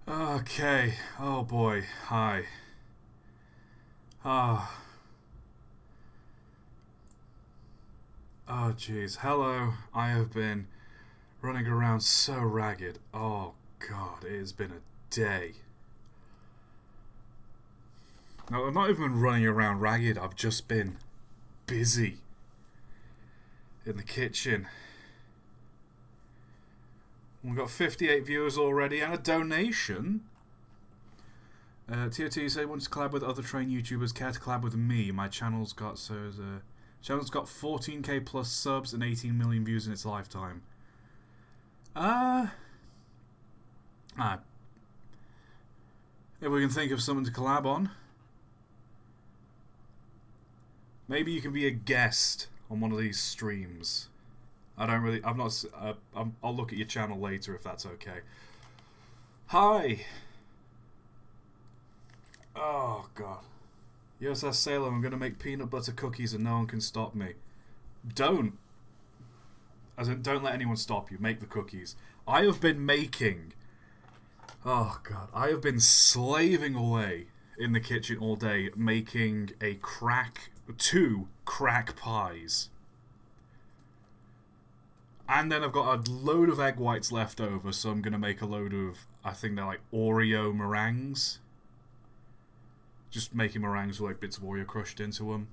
Okay. Oh boy. Hi. Ah. Oh jeez. Hello. I have been running around so ragged. Oh god, it has been a day. No, I've not even been running around ragged. I've just been busy in the kitchen. We've got 58 viewers already and a donation. ToT said wants to collab with other train YouTubers. Care to collab with me? My channel's got 14k plus subs and 18 million views in its lifetime. If we can think of something to collab on, maybe you can be a guest on one of these streams. I'm not. I'll look at your channel later if that's okay. Hi. Oh god. USS Salem, I'm gonna make peanut butter cookies and no one can stop me. Don't. As in, don't let anyone stop you. Make the cookies. I have been making. Oh god. I have been slaving away in the kitchen all day making two crack pies. And then I've got a load of egg whites left over, so I'm going to make a load of, I think they're like Oreo meringues. Just making meringues with like bits of Oreo crushed into them.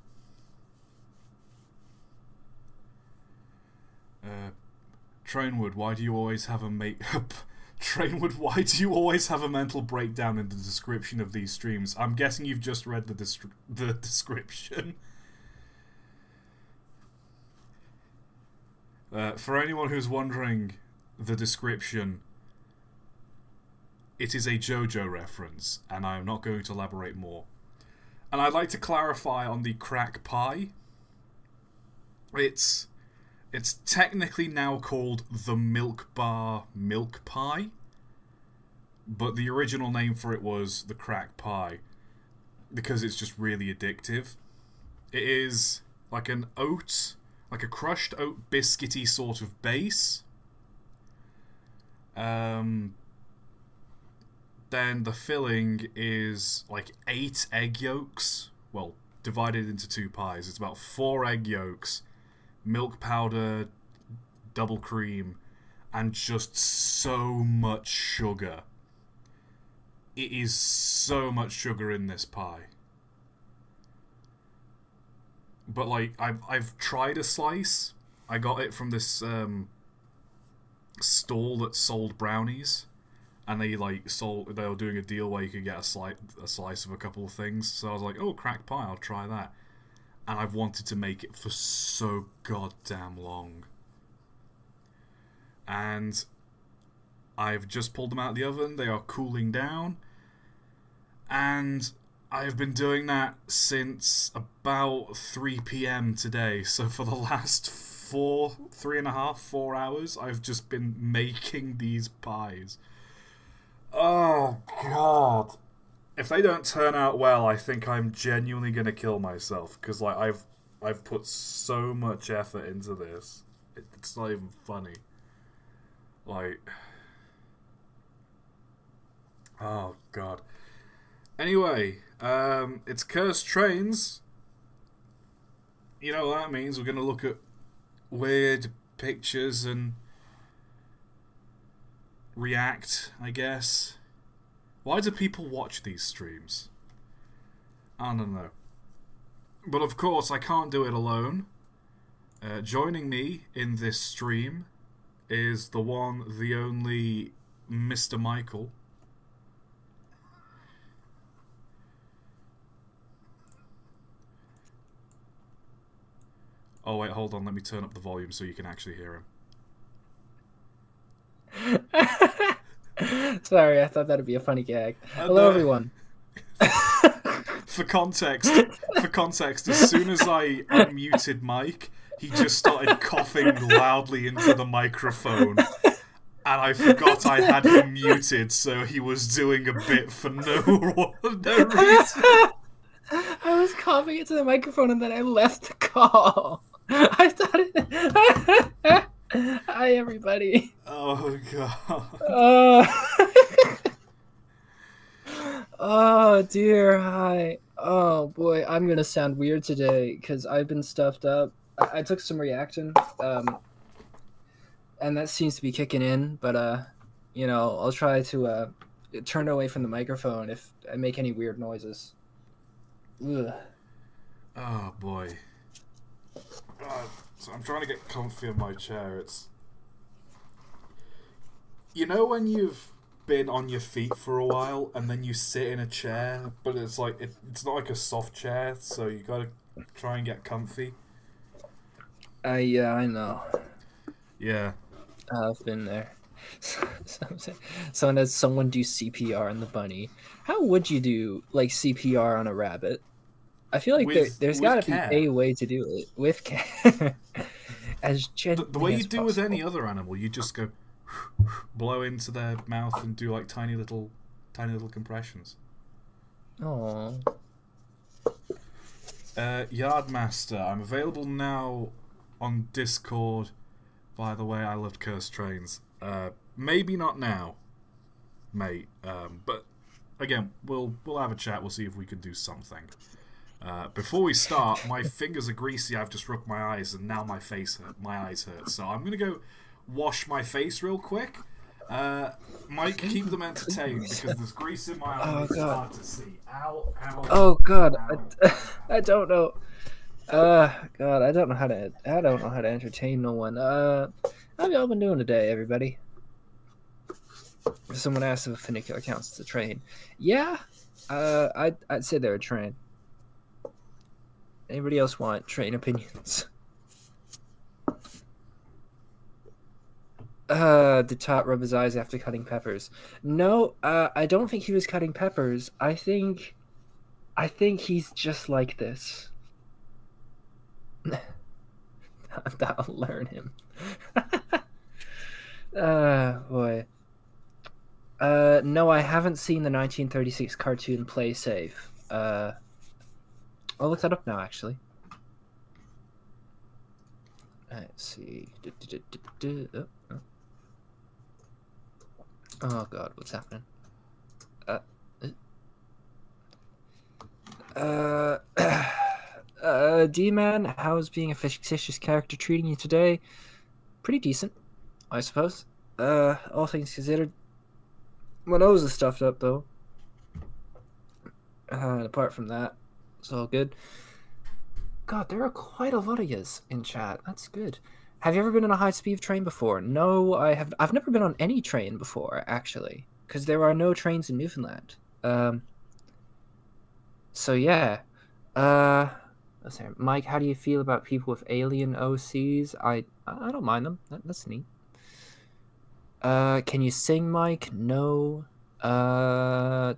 Trainwood, why do you always have a Trainwood, why do you always have a mental breakdown in the description of these streams? I'm guessing you've just read the description. For anyone who's wondering the description, it is a JoJo reference, and I am not going to elaborate more. And I'd like to clarify on the crack pie. It's technically now called the Milk Bar Milk Pie, but the original name for it was the crack pie, because it's just really addictive. It is like a crushed oat biscuity sort of base. Then the filling is like 8 egg yolks. Well, divided into 2 pies. It's about 4 egg yolks, milk powder, double cream, and just so much sugar. It is so much sugar in this pie. But like I've tried a slice. I got it from this stall that sold brownies, and they were doing a deal where you could get a slice of a couple of things. So I was like, oh, crack pie, I'll try that. And I've wanted to make it for so goddamn long. And I've just pulled them out of the oven. They are cooling down. And I've been doing that since about 3 p.m. today. So for the last 4 hours, I've just been making these pies. Oh, God. If they don't turn out well, I think I'm genuinely going to kill myself. Because like, I've put so much effort into this. It's not even funny. Like... Oh, God. Anyway, it's Cursed Trains. You know what that means. We're going to look at weird pictures and react, I guess. Why do people watch these streams? I don't know. But of course, I can't do it alone. Joining me in this stream is the one, the only Mr. Michael. Oh wait, hold on, let me turn up the volume so you can actually hear him. Sorry, I thought that'd be a funny gag. Hello, everyone. For context, as soon as I unmuted Mike, he just started coughing loudly into the microphone. And I forgot I had him muted, so he was doing a bit for no reason. I was coughing into the microphone and then I left the call. I thought it... Hi, everybody. Oh, God. Oh dear, hi. Oh boy, I'm gonna sound weird today because I've been stuffed up. I took some reactin, and that seems to be kicking in. But I'll try to turn away from the microphone if I make any weird noises. Ugh. Oh boy. So I'm trying to get comfy in my chair. It's when you've been on your feet for a while and then you sit in a chair, but it's like it's not like a soft chair, so you gotta try and get comfy. Yeah, I know. Yeah. I've been there. Someone has someone do CPR on the bunny. How would you do like CPR on a rabbit? I feel like there's got With to be care. a way to do it with care, as The gently way you as do with possible. any other animal, you just go blow into their mouth and do like tiny little compressions. Oh, Yardmaster, I'm available now on Discord. By the way, I loved Cursed Trains. Maybe not now, mate. But again, we'll have a chat. We'll see if we can do something. Before we start, my fingers are greasy. I've just rubbed my eyes, and now my eyes hurt. So I'm gonna go wash my face real quick. Mike, keep them entertained because there's grease in my eye. oh And it's god, hard to see. Ow, ow, oh god, ow. I don't know. God, I don't know how to entertain no one. How y'all been doing today, everybody? Someone asked if a funicular counts as a train. Yeah, I'd say they're a train. Anybody else want train opinions? Did Tot rub his eyes after cutting peppers? No, I don't think he was cutting peppers. I think he's just like this. That'll learn him. Boy. No, I haven't seen the 1936 cartoon Play Safe. I'll look that up now, actually. Let's see. Oh god, what's happening? D-Man, how's being a fictitious character treating you today? Pretty decent, I suppose. All things considered. My nose is stuffed up, though. Apart from that, it's all good. God, there are quite a lot of yous in chat. That's good. Have you ever been on a high-speed train before? No, I have. I've never been on any train before, actually, because there are no trains in Newfoundland. So yeah. Let's see. Mike, how do you feel about people with alien OCs? I don't mind them. That's neat. Can you sing, Mike? No. Do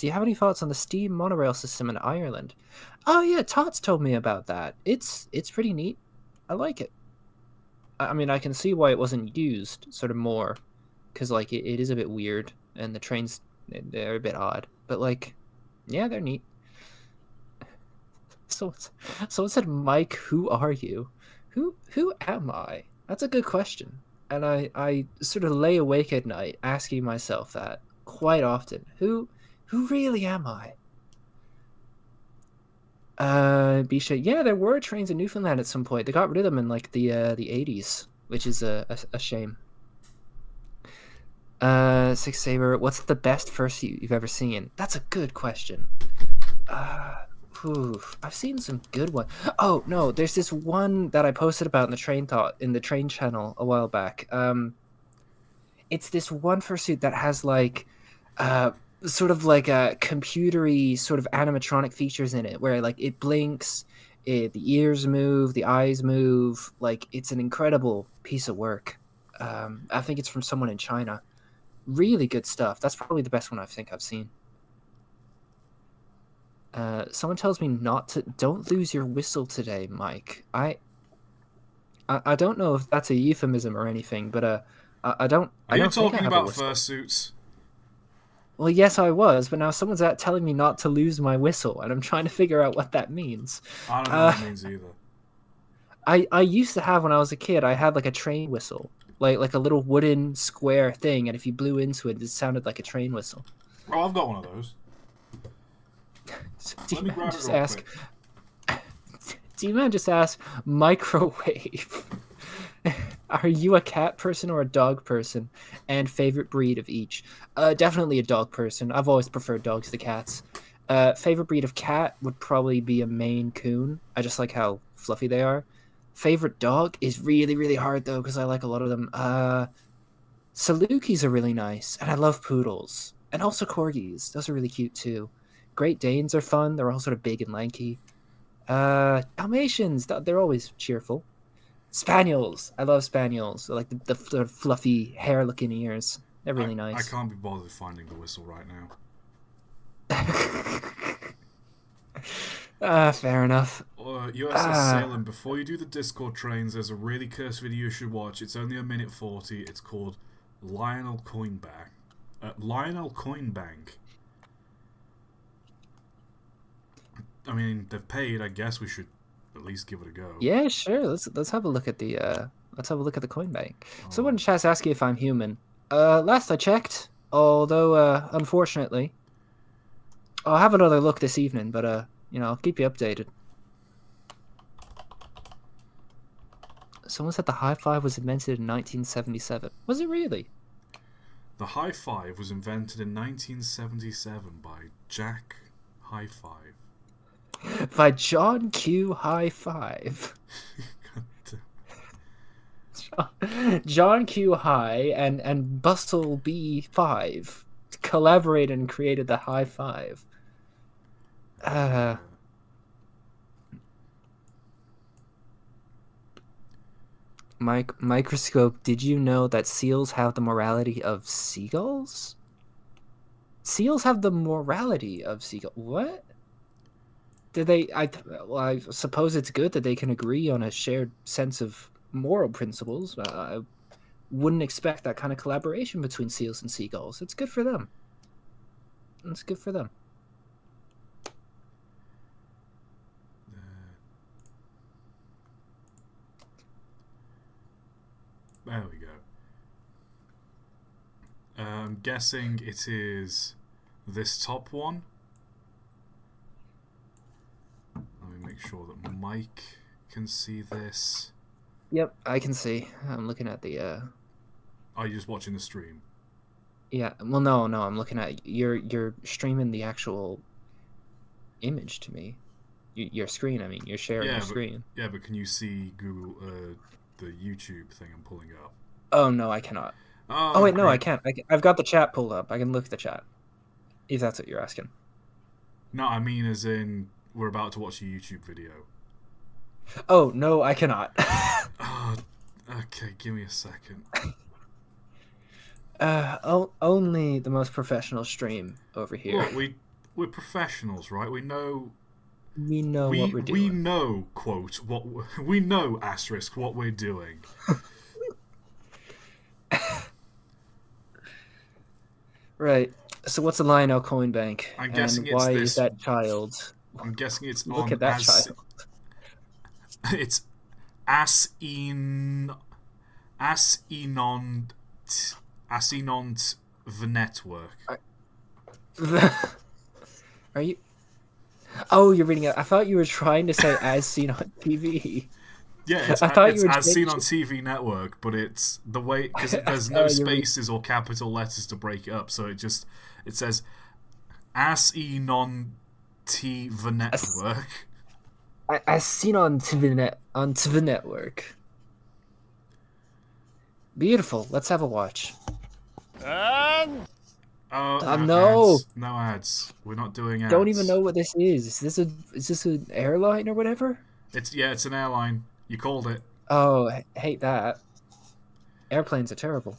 you have any thoughts on the steam monorail system in Ireland? Oh yeah, Tots told me about that. It's pretty neat. I like it. I mean, I can see why it wasn't used sort of more, because like it is a bit weird, and the trains they're a bit odd. But like, yeah, they're neat. Someone said, Mike, who are you? Who am I? That's a good question. And I sort of lay awake at night asking myself that quite often. Who really am I? Bisha, yeah, there were trains in Newfoundland at some point. They got rid of them in like the 80s, which is a shame. Six Saber, what's the best fursuit you've ever seen? That's a good question. I've seen some good ones. Oh no, there's this one that I posted about in the train channel a while back. It's this one fursuit that has like sort of like a computery sort of animatronic features in it, where like it blinks, the ears move, the eyes move. Like it's an incredible piece of work. I think it's from someone in China. Really good stuff. That's probably the best one I think I've seen. Someone tells me don't lose your whistle today, Mike. I don't know if that's a euphemism or anything, but I don't. Are you think I talking have a about whistle. fursuits? Well, yes, I was, but now someone's out telling me not to lose my whistle, and I'm trying to figure out what that means. I don't know what that means either. I used to have when I was a kid. I had like a train whistle, like a little wooden square thing, and if you blew into it, it sounded like a train whistle. Oh, I've got one of those. So Let me grab it real quick. D-Man just asked, microwave. Are you a cat person or a dog person? And favorite breed of each? Definitely a dog person. I've always preferred dogs to cats. Favorite breed of cat would probably be a Maine Coon. I just like how fluffy they are. Favorite dog is really, really hard though because I like a lot of them. Salukis are really nice, and I love poodles. And also corgis. Those are really cute too. Great Danes are fun. They're all sort of big and lanky. Dalmatians, they're always cheerful. Spaniels, I love spaniels. I like the fluffy hair-looking ears. They're really I nice. can't be bothered finding the whistle right now. Fair enough. USS Salem, before you do the Discord trains, there's a really cursed video you should watch. It's only 1:40. It's called Lionel Coinbank. Lionel Coinbank. I mean, they've paid. I guess we should at least give it a go. Yeah, sure. Let's have a look at the coin bank. Someone in chat's asking if I'm human. Last I checked, although unfortunately, I'll have another look this evening. But I'll keep you updated. Someone said the high five was invented in 1977. Was it really? The high five was invented in 1977 by Jack High Five. By John Q. High Five. John Q. High and Bustle B5 collaborated and created the high five. Microscope, did you know that seals have the morality of seagulls? Seals have the morality of seagulls. What? Did they? I suppose it's good that they can agree on a shared sense of moral principles. I wouldn't expect that kind of collaboration between seals and seagulls. It's good for them. It's good for them. There we go. I'm guessing it is this top one. Let me make sure that Mike can see this. Yep, I can see. I'm looking at the. Are you just watching the stream? Yeah. Well, no. I'm looking at you're streaming the actual image to me. Your screen. I mean, you're sharing your screen. Yeah, but can you see Google the YouTube thing I'm pulling up? Oh no, I cannot. Oh wait, no, I can't. I've got the chat pulled up. I can look at the chat. If that's what you're asking. No, I mean as in we're about to watch a YouTube video. Oh no, I cannot. Okay, give me a second. Only the most professional stream over here. Look, we're professionals, right? We know what we're doing. We know, quote, we know, asterisk, what we're doing. Right. So what's a Lionel coin bank? I'm guessing and why it's is that child? I'm guessing it's Look on at that child. It's Asinont the network. Are you? Oh, you're reading it. I thought you were trying to say as seen on TV. Yeah, it's as seen on TV network, but it's the way because there's no spaces or capital letters to break it up, so it says as seen on TV network. As seen on TV network. Beautiful. Let's have a watch. No no ads. We're not doing ads. Don't even know what this is. Is this an airline or whatever? It's an airline. You called it. Oh, hate that. Airplanes are terrible.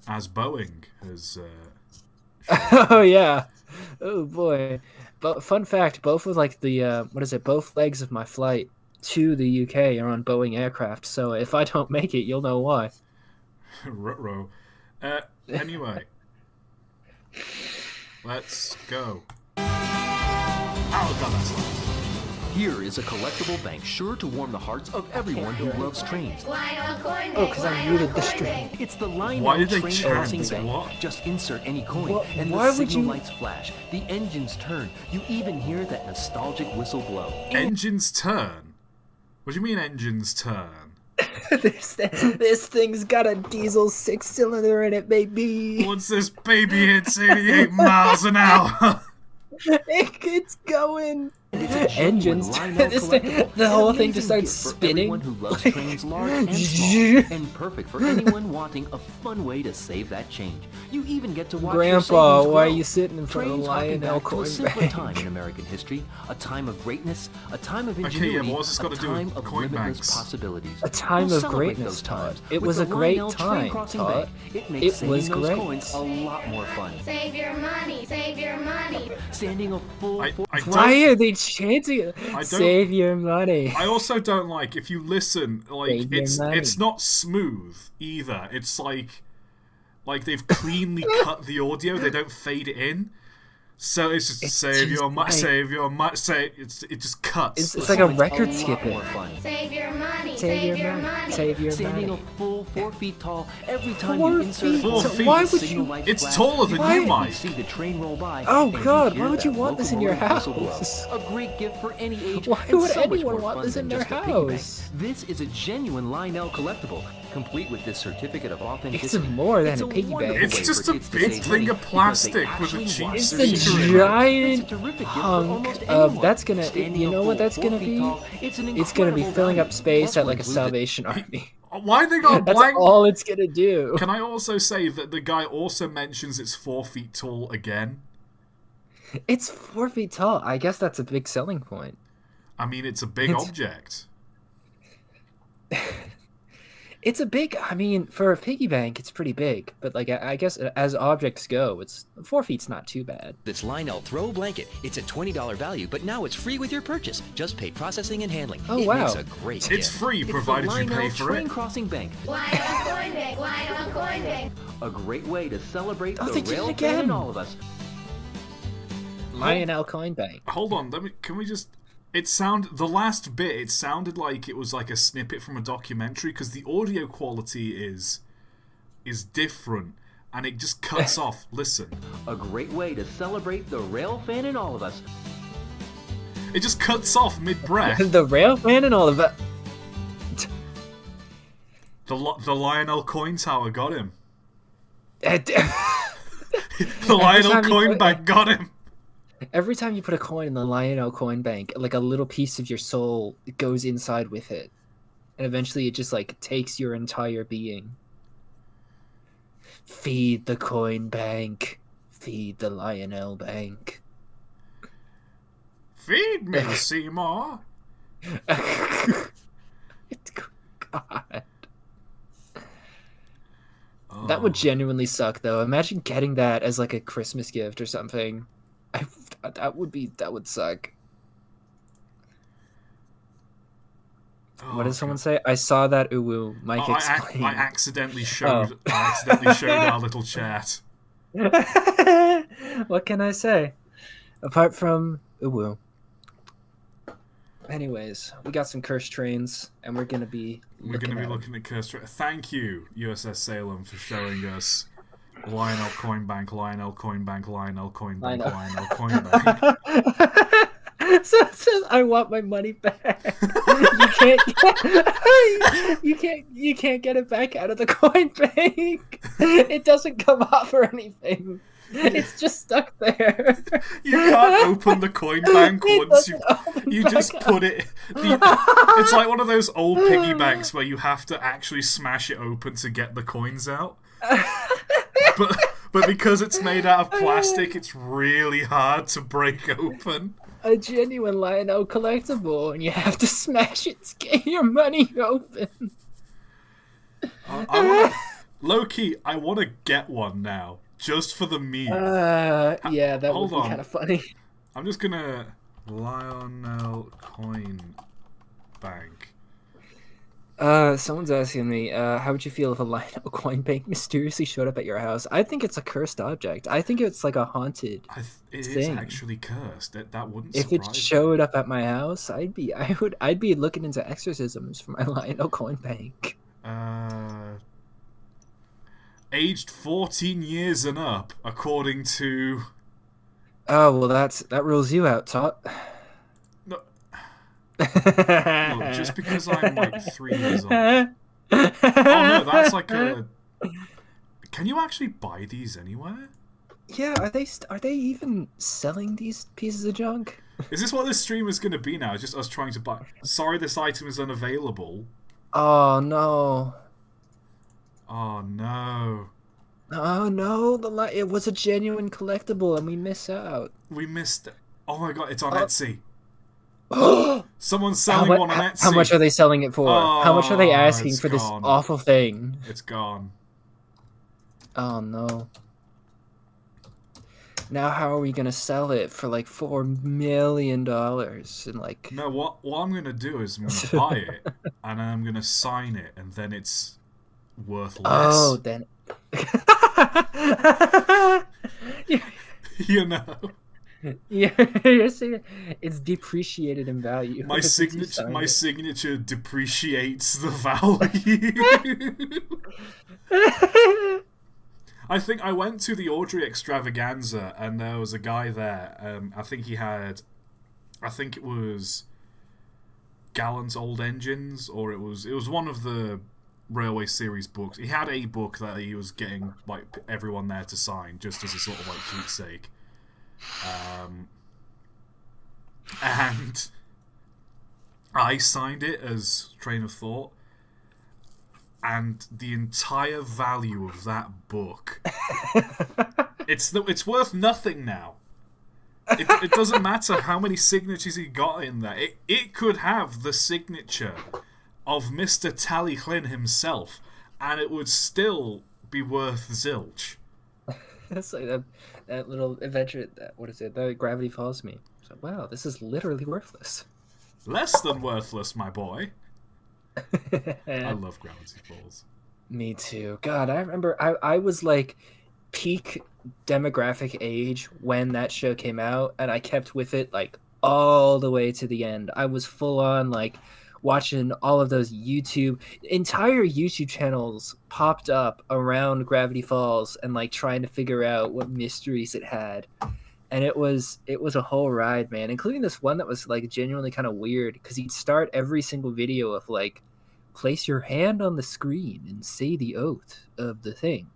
As Boeing has. Oh yeah. Oh boy. But fun fact: both of both legs of my flight to the UK are on Boeing aircraft. So if I don't make it, you'll know why. Ruh-roh. Anyway, let's go. Oh god, that's loud. Here is a collectible bank sure to warm the hearts of everyone who loves trains. Oh, because I muted the stream. It's the Lionel Why did they train chant? crossing bank. What? Just insert any coin, and why the would signal you- lights flash. The engines turn. You even hear that nostalgic whistle blow. Engines turn? What do you mean engines turn? this thing's got a diesel 6-cylinder in it, baby. Once this baby hits 88 miles an hour. It's going. And it's a genuine Engines. Lionel This thing- collectible. the An whole thing amazing just starts gift for spinning. everyone who loves trains large and small, and perfect for anyone wanting a fun way to save that change. You even get to watch your Grandpa, savings why are grow. you sitting in front of Trains the harken Lionel back to a coin simpler bank? time in American history, a time of greatness, a time of Okay, ingenuity, yeah, what's this got a to do with time of coin limitless banks? possibilities. A time We'll of celebrate greatness, those times. Todd. It With was the a great Lionel train time, crossing Todd. bank, it makes It saving was those great. coins a lot more fun. Save your money, save your money. Standing a full I Why don't. are they chanting it? don't- Save your money. I also don't like if you listen. Like Save your money. it's not smooth either. It's like they've cleanly cut the audio. They don't fade it in. So it's just It's save just your money, like- save your money. It just cuts. It's like a It's record lot skipping. more fun. Save your money, Save your money. Save your Standing money. a full 4 feet tall every time 4 you insert feet? a coin, 4 feet? Why the would signal you- lights It's flash. taller than Why- you, You Mike. see the train roll by. Oh, and you God, hear why would you that want this in your locomotive whistle house? blow. A great gift for any age. Why and would so much anyone more want fun this in than their just a piggy bank. house? This is a genuine Lionel collectible, complete with this certificate of authenticity. It's more than It's a piggy wonderful bank. It's way just for a kids to big save thing money of because they plastic with a actually cheap watch It's their the secret. giant It's a terrific gift for hunk almost of anyone. that's gonna. Standing You a know full what that's 4 gonna feet be? tall, it's an It's gonna be incredible filling value. up space Plus, at we're like a included- Salvation Army. Why they got That's blank? all it's gonna do. Can I also say that the guy also mentions it's 4 feet tall again? It's 4 feet tall. I guess that's a big selling point. I mean, it's a big It's- object. It's a big. I mean, for a piggy bank, it's pretty big. But like, I guess as objects go, it's 4 feet's not too bad. This Lionel throw blanket. It's a $20 value, but now it's free with your purchase. Just pay processing and handling. Oh, it wow. makes a great It's gift. free It's the provided you Lionel pay for train it. crossing bank. Lionel coin bank, Lionel coin bank. A great way to celebrate Oh, the they did it rail fan again. in all of us. Lionel coin bank. Hold on, can we just... The last bit, it sounded like it was like a snippet from a documentary, because the audio quality is different, and it just cuts off. Listen. A great way to celebrate the rail fan in all of us. It just cuts off mid-breath. The rail fan and all of that. The Lionel coin tower got him. Every The Lionel time you coin put- bank got him. Every time you put a coin in the Lionel coin bank, like a little piece of your soul goes inside with it, and eventually it just like takes your entire being. Feed the coin bank. Feed the Lionel bank. Feed me, Seymour. God. That would genuinely suck, though. Imagine getting that as like a Christmas gift or something. That would suck. What did someone say? I saw that uwu. Mike Oh, explained. I accidentally showed. I accidentally showed our little chat. What can I say? Apart from uwu. Anyways, we got some cursed trains, and we're gonna be. We're going to be looking at Cursed. Thank you, USS Salem, for showing us Lionel Coin Bank, Lionel Coin Bank, Lionel Coin Bank, Lionel Coin Bank. So it says, "I want my money back." You can't get it back out of the coin bank. It doesn't come off or anything. It's just stuck there. You can't open the coin bank It once doesn't open you back just up. put it. It's like one of those old piggy banks where you have to actually smash it open to get the coins out. But because it's made out of plastic, it's really hard to break open. A genuine Lionel collectible, and you have to smash it to get your money open. Low-key, I want to get one now, just for the meme. Yeah, that would Hold be on. kind of funny. I'm just gonna Lionel Coin Bank. Someone's asking me, how would you feel if a Lionel coin bank mysteriously showed up at your house? I think it's a cursed object. I think it's like a haunted It is thing. actually cursed. That wouldn't If it surprise showed me. up at my house, I'd be looking into exorcisms for my Lionel coin bank. Aged 14 years and up, according to... Oh well, that rules you out, ToT. No, look, just because I'm like 3 years old. Oh no, that's like a... Can you actually buy these anywhere? Yeah, are they even selling these pieces of junk? Is this what this stream is going to be now? Just us trying to buy... Sorry, this item is unavailable. Oh no. Oh no. Oh no, it was a genuine collectible and we miss out. We missed it. Oh my god, it's on Etsy. How Someone's selling one on Etsy. much are they selling it for? How much are they asking it's for this gone. awful thing? It's gone. Oh no. Now how are we gonna sell it for like $4 million and like... No, what I'm going to do is I'm going to buy it, and I'm going to sign it, and then it's worth less. Oh, then... You know? You're saying it's depreciated in value. My since you signature signed my it. signature depreciates the value. I think I went to the Audrey extravaganza and there was a guy there. I think it was Gallant Old Engines, or it was one of the Railway series books. He had a book that he was getting like everyone there to sign just as a sort of like keepsake. And I signed it as Train of Thought, and the entire value of that book, it's worth nothing now. It doesn't matter how many signatures he got in there. It could have the signature of Mr. Tally Flynn himself, and it would still be worth zilch. That's like that little adventure. What is it? The Gravity Falls me. So wow, this is literally worthless. Less than worthless, my boy. I love Gravity Falls. Me too. God, I remember I was like peak demographic age when that show came out, and I kept with it like all the way to the end. I was full on like watching all of those entire YouTube channels popped up around Gravity Falls and like trying to figure out what mysteries it had. And it was a whole ride, man, including this one that was like genuinely kind of weird because he'd start every single video with like, place your hand on the screen and say the oath of the thing.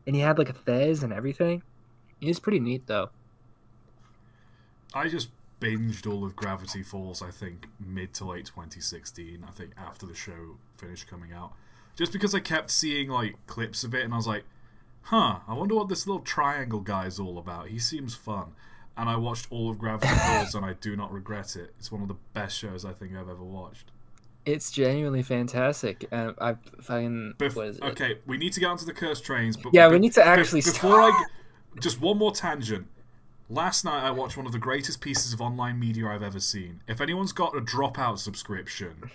And he had like a fez and everything. It was pretty neat though. I just binged all of Gravity Falls, I think, mid to late 2016, I think, after the show finished coming out. Just because I kept seeing, like, clips of it, and I was like, I wonder what this little triangle guy is all about. He seems fun. And I watched all of Gravity Falls, and I do not regret it. It's one of the best shows I think I've ever watched. It's genuinely fantastic. And I fucking... what is it? Okay, we need to get onto the cursed trains. But Yeah, we need to actually before just one more tangent. Last night I watched one of the greatest pieces of online media I've ever seen. If anyone's got a Dropout subscription,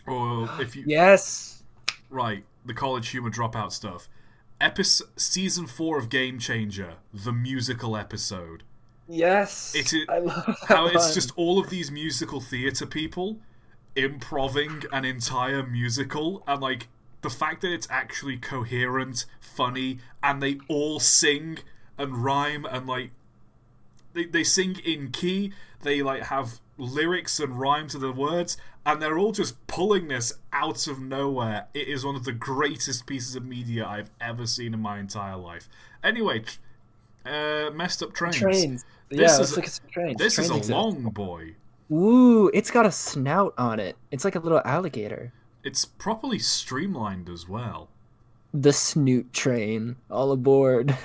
or if you... Yes! Right, the College Humor Dropout stuff. Season 4 of Game Changer, the musical episode. Yes! I love that how it's one. just all of these musical theatre people improving an entire musical, and like the fact that it's actually coherent, funny, and they all sing and rhyme, and like they sing in key, they like have lyrics and rhyme to the words, and they're all just pulling this out of nowhere. It is one of the greatest pieces of media I've ever seen in my entire life. Anyway, Messed Up Trains. Let's look at some trains. This is a Train long boy. Ooh, it's got a snout on it. It's like a little alligator. It's properly streamlined as well. The Snoot Train. All aboard.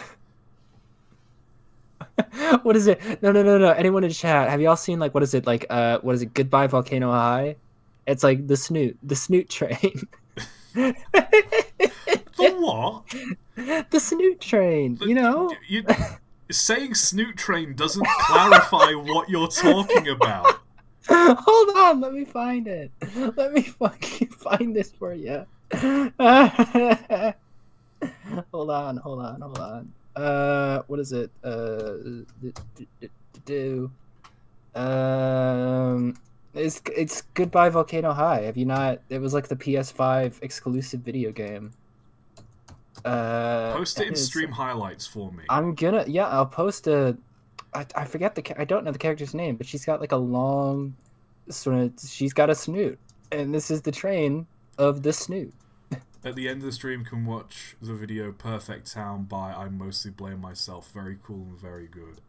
What is it? No. Anyone in chat, have y'all seen like what is it Goodbye Volcano High? It's like the Snoot Train. The what? The Snoot Train, you know? Saying Snoot Train doesn't clarify what you're talking about. Hold on, let me find it. Let me fucking find this for you. Hold on. What is it? It's Goodbye Volcano High. Have you not? It was like the PS5 exclusive video game. Post it in it's- stream highlights for me. I'll post a. I forget I don't know the character's name, but she's got like a long, she's got a snoot, and this is the train of the snoot. At the end of the stream, can watch the video "Perfect Town" by I Mostly Blame Myself. Very cool and very good.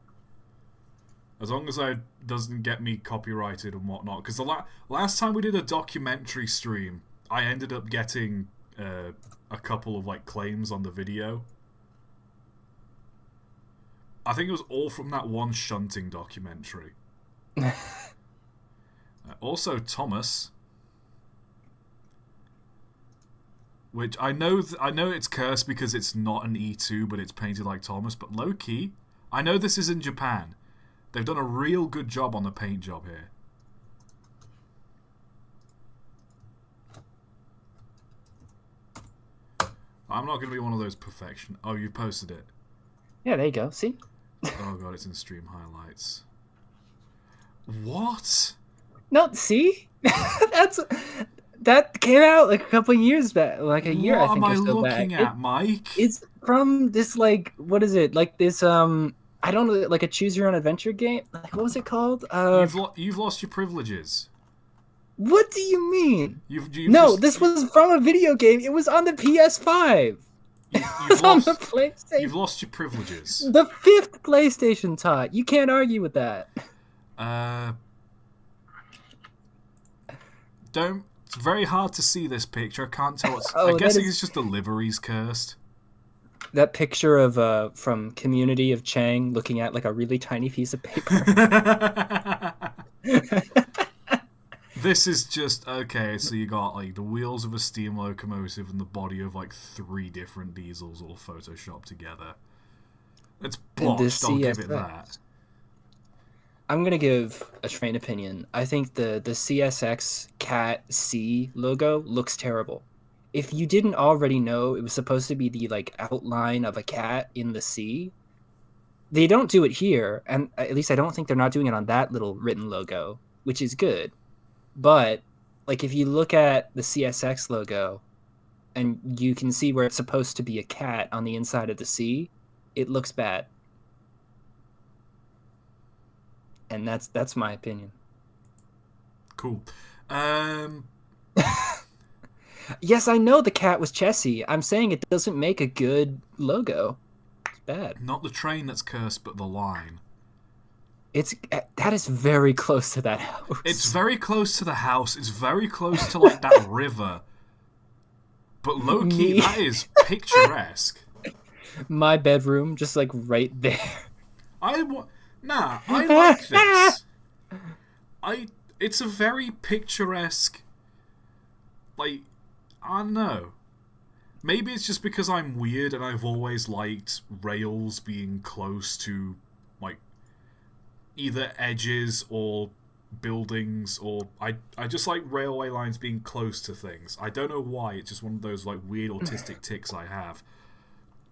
As long as it doesn't get me copyrighted and whatnot. Because the last time we did a documentary stream, I ended up getting a couple of like claims on the video. I think it was all from that one shunting documentary. Also, Thomas, which I know it's cursed because it's not an E2, but it's painted like Thomas. But low key, I know this is in Japan. They've done a real good job on the paint job here. I'm not going to be one of those perfection. Oh, you posted it. Yeah, there you go. See? Oh god, it's in stream highlights. What? No, see? That came out like a couple of years back, like a year. What I think am I or so looking back. at, Mike? It's from this like what is it? Like this I don't know, like a choose your own adventure game. Like what was it called? You've lost your privileges. What do you mean? You've This was from a video game. It was on the PS5. You've on lost, the PlayStation. you've lost your privileges. The 5th PlayStation, Todd. You can't argue with that. It's very hard to see this picture. I can't tell what's... Oh, I'm guessing is- it's just the livery's cursed. That picture of from Community of Chang looking at like a really tiny piece of paper. This is just... Okay, so you got like the wheels of a steam locomotive and the body of like 3 different diesels all photoshopped together. It's And the botched, I'll give it CSX. that. I'm gonna give a train opinion. I think the CSX Cat C logo looks terrible. If you didn't already know it was supposed to be the like outline of a cat in the sea, they don't do it here, and at least I don't think they're not doing it on that little written logo, which is good. But like if you look at the CSX logo and you can see where it's supposed to be a cat on the inside of the sea, it looks bad. And that's my opinion. Cool. Yes, I know the cat was Chessie. I'm saying it doesn't make a good logo. It's bad. Not the train that's cursed, but the line. That is very close to that house. It's very close to the house. It's very close to like that river. But low key, that is picturesque. My bedroom, just like right there. I like this. It's a very picturesque. Like, I don't know. Maybe it's just because I'm weird and I've always liked rails being close to, like, either edges or buildings, or I just like railway lines being close to things. I don't know why. It's just one of those like weird autistic tics I have.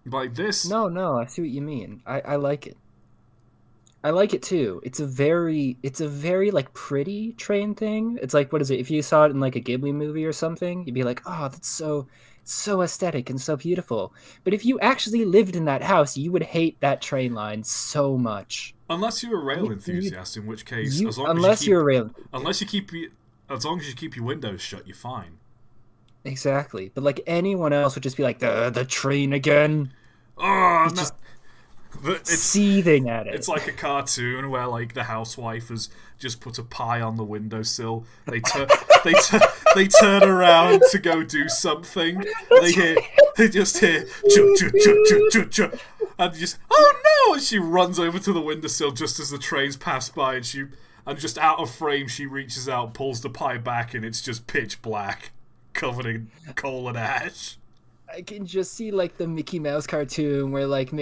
Like this. No, I see what you mean. I like it. I like it too. It's a very like pretty train thing. It's like, what is it? If you saw it in like a Ghibli movie or something, you'd be like, oh, that's so aesthetic and so beautiful. But if you actually lived in that house, you would hate that train line so much. Unless you're a rail enthusiast, in which case, as long unless as you you're a rail. as long as you keep your windows shut, you're fine. Exactly. But like anyone else would just be like, the train again. Oh, It's no. just It's seething at it. It's like a cartoon where like the housewife has just put a pie on the windowsill. They turn around to go do something. They just hear choo choo choo choo choo choo, and just oh no! And she runs over to the windowsill just as the trains pass by, and just out of frame she reaches out, pulls the pie back, and it's just pitch black, covered in coal and ash. I can just see like the Mickey Mouse cartoon where like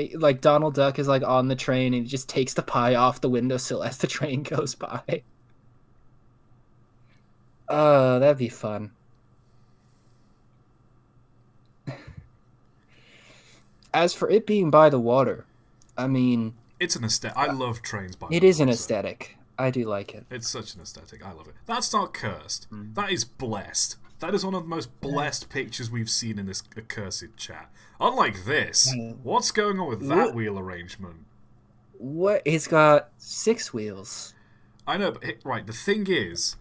Donald Duck is like on the train and he just takes the pie off the windowsill as the train goes by. That'd be fun. As for it being by the water, I mean, It's an aesthetic. I love trains by it the is an water. aesthetic. I do like it. It's such an aesthetic. I love it. That's not cursed. Mm. That is blessed. That is one of the most blessed pictures we've seen in this accursed chat. Unlike this, what's going on with that What? wheel arrangement? What? It's got 6 wheels. I know, but right, the thing is,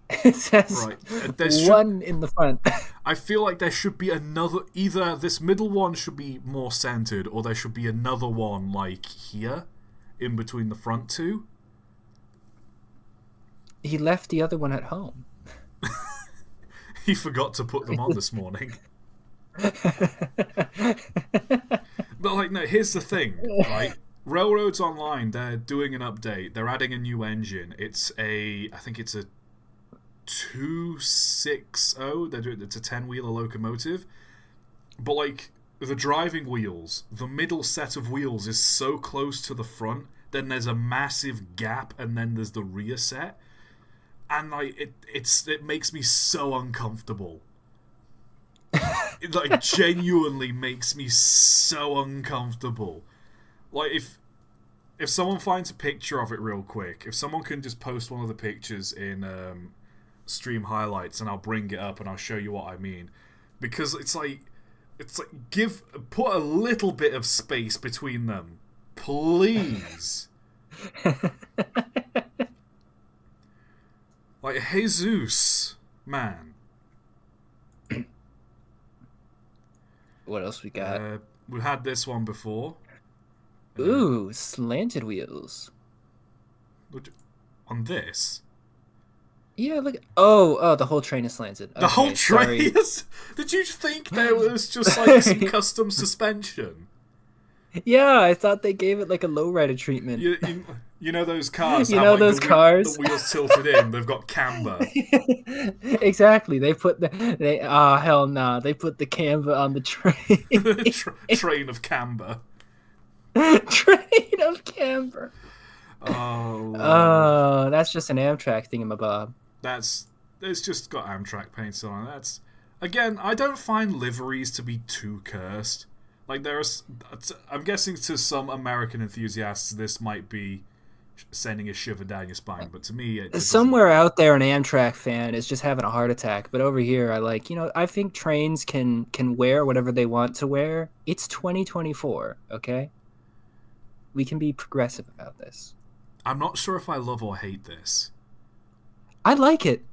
It says right, there should, one in the front. I feel like there should be another, either this middle one should be more centered, or there should be another one, like, here, in between the front two. He left the other one at home. He forgot to put them on this morning. But, like, no, here's the thing, right? Railroads Online, they're doing an update. They're adding a new engine. It's I think it's a 260. It's a 10-wheeler locomotive. But, like, the driving wheels, the middle set of wheels is so close to the front, then there's a massive gap, and then there's the rear set. And, like, it makes me so uncomfortable. It, like, genuinely makes me so uncomfortable. Like, if someone finds a picture of it real quick, if someone can just post one of the pictures in stream highlights, and I'll bring it up and I'll show you what I mean. Because it's like put a little bit of space between them. Please. Like, Jesus, man. What else we got? We've had this one before. Ooh, slanted wheels. On this? Yeah, look. Oh, the whole train is slanted. The whole Okay, sorry. train is... Did you think there was just, like, some custom suspension? Yeah, I thought they gave it like a lowrider treatment. You know those cars? You that know have, like, those cars? The wheels tilted in. They've got camber. Exactly. They put hell no. They put the camber on the train. Train of camber. Train of camber. Oh, That's just an Amtrak thingamabob. It's just got Amtrak painted on it. That's, again, I don't find liveries to be too cursed. Like, I'm guessing to some American enthusiasts this might be sending a shiver down your spine, but to me, it Somewhere out there, an Amtrak fan is just having a heart attack. But over here, I think trains can wear whatever they want to wear. It's 2024, okay? We can be progressive about this. I'm not sure if I love or hate this. I like it.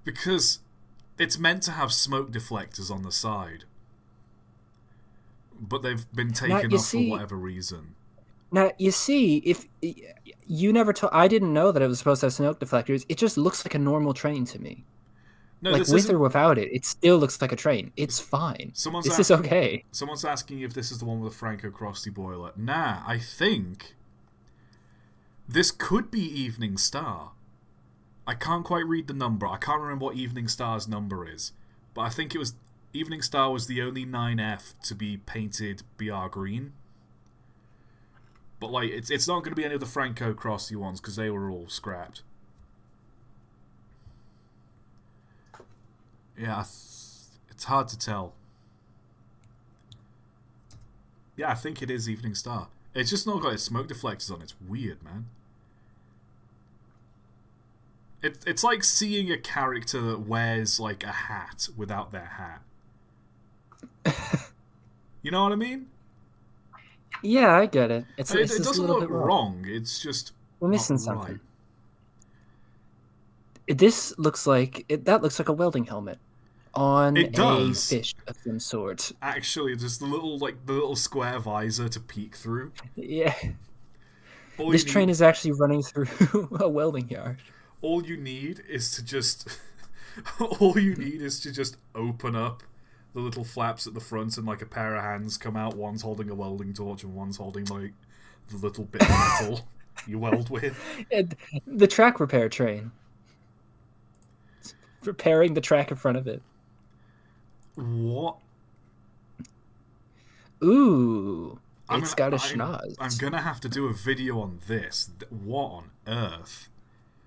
Because it's meant to have smoke deflectors on the side. But they've been taken off for whatever reason. Now, you see, if you never told... I didn't know that it was supposed to have smoke deflectors. It just looks like a normal train to me. No, like, with or without it, it still looks like a train. It's fine. This is okay. Someone's asking if this is the one with the Franco Crosty boiler. Nah, I think this could be Evening Star. I can't quite read the number. I can't remember what Evening Star's number is. But I think it was... Evening Star was the only 9F to be painted BR green. But, like, it's not going to be any of the Franco Crosty ones, because they were all scrapped. Yeah, it's hard to tell. Yeah, I think it is Evening Star. It's just not got its smoke deflectors on. It's weird, man. It's like seeing a character that wears, like, a hat without their hat. You know what I mean? Yeah, I get it. It doesn't look wrong. It's just we're missing something. This looks like that looks like a welding helmet on a fish of some sort. Actually, just the little square visor to peek through. Yeah. This train is actually running through a welding yard. All you need is to just open up the little flaps at the front, and like a pair of hands come out. One's holding a welding torch, and one's holding like the little bit of metal you weld with. The track repair train. It's repairing the track in front of it. What? Ooh, it's got a schnoz. I'm gonna have to do a video on this. What on earth?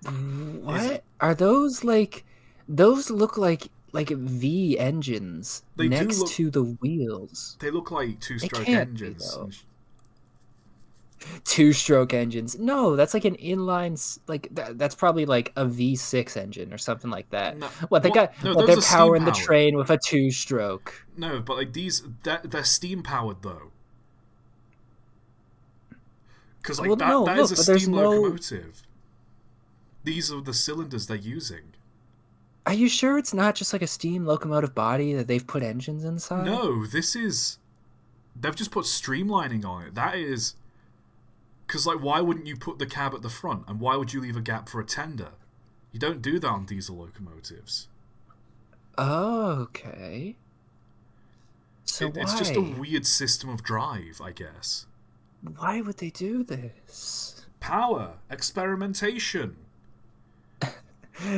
What are those like? Those look like V engines They do next look- to the wheels. They look like It two-stroke can't be, engines. though. Two-stroke engines. No, that's like an inline. That's probably like a V6 engine or something like that. No, What they got? no, What those they're are steam powering the powered. train with a two-stroke. No, but like they're steam powered though. Because like Well, no, that look, is a but there's steam no- locomotive. These are the cylinders they're using. Are you sure it's not just like a steam locomotive body that they've put engines inside? No, this is. They've just put streamlining on it. That is. Because, like, why wouldn't you put the cab at the front? And why would you leave a gap for a tender? You don't do that on diesel locomotives. Oh, okay. So why? It's just a weird system of drive, I guess. Why would they do this? Power, experimentation.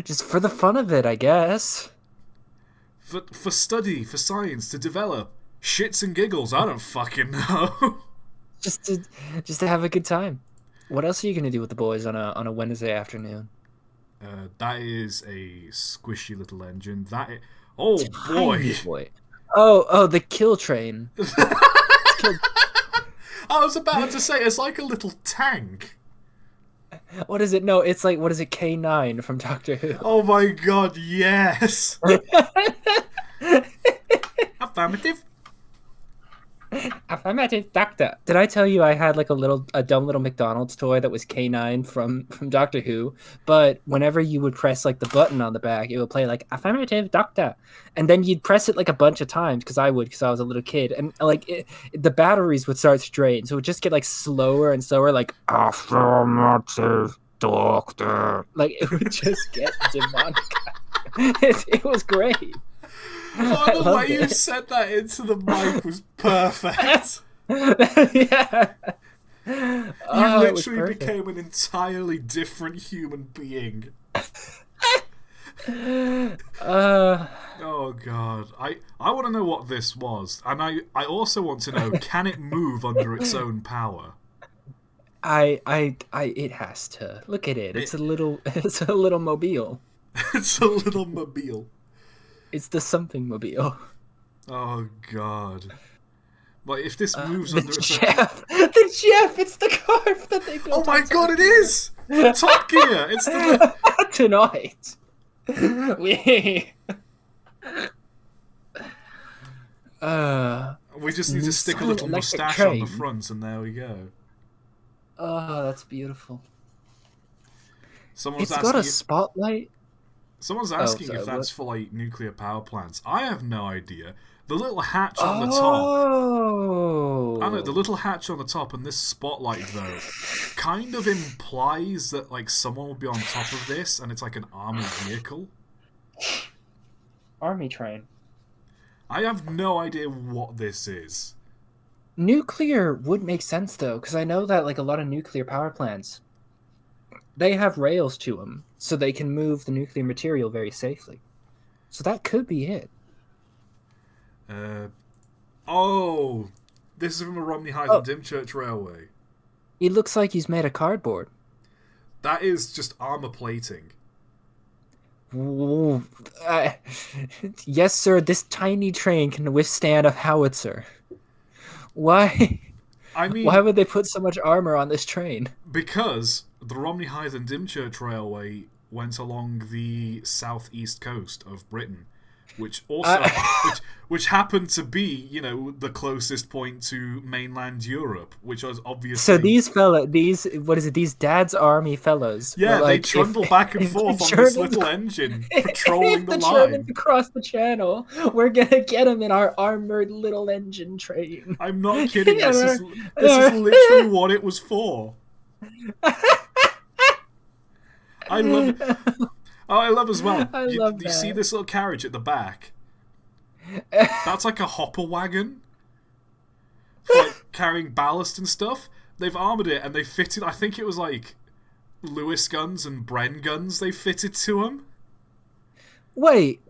Just for the fun of it, I guess. For study, for science, to develop. Shits and giggles, I don't fucking know. Just to have a good time. What else are you gonna do with the boys on a Wednesday afternoon? That is a squishy little engine. That is... Oh, boy. Tiny boy. Oh, the kill train. I was about to say, it's like a little tank. What is it? No, it's like, what is it? K9 from Doctor Who. Oh my god, yes! Affirmative. Affirmative, Doctor. Did I tell you I had like a dumb little McDonald's toy that was K9 from Doctor Who? But whenever you would press like the button on the back, it would play like Affirmative, Doctor, and then you'd press it like a bunch of times because I was a little kid, and like the batteries would start to drain, so it would just get like slower and slower, like Affirmative, Doctor. Like it would just get demonic. It was great. Oh, the way you said that into the mic was perfect. Yeah. You Oh, it was literally perfect. became an entirely different human being. Oh god. I want to know what this was. And I also want to know, can it move under its own power? It has to. Look at it. It's a little mobile. It's a little mobile. It's the something mobile. Oh god. But if this moves The under its own... Jeff! The Jeff! It's the car that they built. Oh my on god, it is! Top Gear! It's the... Tonight. We We just need to stick a little Electric moustache on the train. front and there we go. Oh, that's beautiful. Someone's It's got a asking... spotlight. Someone's asking sorry, if that's what? for like nuclear power plants. I have no idea. The little hatch on the top. Oh. I know the little hatch on the top and this spotlight though kind of implies that like someone will be on top of this and it's like an armored vehicle. Army train. I have no idea what this is. Nuclear would make sense though, because I know that like a lot of nuclear power plants, they have rails to them, so they can move the nuclear material very safely. So that could be it. Oh, this is from a Romney Hythe and Dymchurch Railway. It looks like he's made of cardboard. That is just armor plating. Ooh, yes, sir. This tiny train can withstand a howitzer. Why? I mean, Why would they put so much armor on this train? because the Romney Hythe and Dymchurch Railway went along the southeast coast of Britain, which also which happened to be, you know, the closest point to mainland Europe, which was obviously. So these dad's army fellows? Yeah, were they like, trundle if- back and if forth the on this Germans- little engine, patrolling if the the line. Germans across the channel, we're gonna get them in our armored little engine train. I'm not kidding. Yeah, This is literally what it was for. I love it. Oh, I love as well. I You love see that. this little carriage at the back? That's like a hopper wagon. For, like, carrying ballast and stuff. They've armoured it and they fitted, I think it was like Lewis guns and Bren guns they fitted to them. Wait!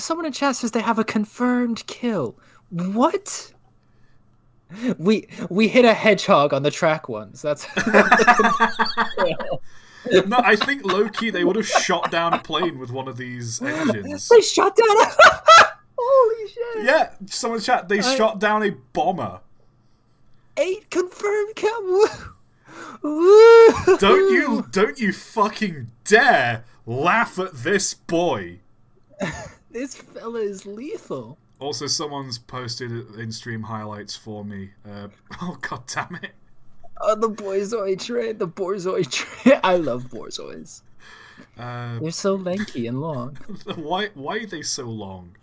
Someone in chat says they have a confirmed kill. What? We hit a hedgehog on the track once. That's No, I think low-key they would have shot down a plane with one of these engines. They shot down a... Holy shit! Yeah, someone chat. They shot down a bomber. 8 confirmed count. Woo! Don't you fucking dare laugh at this boy. This fella is lethal. Also, someone's posted in-stream highlights for me. Oh, god damn it. Oh, the Borzoi train. The Borzoi train. I love Borzois. They're so lanky and long. Why are they so long?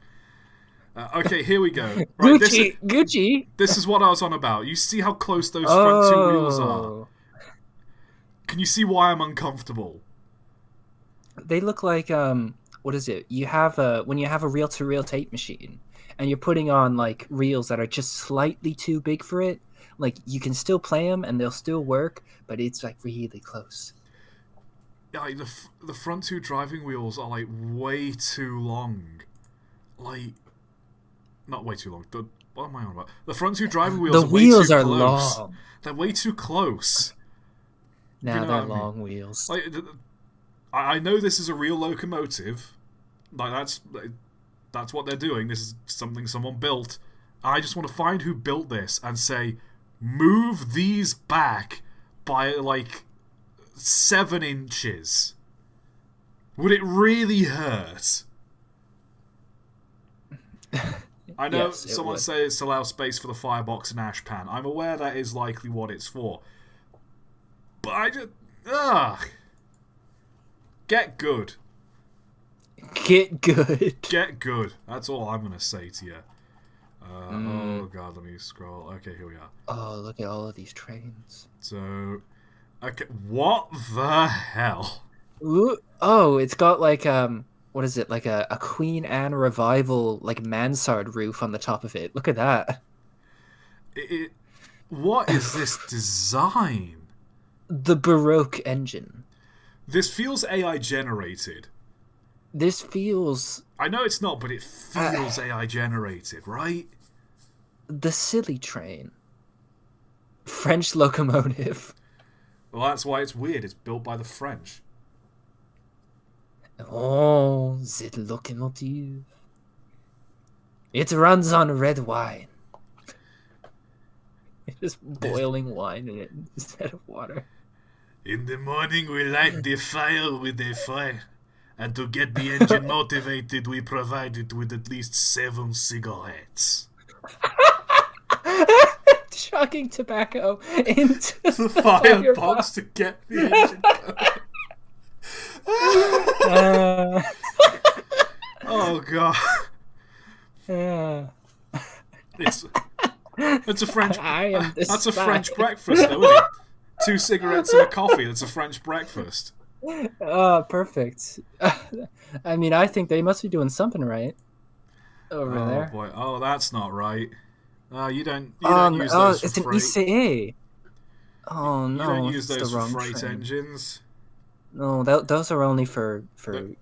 Okay, here we go. Right, Gucci. This is what I was on about. You see how close those front two wheels are? Can you see why I'm uncomfortable? They look like what is it? You have when you have a reel-to-reel tape machine and you're putting on like reels that are just slightly too big for it. Like you can still play them and they'll still work, but it's like really close. Yeah, like the front two driving wheels are like way too long. Like, not way too long. What am I on about? The front two driving wheels. The wheels are close. long. They're way too close. Now you know they're what I mean? long wheels. Like, I know this is a real locomotive. Like that's what they're doing. This is something someone built. I just want to find who built this and say, move these back by like 7 inches. Would it really hurt? I know Yes, someone says to allow space for the firebox and ash pan. I'm aware that is likely what it's for. But I just... Get good. Get good. Get good. That's all I'm going to say to you. Oh, God, let me scroll. Okay, here we are. Oh, look at all of these trains. So... Okay, what the hell? Ooh, oh, it's got like what is it? Like a Queen Anne revival like mansard roof on the top of it. Look at that. What is this design? The Baroque engine. This feels AI generated. This feels I know it's not, but it feels AI generated, right? the silly train. French locomotive. Well, that's why it's weird. It's built by the French. Oh, the locomotive. It runs on red wine. It's just boiling wine in it instead of water. In the morning, we light the fire with a fire. And to get the engine motivated, we provide it with at least 7 cigarettes. Chucking tobacco into The firebox to get the engine going. Oh, God. It's a French... That's a French breakfast, though, isn't it? 2 cigarettes and a coffee. That's a French breakfast. Oh, perfect. I mean, I think they must be doing something right over there. Oh boy! Oh, that's not right. You don't use those it's for an freight. ECA. Oh no, You don't use it's those the for wrong freight train. engines. No, those are only for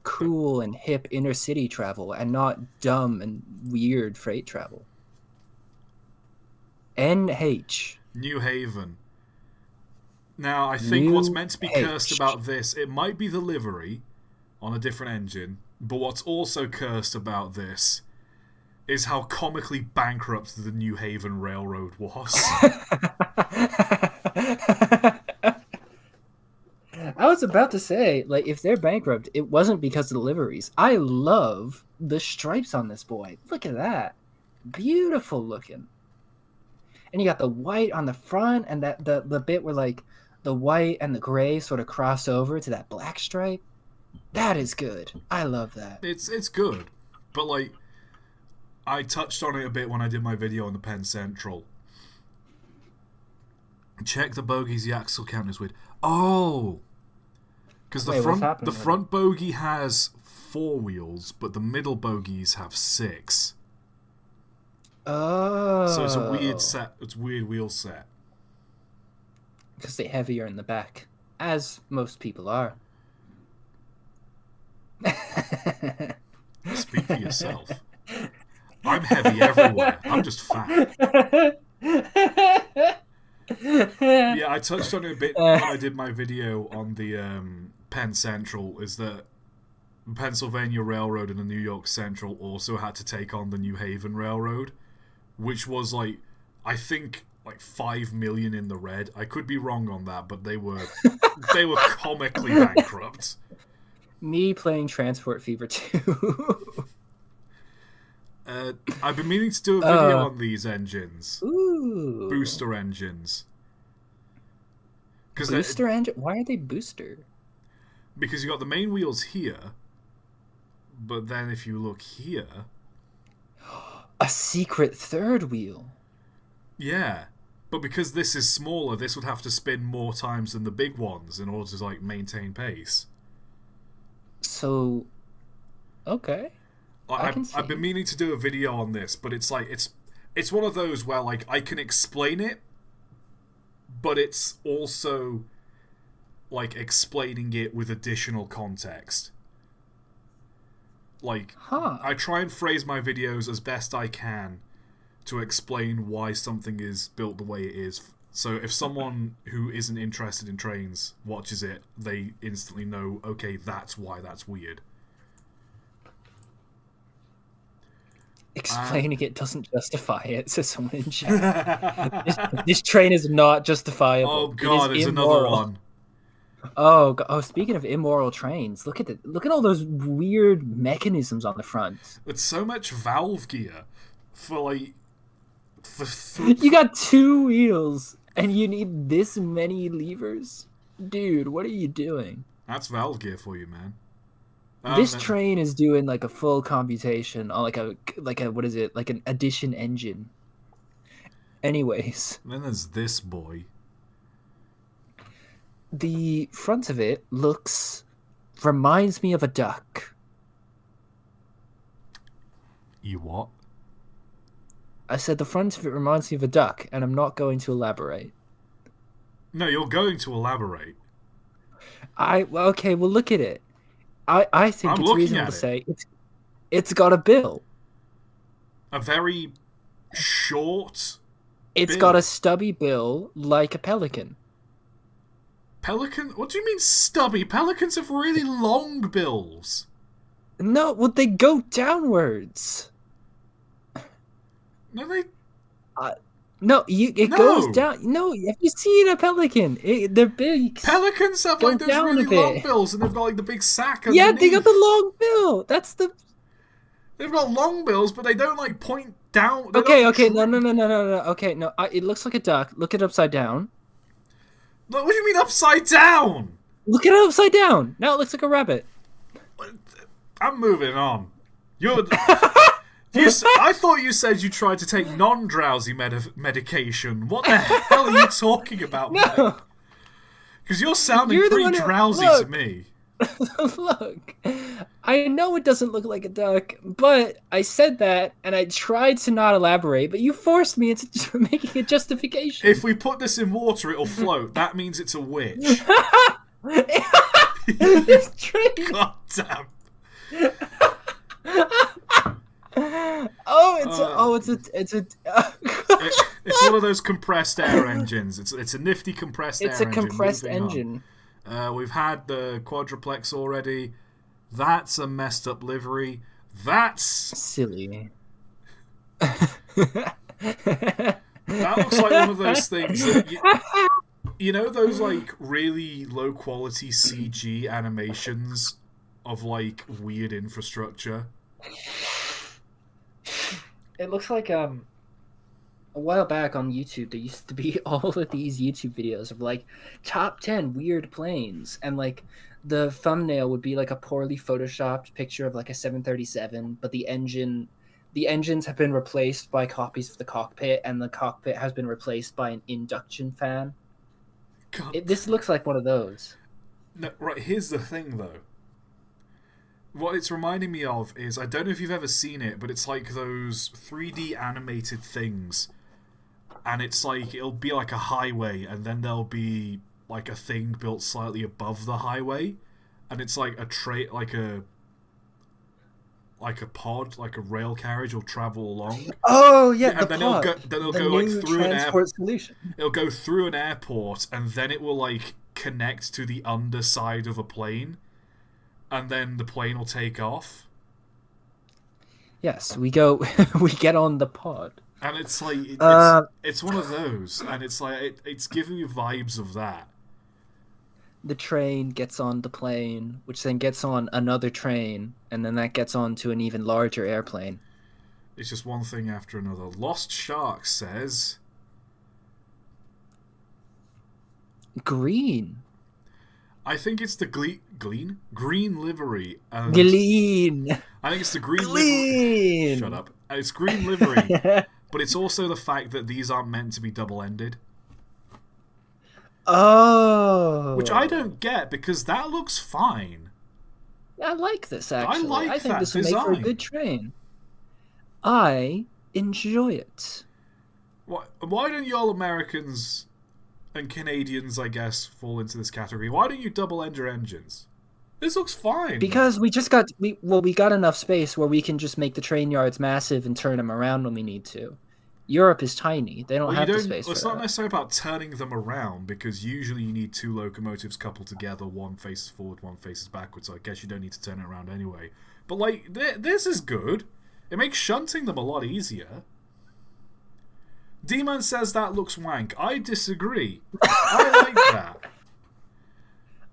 cool and hip inner city travel, and not dumb and weird freight travel. NH. New Haven. Now, I think what's meant to be cursed about this, it might be the livery on a different engine, but what's also cursed about this is how comically bankrupt the New Haven Railroad was. I was about to say, like, if they're bankrupt, it wasn't because of the liveries. I love the stripes on this boy. Look at that. Beautiful looking. And you got the white on the front, and that the bit where, like, the white and the gray sort of cross over to that black stripe. That is good. I love that. It's good, but, like, I touched on it a bit when I did my video on the Penn Central. Check the bogies the axle count is with. Oh! Because the front bogie has 4 wheels, but the middle bogies have 6. Oh. So it's a weird set. It's a weird wheel set. Because they're heavier in the back, as most people are. Speak for yourself. I'm heavy everywhere. I'm just fat. Yeah, I touched on it a bit when I did my video on the Penn Central, is that Pennsylvania Railroad and the New York Central also had to take on the New Haven Railroad, which was like, I think, like 5 million in the red. I could be wrong on that, but they were comically bankrupt. Me playing Transport Fever 2. I've been meaning to do a video on these engines. Ooh. Booster engines. Booster engine? Why are they booster? Because you got the main wheels here, but then if you look here... A secret third wheel. Yeah. But because this is smaller, this would have to spin more times than the big ones in order to, like, maintain pace. So... Okay. I've been meaning to do a video on this, but it's like, it's one of those where, like, I can explain it, but it's also, like, explaining it with additional context. Like, I try and phrase my videos as best I can to explain why something is built the way it is. So if someone who isn't interested in trains watches it, they instantly know, okay, that's why that's weird. Explaining it doesn't justify it, says someone in chat. this train is not justifiable. Oh god, there's another one. Oh, speaking of immoral trains, look at all those weird mechanisms on the front. It's so much valve gear for like. You got 2 wheels and you need this many levers, dude. What are you doing? That's valve gear for you, man. This train is doing like a full computation on like a what is it, like an addition engine. Anyways, then there's this boy. The front of it reminds me of a duck. You what? I said the front of it reminds me of a duck, and I'm not going to elaborate. No, you're going to elaborate. Okay, well look at it. I think it's reasonable to say it's got a bill. A very short It's got a stubby bill like a pelican. Pelican? What do you mean stubby? Pelicans have really long bills. No, well they go downwards. No, they... It goes down. No, have you seen a pelican? They're big. Pelicans have like those really long bills, and they've got like the big sack underneath. Yeah, they got the long bill. They've got long bills, but they don't like point down. Okay, no. Okay, no, it looks like a duck. Look it upside down. What do you mean upside down? Look at it upside down. Now it looks like a rabbit. I'm moving on. I thought you said you tried to take non-drowsy medication. What the hell are you talking about, No. Because you're sounding pretty drowsy to me. Look, I know it doesn't look like a duck, but I said that, and I tried to not elaborate, but you forced me into making a justification. If we put this in water, it'll float. That means it's a witch. This train. God damn. It's one of those compressed air engines. It's a nifty compressed air engine. It's a compressed engine. We've had the quadruplex already. That's a messed up livery. That's silly. That looks like one of those things that you know those like really low quality CG animations of like weird infrastructure. It looks like a while back on YouTube there used to be all of these YouTube videos of like top 10 weird planes, and like the thumbnail would be like a poorly photoshopped picture of like a 737, but the engines have been replaced by copies of the cockpit, and the cockpit has been replaced by an induction fan. This looks like one of those. No, right, here's the thing though. What it's reminding me of is, I don't know if you've ever seen it, but it's like those 3D animated things. And it's like, it'll be like a highway, and then there'll be like a thing built slightly above the highway. And it's like like a pod, like a rail carriage, will travel along. Oh yeah, And the then pod. it'll the go like new through an transport solution. It'll go through an airport, and then it will like connect to the underside of a plane, and then the plane will take off. Yes, we go. We get on the pod. And it's like it's one of those, and it's like it's giving you vibes of that. The train gets on the plane, which then gets on another train, and then that gets on to an even larger airplane. It's just one thing after another. Lost Shark says Green. I think it's the green livery. And Glean. I think it's the green Glean. livery. Shut up. It's green livery, but it's also the fact that these aren't meant to be double-ended. Oh. Which I don't get, because that looks fine. I like this, actually. I think that this will make for a design. good train. I enjoy it. Why don't you all Americans and Canadians, I guess, fall into this category? Why don't you double-end your engines? This looks fine. Because we got enough space where we can just make the train yards massive and turn them around when we need to. Europe is tiny. They don't have the space for It's that. not necessarily about turning them around, because usually you need two locomotives coupled together. One faces forward, one faces backwards. So I guess you don't need to turn it around anyway. But like, this is good. It makes shunting them a lot easier. D-Man says that looks wank. I disagree. I like that.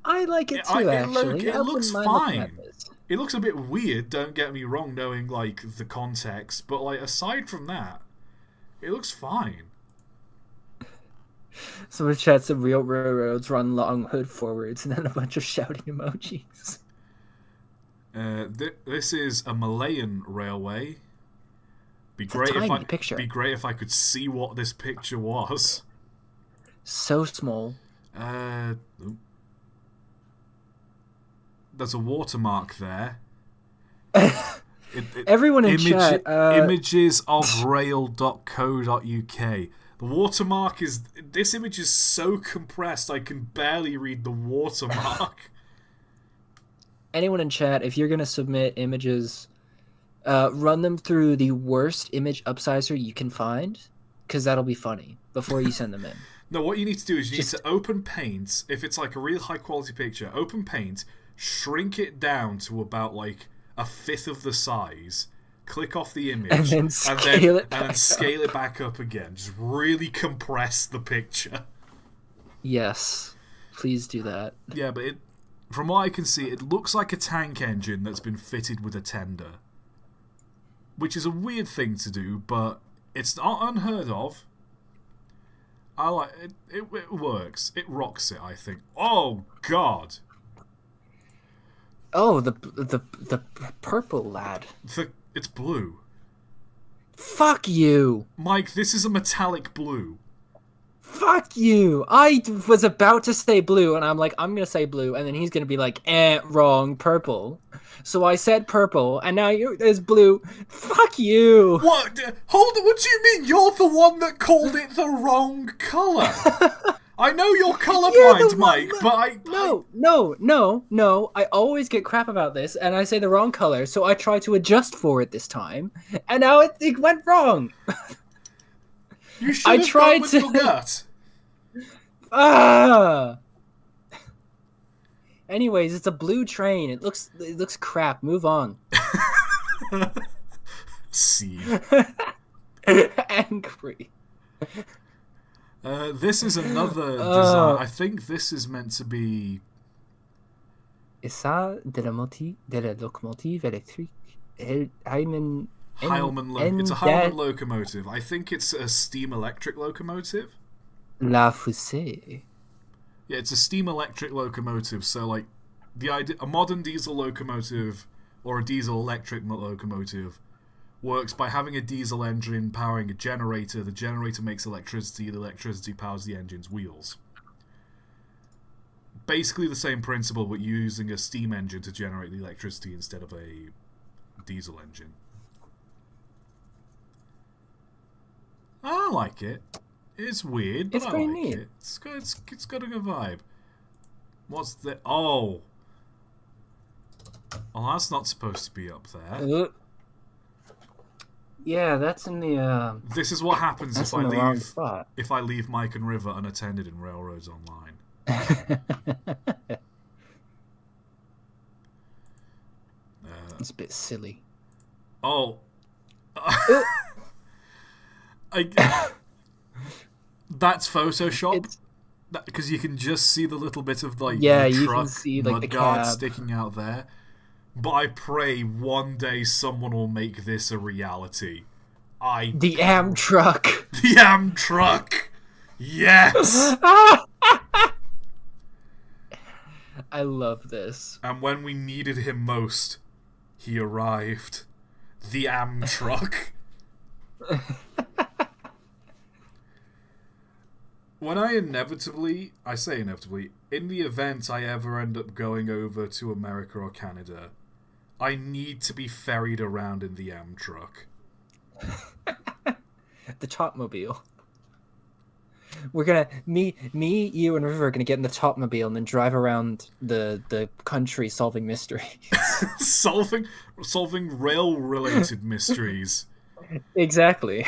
I like it too, actually. It I looks wouldn't mind looking at fine. this. It looks a bit weird, don't get me wrong, knowing like the context, but like aside from that, it looks fine. Someone chat some real railroads run long hood forwards and then a bunch of shouting emojis. This is a Malayan railway. Be It's great a if tiny picture. Be great if I could see what this picture was. So small. There's a watermark there. Everyone in chat. Images of rail.co.uk. The watermark is... This image is so compressed I can barely read the watermark. Anyone in chat, if you're going to submit images, run them through the worst image upsizer you can find, because that'll be funny, before you send them in. No, what you need to do is you need to open Paint. If it's like a real high quality picture, open Paint, shrink it down to about like a fifth of the size, click off the image, and then scale it back up again. Just really compress the picture. Yes, please do that. Yeah, but from what I can see, it looks like a tank engine that's been fitted with a tender. Which is a weird thing to do, but it's not unheard of. I like it. It works. It rocks it, I think. Oh, God. Oh, the purple lad. It's blue. Fuck you. Mike, this is a metallic blue. Fuck you. I was about to say blue, and I'm like, I'm going to say blue, and then he's going to be like, wrong, purple. So I said purple, and now there's blue. Fuck you. What? Hold it. What do you mean? You're the one that called it the wrong colour. I know you're colourblind, Mike, but No. I always get crap about this, and I say the wrong color, so I try to adjust for it this time, and now it went wrong. You should have gone with your gut. Anyways, it's a blue train. It looks crap. Move on. See. Angry. This is another design. I think this is meant to be... Est ça de la locomotive électrique? It's a Heilman locomotive. I think it's a steam electric locomotive. La fusée. Yeah, it's a steam electric locomotive. So, like, the idea, a modern diesel locomotive or a diesel electric locomotive works by having a diesel engine powering a generator. The generator makes electricity. The electricity powers the engine's wheels. Basically the same principle, but using a steam engine to generate the electricity instead of a diesel engine. I like it. It's weird, but it's I very like neat. it. It's got a good vibe. What's the... Oh! Well, that's not supposed to be up there. Yeah, that's in the. This is what happens That's if in I the wrong leave. spot. If I leave Mike and River unattended in Railroads Online. It's a bit silly. Oh. That's Photoshop. Because you can just see the little bit of the you truck can see like the mudguard cab sticking out there. But I pray one day someone will make this a reality. The Am truck. The Am truck. Yes. I love this. And when we needed him most, he arrived. The Am truck. When I say inevitably, in the event I ever end up going over to America or Canada, I need to be ferried around in the Am truck. The Topmobile. We're gonna you and River are gonna get in the Topmobile and then drive around the country solving mysteries. solving rail-related mysteries. Exactly.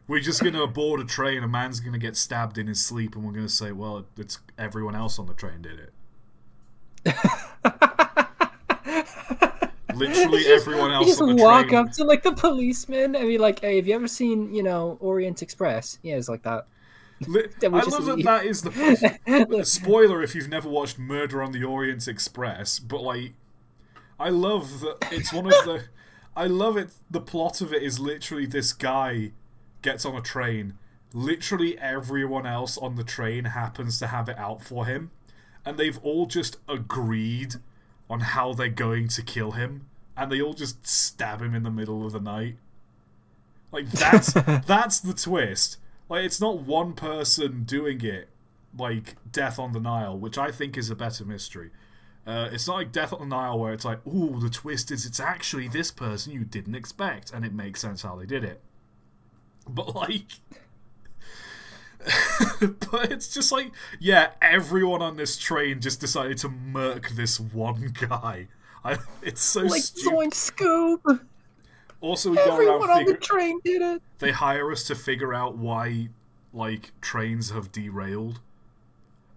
We're just gonna board a train. A man's gonna get stabbed in his sleep, and we're gonna say, "Well, it's everyone else on the train did it." Literally everyone else on the train. You just walk up to like the policeman and be like, "Hey, have you ever seen Orient Express?" Yeah, it's like that. I love that is the spoiler if you've never watched Murder on the Orient Express, but like, I love that it's one of the. I love it. The plot of it is literally this guy gets on a train. Literally everyone else on the train happens to have it out for him, and they've all just agreed on how they're going to kill him, and they all just stab him in the middle of the night. Like that's the twist. Like it's not one person doing it, like Death on the Nile, which I think is a better mystery. It's not like Death on the Nile where it's like, ooh, the twist is it's actually this person you didn't expect, and it makes sense how they did it. But like, but it's just like, yeah, everyone on this train just decided to murk this one guy. It's so like stupid. Zoink Scoob. Also, we go Everyone around on the train did it. They hire us to figure out why, like, trains have derailed,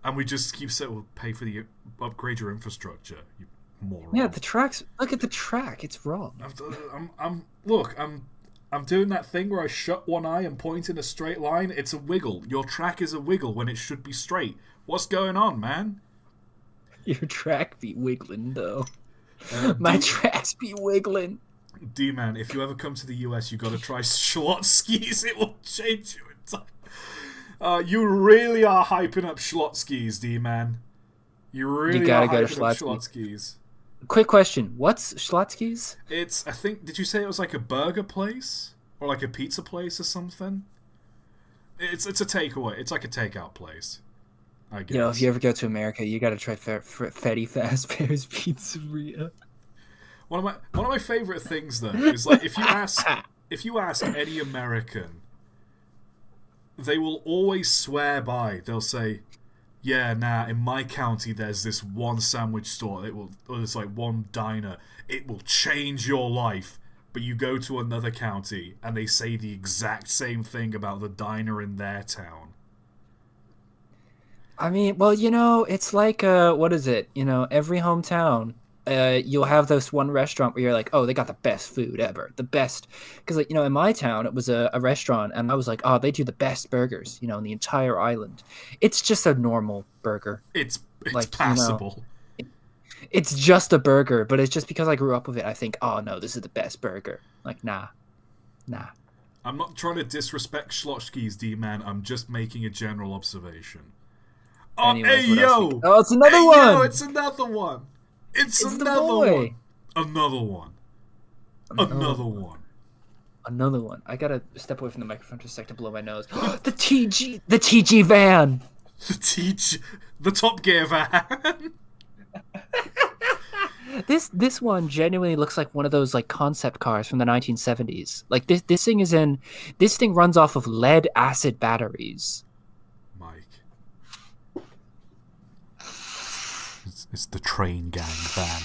and we just keep saying, "We'll pay for the upgrade your infrastructure." You moron. Yeah, the tracks. Look at the track. It's wrong. I'm doing that thing where I shut one eye and point in a straight line. It's a wiggle. Your track is a wiggle when it should be straight. What's going on, man? Your track be wiggling though. My tracks be wiggling. D-man, if you ever come to the US, you gotta try Schlotzsky's. It will change you entirely. You really are hyping up Schlotzsky's, D-man. You really gotta are go to hyping up Schlotzsky's. Schlotzsky's. Quick question: what's Schlotzsky's? It's, I think, did you say it was like a burger place? Or like a pizza place or something? It's a takeaway. It's like a takeout place, I guess. You know, if you ever go to America, you gotta try Fetty Fazbear's Pizzeria. One of my favorite things though is like if you ask any American, they will always swear by. They'll say, "Yeah, in my county there's this one sandwich store. Or there's like one diner. It will change your life." But you go to another county and they say the exact same thing about the diner in their town. I mean, well, it's like what is it? Every hometown. You'll have this one restaurant where you're like, oh, they got the best food ever, the best. Because in my town, it was a restaurant, and I was like, oh, they do the best burgers, in the entire island. It's just a normal burger. It's like, passable. It's just a burger, but it's just because I grew up with it. I think, oh no, this is the best burger. Like, nah. I'm not trying to disrespect Schlotzsky's, D-man. I'm just making a general observation. Oh, Anyways, hey yo! Oh, it's another one. Yo, it's another one. It's another one. Another one. Another one. I gotta step away from the microphone just a sec to blow my nose. The TG van. The Top Gear van. This one genuinely looks like one of those like concept cars from the 1970s. Like this thing runs off of lead acid batteries. Mike. It's the train gang van.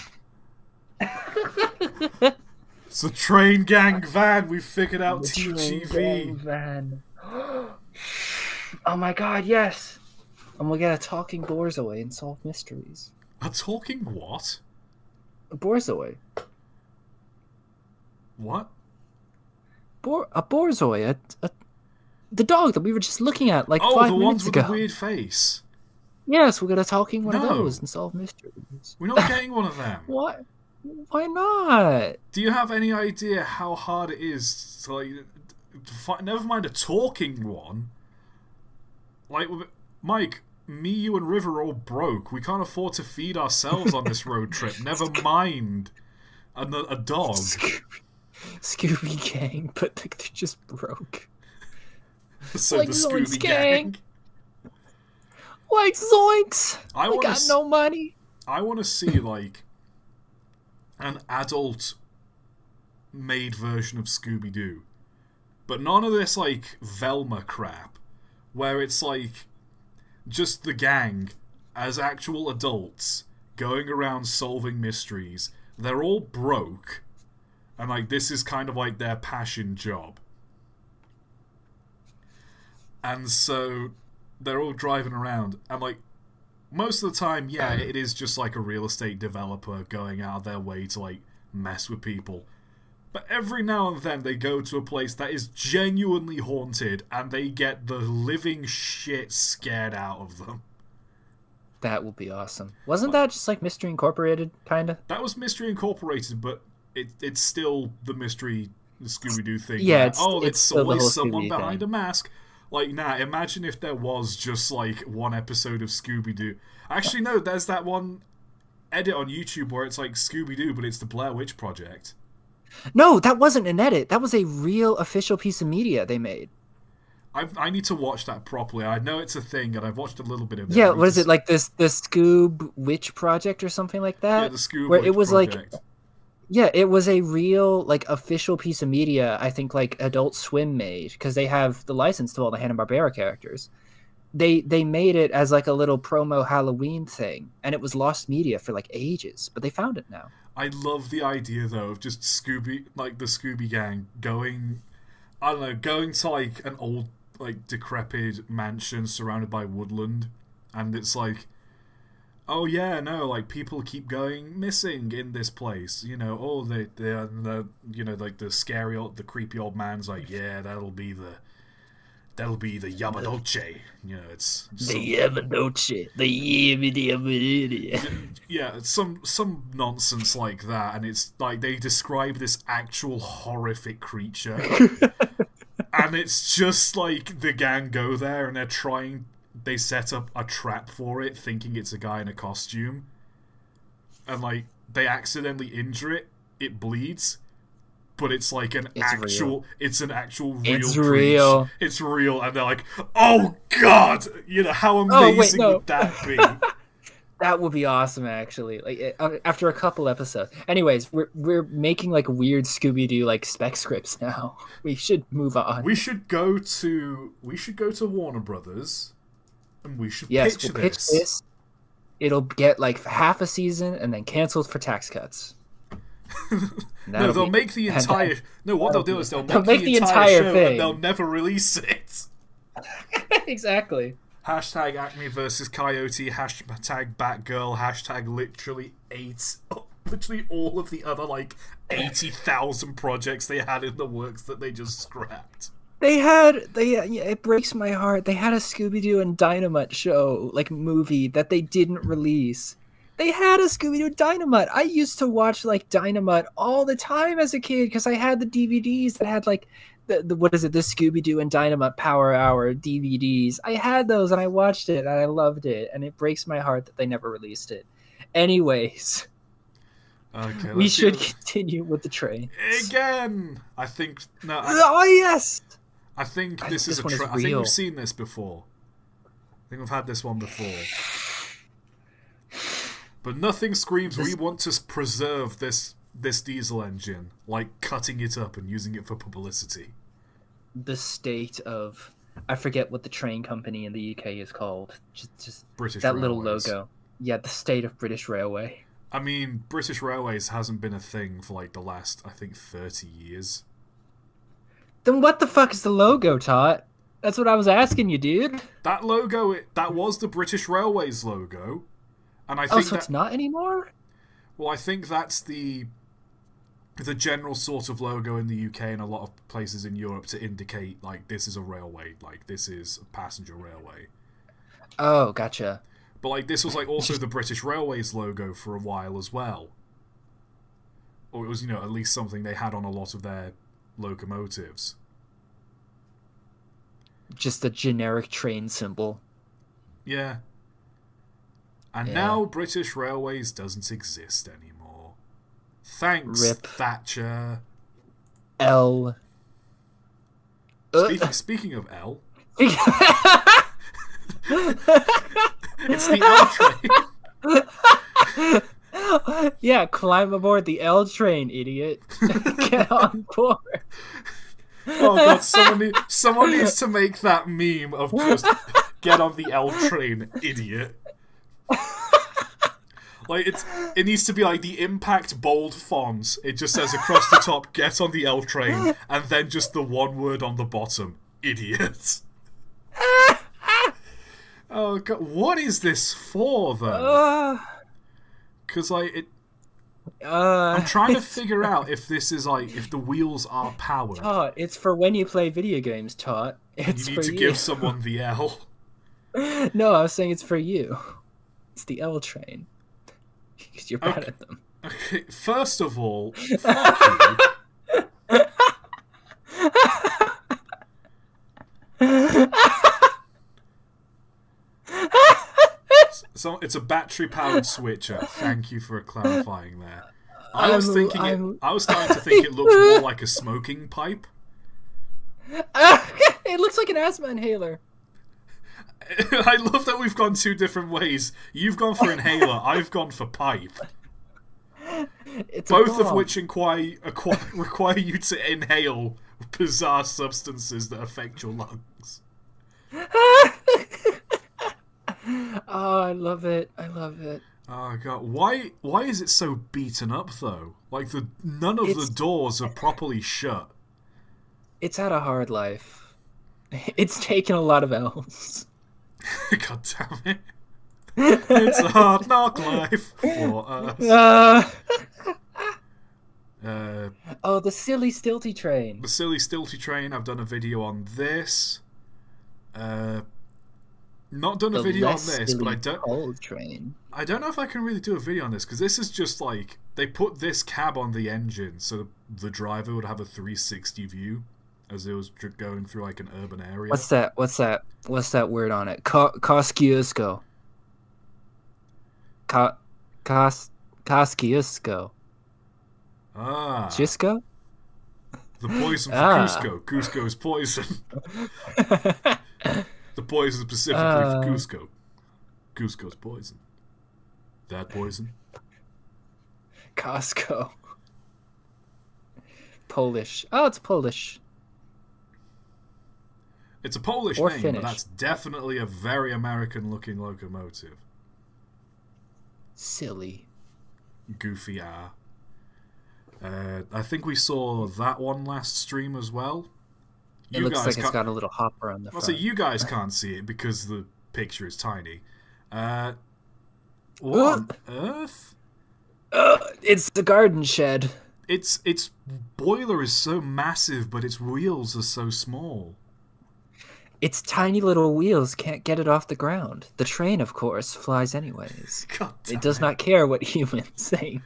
It's a train gang van. We figured out The train TGV. gang van. Oh my god, yes! And we'll get a talking Borzoi and solve mysteries. A talking what? A Borzoi. What? A Borzoi. The dog that we were just looking at like 5 Oh, the minutes ones with ago. the weird face. Yes, we'll get a talking one of No. those and solve mysteries. We're not getting one of them. What? Why not? Do you have any idea how hard it is to, like, never mind a talking one? Like, Mike, me, you, and River are all broke. We can't afford to feed ourselves on this road trip. Never mind a dog. Scooby Gang, but they're just broke. So Like the Zoinks Scooby gang. Gang. Like zoinks! I We wanna got no money. I want to see, like, an adult-made version of Scooby-Doo. But none of this, like, Velma crap, where it's, like, just the gang as actual adults going around solving mysteries. They're all broke, and, like, this is kind of, like, their passion job. And so they're all driving around, and, like, most of the time, yeah, it is just like a real estate developer going out of their way to, like, mess with people. But every now and then they go to a place that is genuinely haunted and they get the living shit scared out of them. That will be awesome. Wasn't that just like Mystery Incorporated, kinda? That was Mystery Incorporated, but it's still the Mystery Scooby-Doo thing. Yeah, where, it's it's still the always whole someone Scooby behind thing. a mask. Like, nah, imagine if there was just, like, one episode of Scooby-Doo. Actually, no, there's that one edit on YouTube where it's, like, Scooby-Doo, but it's the Blair Witch Project. No, that wasn't an edit. That was a real official piece of media they made. I need to watch that properly. I know it's a thing, and I've watched a little bit of it. Yeah, what is it, like the Scoob Witch Project or something like that? Yeah, the Scoob where Witch it was Project. like, yeah, it was a real like official piece of media. I think like Adult Swim made, because they have the license to all the Hanna-Barbera characters. They made it as like a little promo Halloween thing, and it was lost media for like ages, but they found it now. I love the idea, though, of just Scooby, like the Scooby Gang going, I don't know, going to, like, an old, like, decrepit mansion surrounded by woodland, and it's like, oh yeah, no, like, people keep going missing in this place, you know, oh, they're you know, like, the scary old, the creepy old man's like, yeah, that'll be the Yamadolce, you know, it's Yamadolce, yeah, it's some nonsense like that, and it's like they describe this actual horrific creature, and it's just like the gang go there and they set up a trap for it, thinking it's a guy in a costume, and like they accidentally injure it, it bleeds. But it's like an actual real It's creature. real. It's real, and they're like, "Oh God!" You know how amazing would that be? That would be awesome, actually. Like after a couple episodes. Anyways, we're making like weird Scooby-Doo like spec scripts now. We should move on. We should go to Warner Brothers, and we should Yes, pitch we'll pitch this. It'll get like half a season and then canceled for tax cuts. No, they'll make the entire. No, what they'll do is they'll make the entire show thing. and they'll never release it. Exactly. Hashtag Acme versus Coyote. Hashtag Batgirl. Hashtag literally all of the other like 80,000 projects they had in the works that they just scrapped. It breaks my heart. They had a Scooby-Doo and Dynamite show, like movie, that they didn't release. They had a Scooby-Doo Dynamite. I used to watch like Dynamite all the time as a kid because I had the DVDs that had like the Scooby-Doo and Dynamite Power Hour DVDs. I had those and I watched it and I loved it, and it breaks my heart that they never released it. Anyways, okay, we should continue with the train. Again, I think no. Oh yes. I think this is this one is I think real. we've seen this before. I think we've had this one before. But nothing screams we want to preserve this diesel engine like cutting it up and using it for publicity. The state of, I forget what the train company in the UK is called. Just British that little Railways. logo. Yeah, the state of British Railway. I mean, British Railways hasn't been a thing for like the last, I think, 30 years. Then what the fuck is the logo, Tot? That's what I was asking you, dude. That logo, that was the British Railways logo. And I Oh, think so it's not anymore? well, I think that's the general sort of logo in the UK and a lot of places in Europe to indicate, like, this is a railway, like, this is a passenger railway. Oh, gotcha. But, like, this was, like, also the British Railways logo for a while as well. Or it was, you know, at least something they had on a lot of their locomotives. Just a generic train symbol. Yeah. And Yeah. now British Railways doesn't exist anymore. Thanks, Rip. Thatcher. L. Speaking of L, it's the L train. Yeah, climb aboard the L train, idiot. Get on board. Oh god, someone needs to make that meme of just get on the L train, idiot. Like it needs to be like the Impact bold font. It just says across the top, get on the L train, and then just the one word on the bottom, idiot. Oh god, what is this for though? Because like I'm trying to figure out if this is like if the wheels are powered. Tot, it's for when you play video games, Tot. It's You for need to you. give someone the L. No, I was saying it's for you. It's the L train. Because you're bad at them. Okay, first of all, fuck you. So it's a battery-powered switcher. Thank you for clarifying there. I was starting to think it looked more like a smoking pipe. It looks like an asthma inhaler. I love that we've gone two different ways. You've gone for inhaler, I've gone for pipe. It's Both of which require you to inhale bizarre substances that affect your lungs. Oh, I love it. I love it. Oh god, why is it so beaten up though? Like none of the doors are properly shut. It's had a hard life. It's taken a lot of L's. God damn it. It's a hard knock life for us. Oh, the silly stilty train. The silly stilty train, I've done a video on this. Not done a video on this, but I don't know if I can really do a video on this, because this is just like, they put this cab on the engine so the driver would have a 360 view as it was going through like an urban area. What's that word on it? Kosciuszko. Kosciuszko. Ah. Cusco? The poison for Cusco. Cusco's poison. The poison specifically for Cusco. Cusco's poison. That poison? Costco. Polish. Oh, it's Polish. It's a Polish Or name, Finnish. but that's definitely a very American-looking locomotive. Silly. Goofy R. I think we saw that one last stream as well. It looks like it's got a little hopper on the front. So you guys can't see it because the picture is tiny. What on earth? It's the garden shed. Its boiler is so massive, but its wheels are so small. Its tiny little wheels can't get it off the ground. The train, of course, flies anyways. God damn It does not care what humans think.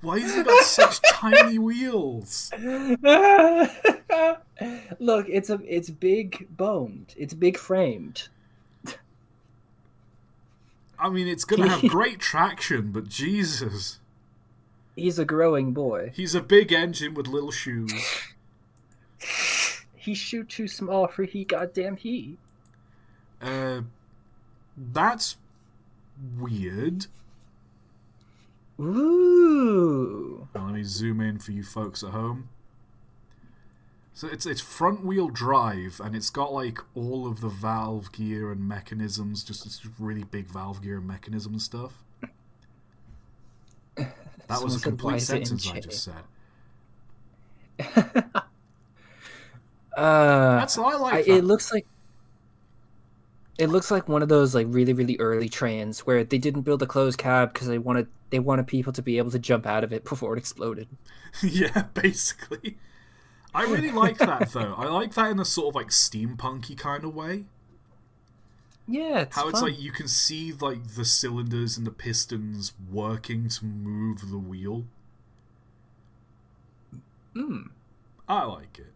Why has it got such tiny wheels? Look, it's big boned. It's big framed. I mean, it's gonna have great traction, but Jesus. He's a growing boy. He's a big engine with little shoes. He shoot too small for he goddamn he. That's weird. Ooh. Now, let me zoom in for you folks at home. So it's front wheel drive, and it's got like all of the valve gear and mechanisms, just it's really big valve gear and mechanism and stuff. That was a Someone said, "Why complete is it in sentence I J?" just said. Uh, I like that. It looks like one of those like really really early trains where they didn't build a closed cab because they wanted people to be able to jump out of it before it exploded. Yeah, basically. I really like that though. I like that in a sort of like steampunky kind of way. Yeah, it's How it's fun. like you can see like the cylinders and the pistons working to move the wheel. I like it.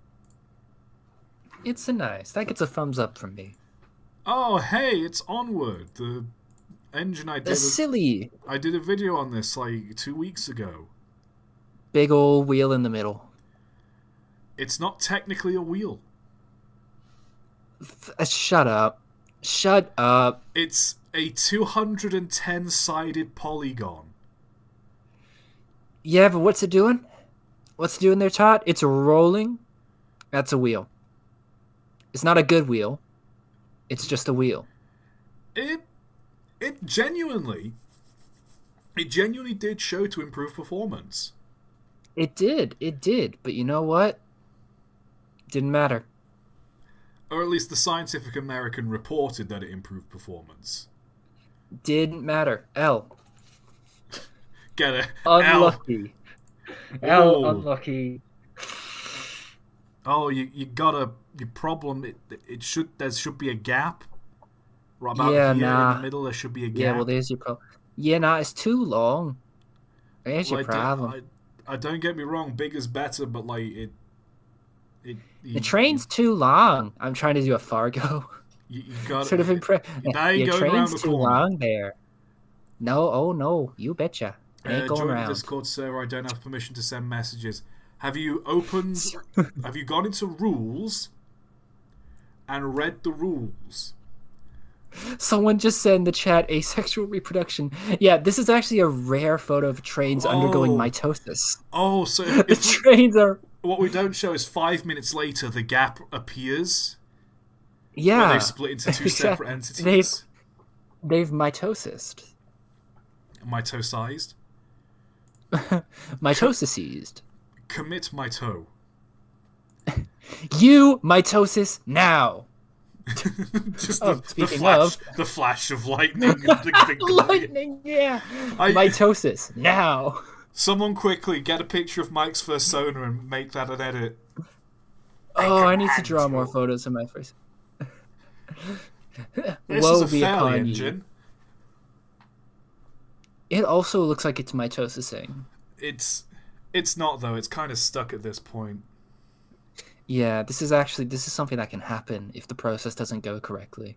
It's a nice. That gets a thumbs up from me. Oh, hey, it's Onward, the engine I did. Silly I did a video on this like 2 weeks ago. big old wheel in the middle. It's not technically a wheel. Shut up. Shut up. It's a 210-sided polygon. Yeah, but what's it doing? What's it doing there, Todd? It's rolling. That's a wheel. It's not a good wheel. It's just a wheel. It genuinely did show to improve performance. It did. But you know what? Didn't matter. Or at least the Scientific American reported that it improved performance. Didn't matter. L. Get it? Unlucky. L. L. Unlucky. Oh, you got your problem. There should be a gap. Right about Yeah, here nah. in the middle, there should be a gap. Yeah, well, there's your problem. Yeah, nah, it's too long. There's your problem. I don't get me wrong, big is better, but like The train's too long. I'm trying to do a Fargo. You got Sort of impressed. Now you're Your going around train's the too corner. long there. No, oh no, you betcha. Ain't going Join the around. Discord server. I don't have permission to send messages. Have you opened? Have you gone into rules and read the rules? Someone just said in the chat, asexual reproduction. Yeah, this is actually a rare photo of trains undergoing mitosis. Oh, so The trains are... what we don't show is 5 minutes later the gap appears. Yeah. Where they've split into two separate entities. They've mitosised. Mitosized. Mitosised. Commit mito. You mitosis now. Just Oh, the speaking flash, of- the flash of lightning. And the Lightning, yeah. Mitosis now. Someone quickly get a picture of Mike's persona and make that an edit. Oh, I need to draw more photos of my first. This Woe is a be fairly upon engine. you. It also looks like it's mitosising. It's not though. It's kind of stuck at this point. Yeah, this is something that can happen if the process doesn't go correctly.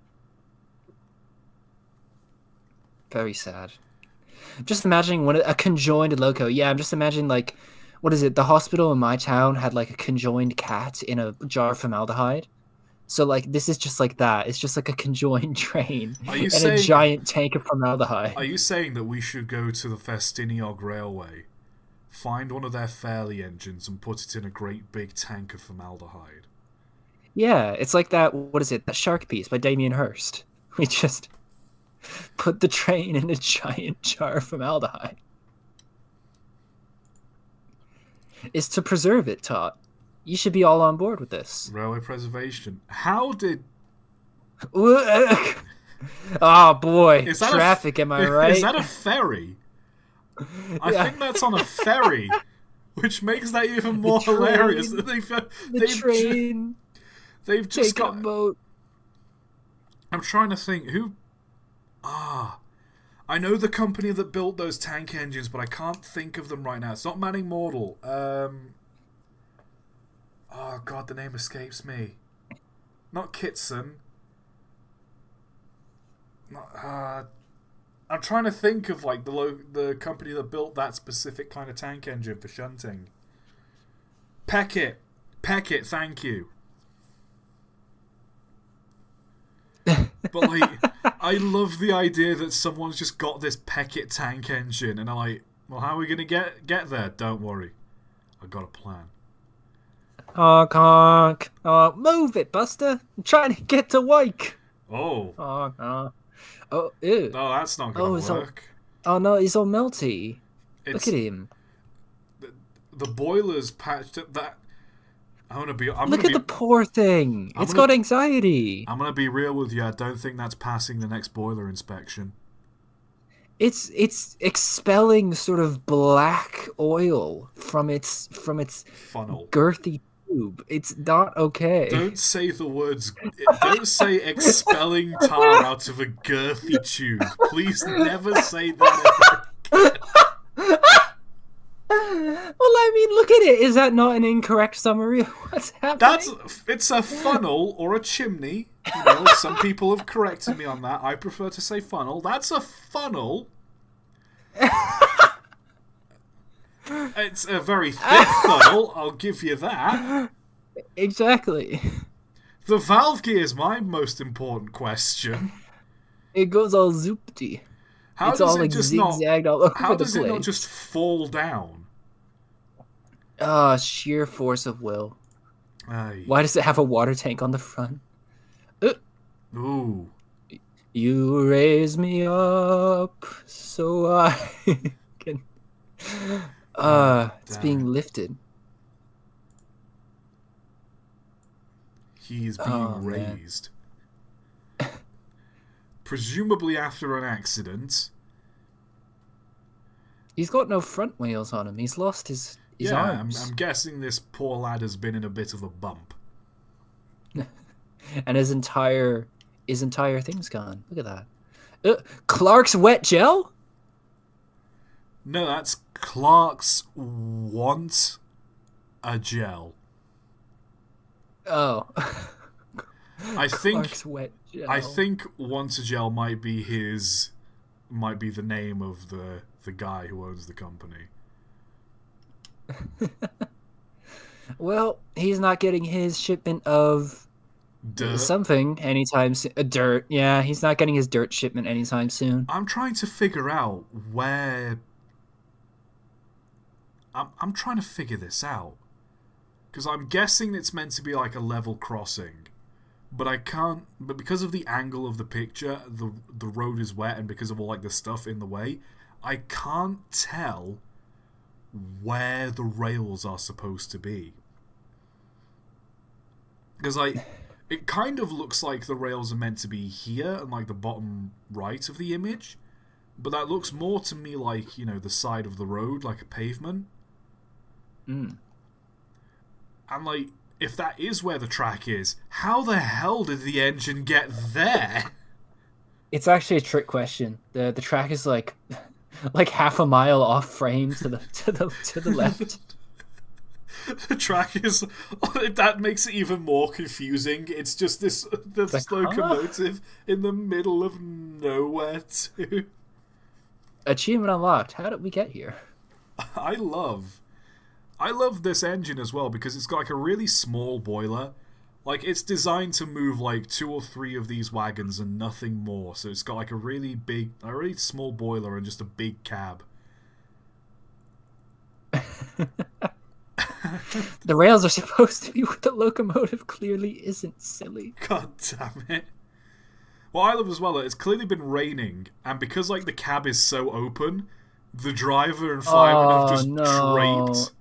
Very sad. Just imagining a conjoined loco. Yeah, I'm just imagining like, what is it? The hospital in my town had like a conjoined cat in a jar of formaldehyde. So like this is just like that. It's just like a conjoined train and a giant tank of formaldehyde. Are you saying that we should go to the Festiniog Railway, find one of their Fairley engines, and put it in a great big tank of formaldehyde? Yeah, it's like that. What is it? That Shark piece by Damien Hirst. We just put the train in a giant jar of formaldehyde. Is to preserve it, ToT. You should be all on board with this. Railway preservation. How did... Oh boy, traffic, am I right? Is that a ferry? I think that's on a ferry, which makes that even more hilarious. They've just got a boat. I'm trying to think who. I know the company that built those tank engines, but I can't think of them right now. It's not Manning Mortal. Oh god, the name escapes me. Not Kitson. I'm trying to think of like the company that built that specific kind of tank engine for shunting. Peckett, thank you. But like, I love the idea that someone's just got this Peckett tank engine, and I'm like, well, how are we gonna get there? Don't worry, I got a plan. Honk, honk. Oh, move it, Buster. I'm trying to get to Wake. Oh. Honk, honk. Oh, ew. No, that's not gonna work. Oh no, it's all melty. Look at him. The boiler's patched up. That Look at the poor thing. It's got anxiety. I'm gonna be real with you. I don't think that's passing the next boiler inspection. It's expelling sort of black oil from its Funnel. girthy tube. It's not okay. Don't say the words. Don't say expelling tar out of a girthy tube. Please never say that ever again. Well, I mean, look at it. Is that not an incorrect summary of what's happening? It's a funnel or a chimney. You know, some people have corrected me on that. I prefer to say funnel. That's a funnel. It's a very thick funnel, I'll give you that. Exactly. The valve gear is my most important question. It goes all zoopty. How It's does all it like just zigzagged all over How the does it not place. just fall down? Sheer force of will. Aye. Why does it have a water tank on the front? Ooh. You raise me up so I can. It's being lifted. He is being raised. Presumably after an accident. He's got no front wheels on him. He's lost his arms. I'm guessing this poor lad has been in a bit of a bump. And his entire thing's gone. Look at that. Clark's wet gel? No, that's Clark's want a gel. Oh. I think Clark's wet gel. I think want a gel might be the name of the guy who owns the company. Well, he's not getting his shipment of Dirt. something anytime soon. Dirt. Yeah, he's not getting his dirt shipment anytime soon. I'm trying to figure out where. I'm trying to figure this out because I'm guessing it's meant to be like a level crossing, but I can't. But because of the angle of the picture, the road is wet, and because of all like the stuff in the way, I can't tell where the rails are supposed to be. Because it kind of looks like the rails are meant to be here and like the bottom right of the image, but that looks more to me like, you know, the side of the road, like a pavement. And like, if that is where the track is, how the hell did the engine get there? It's actually a trick question. The track is like half a mile off frame to the left. The track is... That makes it even more confusing. It's just this locomotive in the middle of nowhere, too. Achievement unlocked. How did we get here? I love this engine as well because it's got like a really small boiler. Like, it's designed to move like 2 or 3 of these wagons and nothing more. So it's got like a really small boiler and just a big cab. The rails are supposed to be where the locomotive clearly isn't, silly. God damn it. What I love as well, it's clearly been raining, and because like the cab is so open, the driver and fireman have just draped.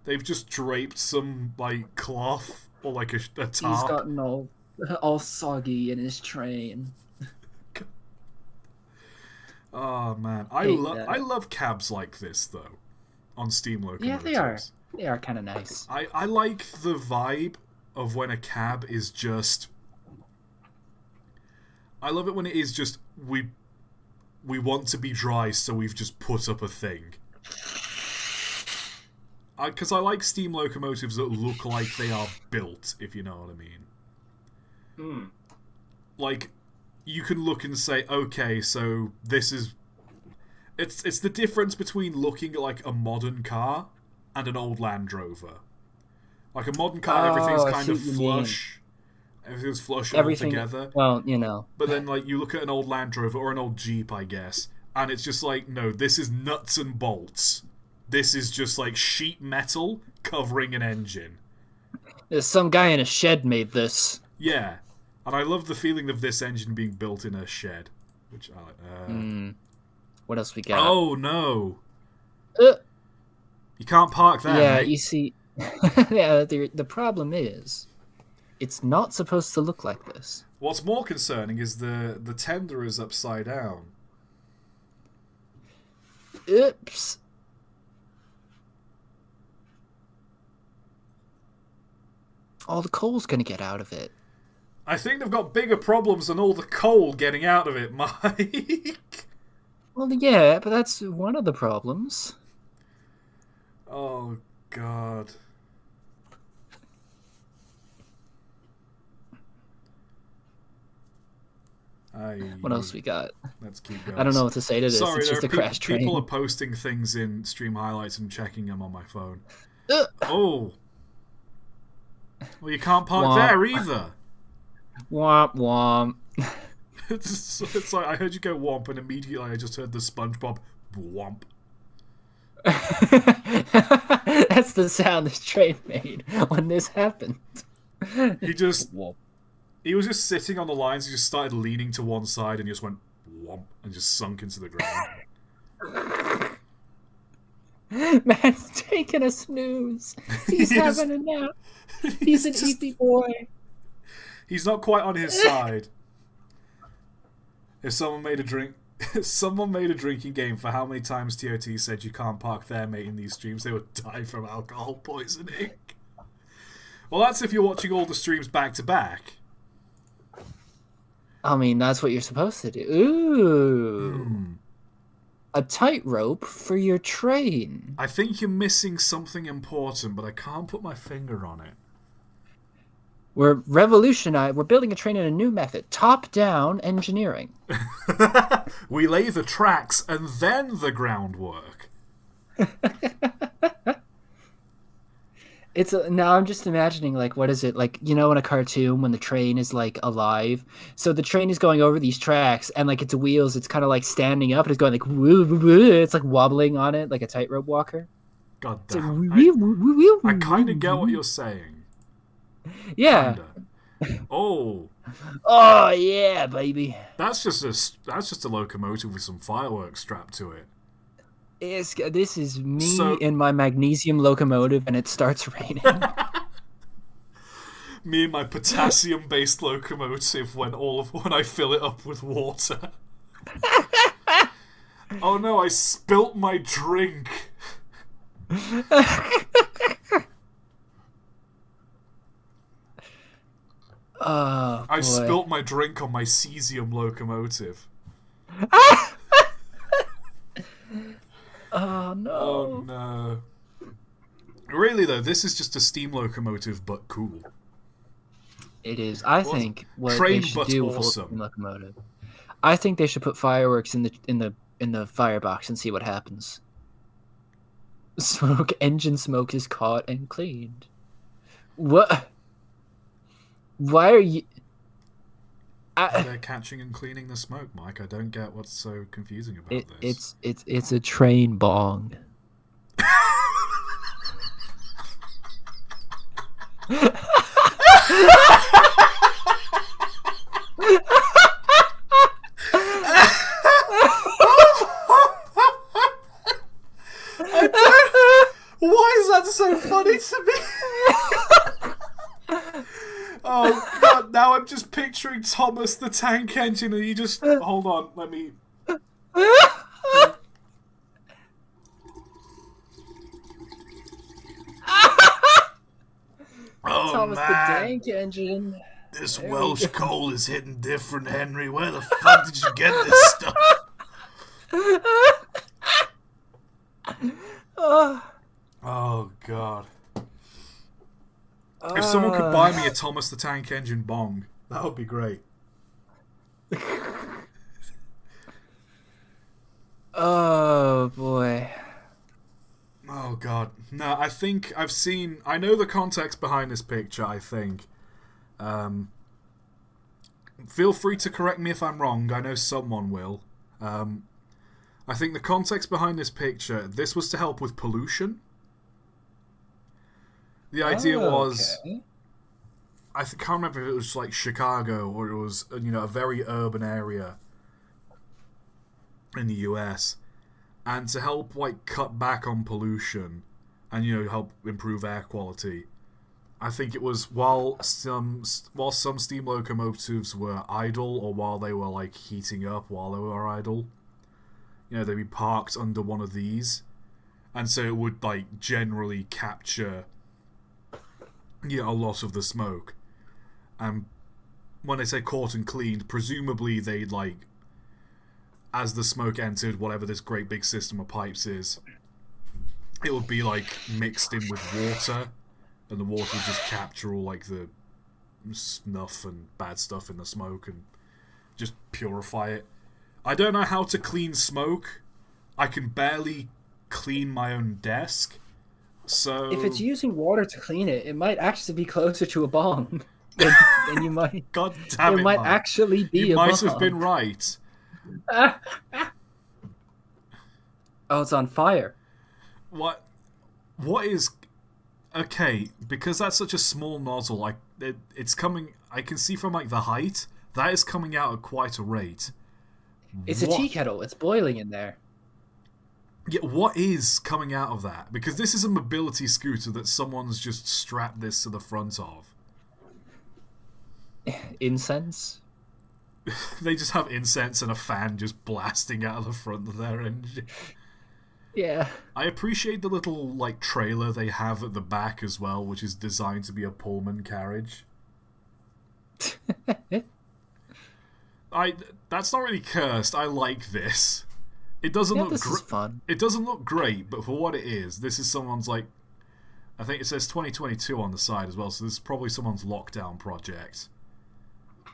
They've just draped some like cloth or like a tarp. He's gotten all soggy in his train. Oh man, I love cabs like this though, on steam locomotives. Yeah, they are kind of nice. I like the vibe of when a cab is just. I love it when it is just we want to be dry, so we've just put up a thing. Because I like steam locomotives that look like they are built, if you know what I mean. Like, you can look and say, okay, so this is... It's the difference between looking at, like, a modern car and an old Land Rover. Like, a modern car, everything's kind of flush. Everything's flush and all together. Well, you know. But then, like, you look at an old Land Rover, or an old Jeep, I guess, and it's just like, no, this is nuts and bolts. This is just like sheet metal covering an engine. There's some guy in a shed made this. Yeah, and I love the feeling of this engine being built in a shed. Which What else we got? Oh no! You can't park there, Yeah, mate. you see, yeah, the problem is, it's not supposed to look like this. What's more concerning is the tender is upside down. Oops. All the coal's gonna get out of it. I think they've got bigger problems than all the coal getting out of it, Mike. Well, yeah, but that's one of the problems. Oh, God. What else we got? Let's keep going. I don't know what to say to this. Sorry, it's just a crash train. People are posting things in stream highlights and checking them on my phone. Ugh. Oh. Well, you can't park Womp. there either. Womp womp. It's like I heard you go womp, and immediately I just heard the SpongeBob womp. That's the sound this train made when this happened. He was just sitting on the lines. He just started leaning to one side and just went womp and just sunk into the ground. Man's taking a snooze. He's having a nap. He's an easy boy. He's not quite on his side. If someone made a drinking game for how many times ToT said you can't park there, mate, in these streams, they would die from alcohol poisoning. Well, that's if you're watching all the streams back to back. I mean, that's what you're supposed to do. Ooh. A tightrope for your train. I think you're missing something important, but I can't put my finger on it. We're building a train in a new method. Top-down engineering. We lay the tracks and then the groundwork. Now I'm just imagining, like, what is it? Like, you know, in a cartoon when the train is, like, alive? So the train is going over these tracks, and, like, its wheels, it's kind of, like, standing up, and it's going, like, woo, woo, woo. It's, like, wobbling on it, like a tightrope walker. God It's like, damn. woo, woo, woo, woo, I woo, kind of woo, get what woo. you're saying. Yeah. Kinda. Oh. Oh, yeah, baby. That's just a locomotive with some fireworks strapped to it. This is me in my magnesium locomotive, and it starts raining. Me and my potassium-based locomotive when I fill it up with water. Oh no, I spilt my drink. Oh, boy. I spilt my drink on my cesium locomotive. Oh, no. Oh no. Really though, this is just a steam locomotive, but cool. It is. I think what Train, they should but do with a awesome. steam locomotive. I think they should put fireworks in the firebox and see what happens. Engine smoke is caught and cleaned. What? Why are you? They're catching and cleaning the smoke, Mike. I don't get what's so confusing about this. It's a train bong. Why is that so funny to me? Oh god, now I'm just picturing Thomas the Tank Engine and you just... Hold on, let me... Oh Thomas the man, Tank Engine. this Welsh coal is hitting different, Henry. Where the fuck did you get this stuff? Oh god. If someone could buy me a Thomas the Tank Engine bong, that would be great. Oh boy. Oh god. No, I think I know the context behind this picture, I think. Feel free to correct me if I'm wrong, I know someone will. I think the context behind this picture, this was to help with pollution. The idea was... Okay. I can't remember if it was like Chicago or it was, a very urban area in the US. And to help like cut back on pollution and help improve air quality, I think it was while some steam locomotives were idle, or while they were like heating up while they were idle, they'd be parked under one of these, and so it would like generally capture a lot of the smoke. And when they say caught and cleaned, presumably they'd like, as the smoke entered whatever this great big system of pipes is, it would be like mixed in with water, and the water would just capture all like the snuff and bad stuff in the smoke and just purify it. I don't know how to clean smoke. I can barely clean my own desk. So if it's using water to clean it, it might actually be closer to a bong than you might. God damn it! It might Mike. actually be You a might bong. have been right. Oh, it's on fire. What is okay? Because that's such a small nozzle. Like it's coming. I can see from like the height that is coming out at quite a rate. It's a tea kettle. It's boiling in there. Yeah, what is coming out of that? Because this is a mobility scooter that someone's just strapped this to the front of. Incense? They just have incense and a fan just blasting out of the front of their engine. Yeah. I appreciate the little like trailer they have at the back as well, which is designed to be a Pullman carriage. That's not really cursed. I like this. It doesn't look this is fun. It doesn't look great, but for what it is, this is someone's like, I think it says 2022 on the side as well, so this is probably someone's lockdown project.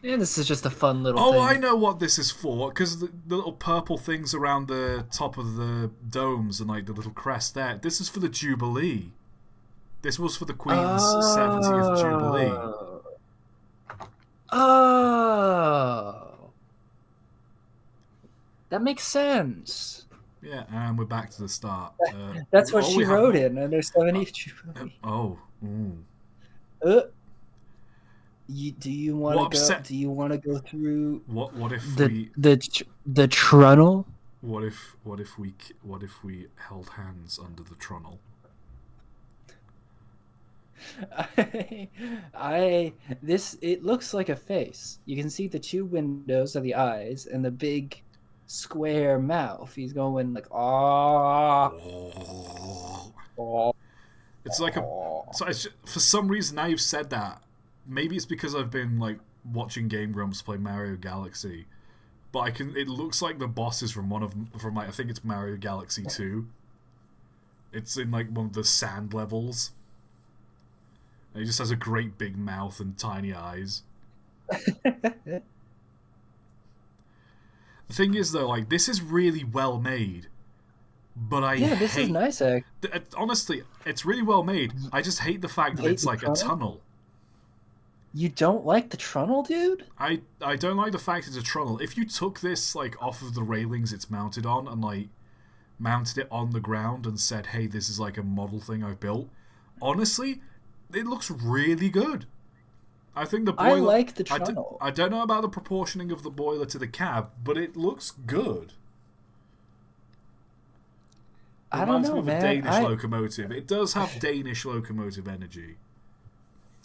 Yeah, this is just a fun little thing. I know what this is for, because the little purple things around the top of the domes and like the little crest there, this is for the Jubilee. This was for the Queen's 70th Jubilee. Oh. That makes sense. Yeah, and we're back to the start. That's what she wrote in their 70th Jubilee. Do you want to go? Do you want to go through? What if the trunnel? What if we held hands under the trunnel? It looks like a face. You can see the two windows of the eyes and the big square mouth. He's going like It's like for some reason now you've said that. Maybe it's because I've been like watching Game Grumps play Mario Galaxy, but it looks like the boss is from I think it's Mario Galaxy 2. It's in like one of the sand levels. And he just has a great big mouth and tiny eyes. The thing is though, like, this is really well made. But this is nice, honestly, it's really well made. I just hate the fact that it's like a tunnel. You don't like the trunnel, dude? I don't like the fact it's a trunnel. If you took this like off of the railings it's mounted on and like mounted it on the ground and said, hey, this is like a model thing I've built, honestly, it looks really good. I think the boiler, I like the trunnel. I don't know about the proportioning of the boiler to the cab, but it looks good. I don't know, man. It reminds me of a Danish locomotive. It does have Danish locomotive energy.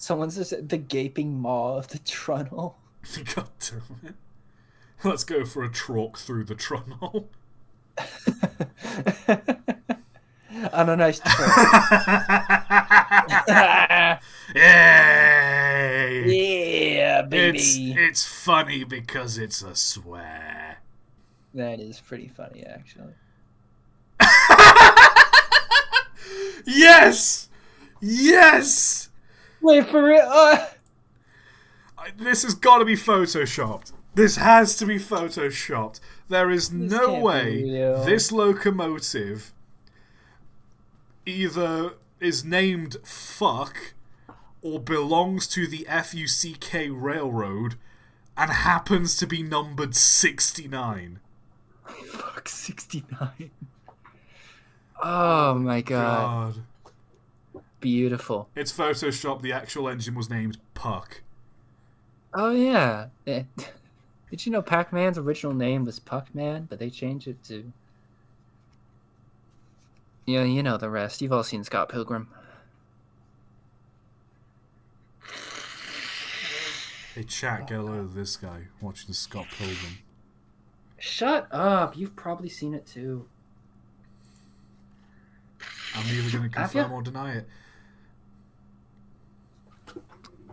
Someone says the gaping maw of the trunnel. God damn it. Let's go for a trok through the trunnel. On a nice truck. Yay! Yeah, baby. It's funny because it's a swear. That is pretty funny, actually. Yes! Yes! Wait for it. This has got to be photoshopped. This has to be photoshopped. There is no way this locomotive either is named Fuck or belongs to the FUCK Railroad and happens to be numbered 69. Fuck, 69. Oh my god. Beautiful. It's photoshopped. The actual engine was named Puck. Oh yeah. Did you know Pac-Man's original name was Puck-Man, but they changed it to Yeah, you know the rest. You've all seen Scott Pilgrim. Hey, chat, get a load of this guy watching Scott Pilgrim. Shut up! You've probably seen it too. I'm neither going to Have ya? confirm or deny it.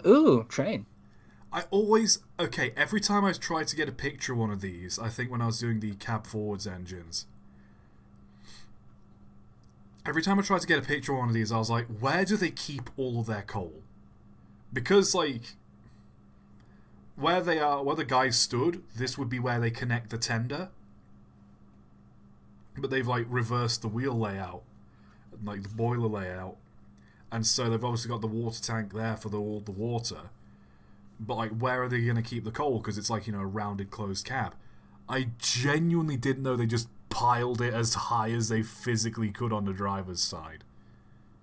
Ooh, train. Okay, every time I try to get a picture of one of these, I think when I was doing the cab forwards engines, every time I tried to get a picture of one of these, I was like, where do they keep all of their coal? Because, like, where the guys stood, this would be where they connect the tender. But they've, like, reversed the wheel layout, like the boiler layout. And so they've obviously got the water tank there for all the water. But, like, where are they going to keep the coal? Because it's like, a rounded closed cab. I genuinely didn't know they just piled it as high as they physically could on the driver's side.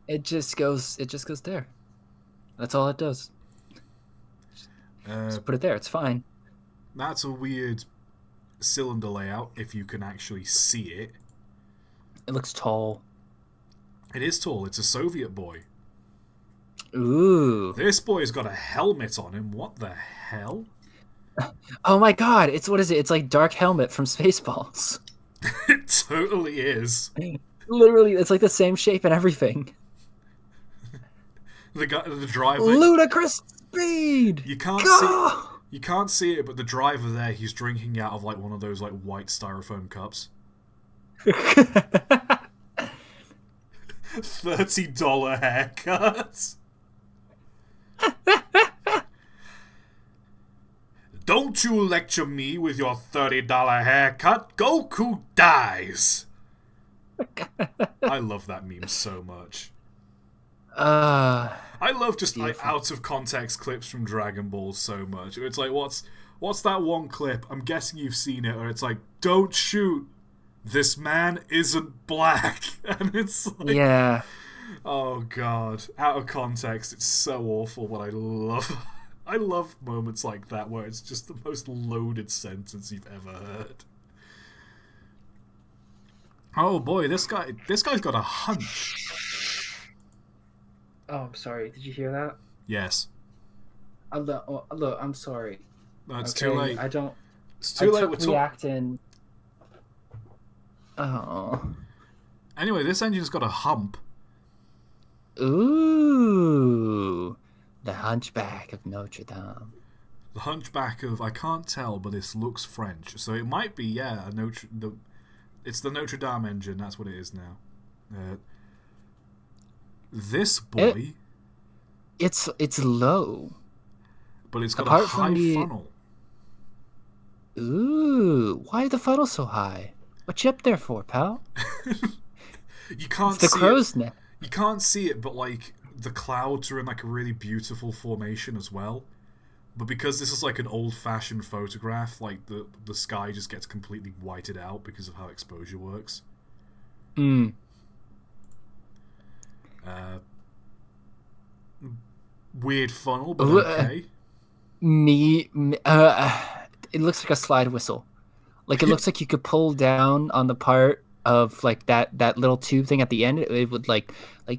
It just goes there. That's all it does. Just put it there. It's fine. That's a weird cylinder layout, if you can actually see it. It looks tall. It is tall. It's a Soviet boy. Ooh. This boy's got a helmet on him. What the hell? Oh my god, what is it? It's like Dark Helmet from Spaceballs. It totally is. Literally, it's like the same shape and everything. The driver... Ludicrous speed! You can't see it, but the driver there, he's drinking out of like one of those like white styrofoam cups. $30 haircut. Don't you lecture me with your $30 haircut. Goku dies. I love that meme so much. I love just like out of context clips from Dragon Ball so much. It's like, what's that one clip? I'm guessing you've seen it, or it's like, don't shoot. This man isn't black. And it's like, yeah. Oh god. Out of context, it's so awful, but I love moments like that where it's just the most loaded sentence you've ever heard. Oh boy, this guy's got a hunch. Oh, I'm sorry. Did you hear that? Yes. Look, I'm sorry. No, it's too late. It's too late. We're reacting. Oh. Anyway, this engine's got a hump. Ooh. The Hunchback of Notre Dame. The Hunchback of... I can't tell, but this looks French. So it might be, yeah, it's the Notre Dame engine. That's what it is now. This boy... It's low. But it's got a high funnel. Ooh. Why is the funnel so high? What you up there for, pal? You can't see the crow's nest. You can't see it, but like the clouds are in like a really beautiful formation as well. But because this is like an old-fashioned photograph, like the sky just gets completely whited out because of how exposure works. Weird funnel, but okay. It looks like a slide whistle. Like it looks like you could pull down on the part of like that little tube thing at the end. It would like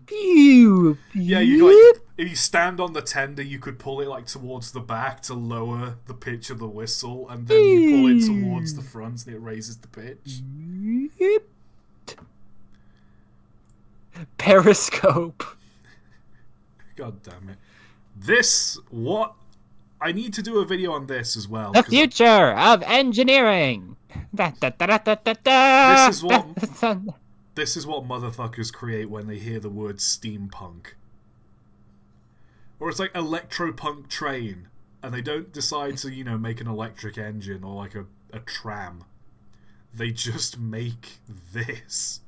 pew. Yeah, if you stand on the tender, you could pull it like towards the back to lower the pitch of the whistle, and then you pull it towards the front, and it raises the pitch. Periscope. God damn it! I need to do a video on this as well. The future of engineering. This is what motherfuckers create when they hear the word steampunk. Or it's like electropunk train, and they don't decide to, make an electric engine or like a tram. They just make this.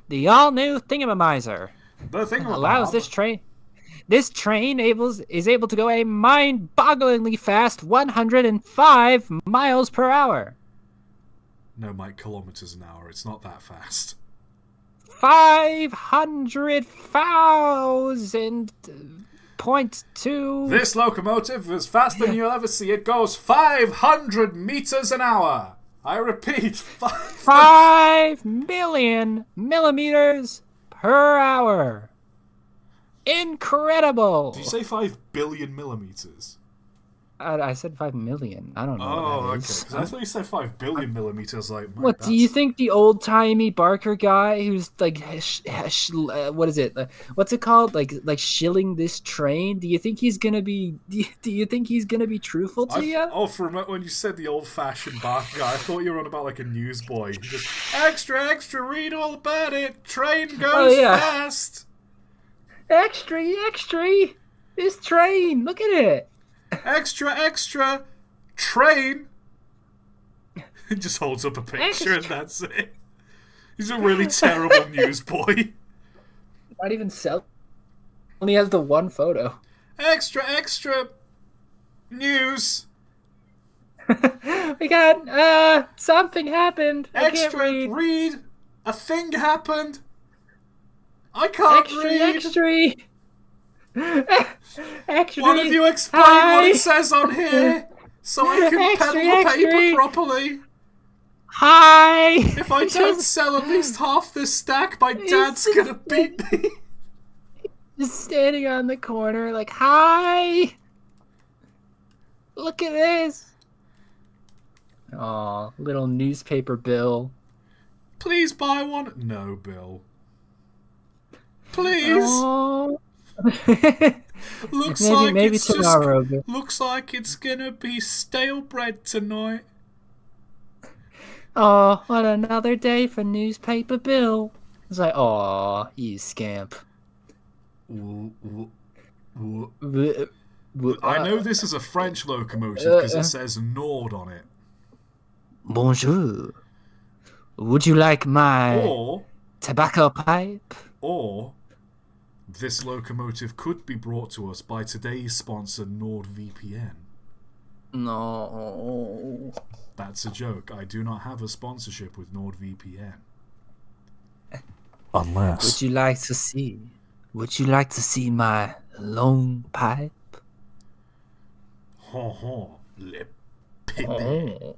The all-new Thingamamizer. The Thingamabob allows this train... This train is able to go a mind-bogglingly fast 105 miles per hour. No, Mike, kilometers an hour. It's not that fast. 500,000.2. This locomotive is faster than you'll ever see. It goes 500 meters an hour. I repeat, 5 million millimeters per hour. Incredible. Did you say 5 billion millimeters? I said 5 million. I don't know Oh, what that okay. is. Because I thought you said 5 billion millimeters. Like, Mike, What do you think the old timey Barker guy who's like, what is it? What's it called? Like shilling this train? Do you think he's gonna be? Do you think he's gonna be truthful to you? Oh, for a moment when you said the old-fashioned Barker guy, I thought you were on about like a newsboy. Just extra, extra, read all about it. Train goes fast. Extra, extra! This train, look at it. Extra, extra, train. He just holds up a picture and that's it. He's a really terrible newsboy. Not even sell. Only has the one photo. Extra, extra, news. We got something happened. I can't Extra, read. read. A thing happened. I can't read. Extra. Extra. One of you explain what it says on here, so I can peddle the paper properly. Hi. If I don't sell at least half this stack, my dad's gonna beat me. Just standing on the corner, like, hi. Look at this. Aw, little newspaper Bill. Please buy one. No, Bill. Please. Oh. Looks maybe tomorrow. But... Looks like it's gonna be stale bread tonight. Oh, what another day for newspaper Bill. It's like, oh, you scamp. I know this is a French locomotive because it says Nord on it. Bonjour. Would you like my tobacco pipe? Or this locomotive could be brought to us by today's sponsor, NordVPN. No. That's a joke. I do not have a sponsorship with NordVPN. Unless. Would you like to see my long pipe? Ho ho, le pipe. Oh.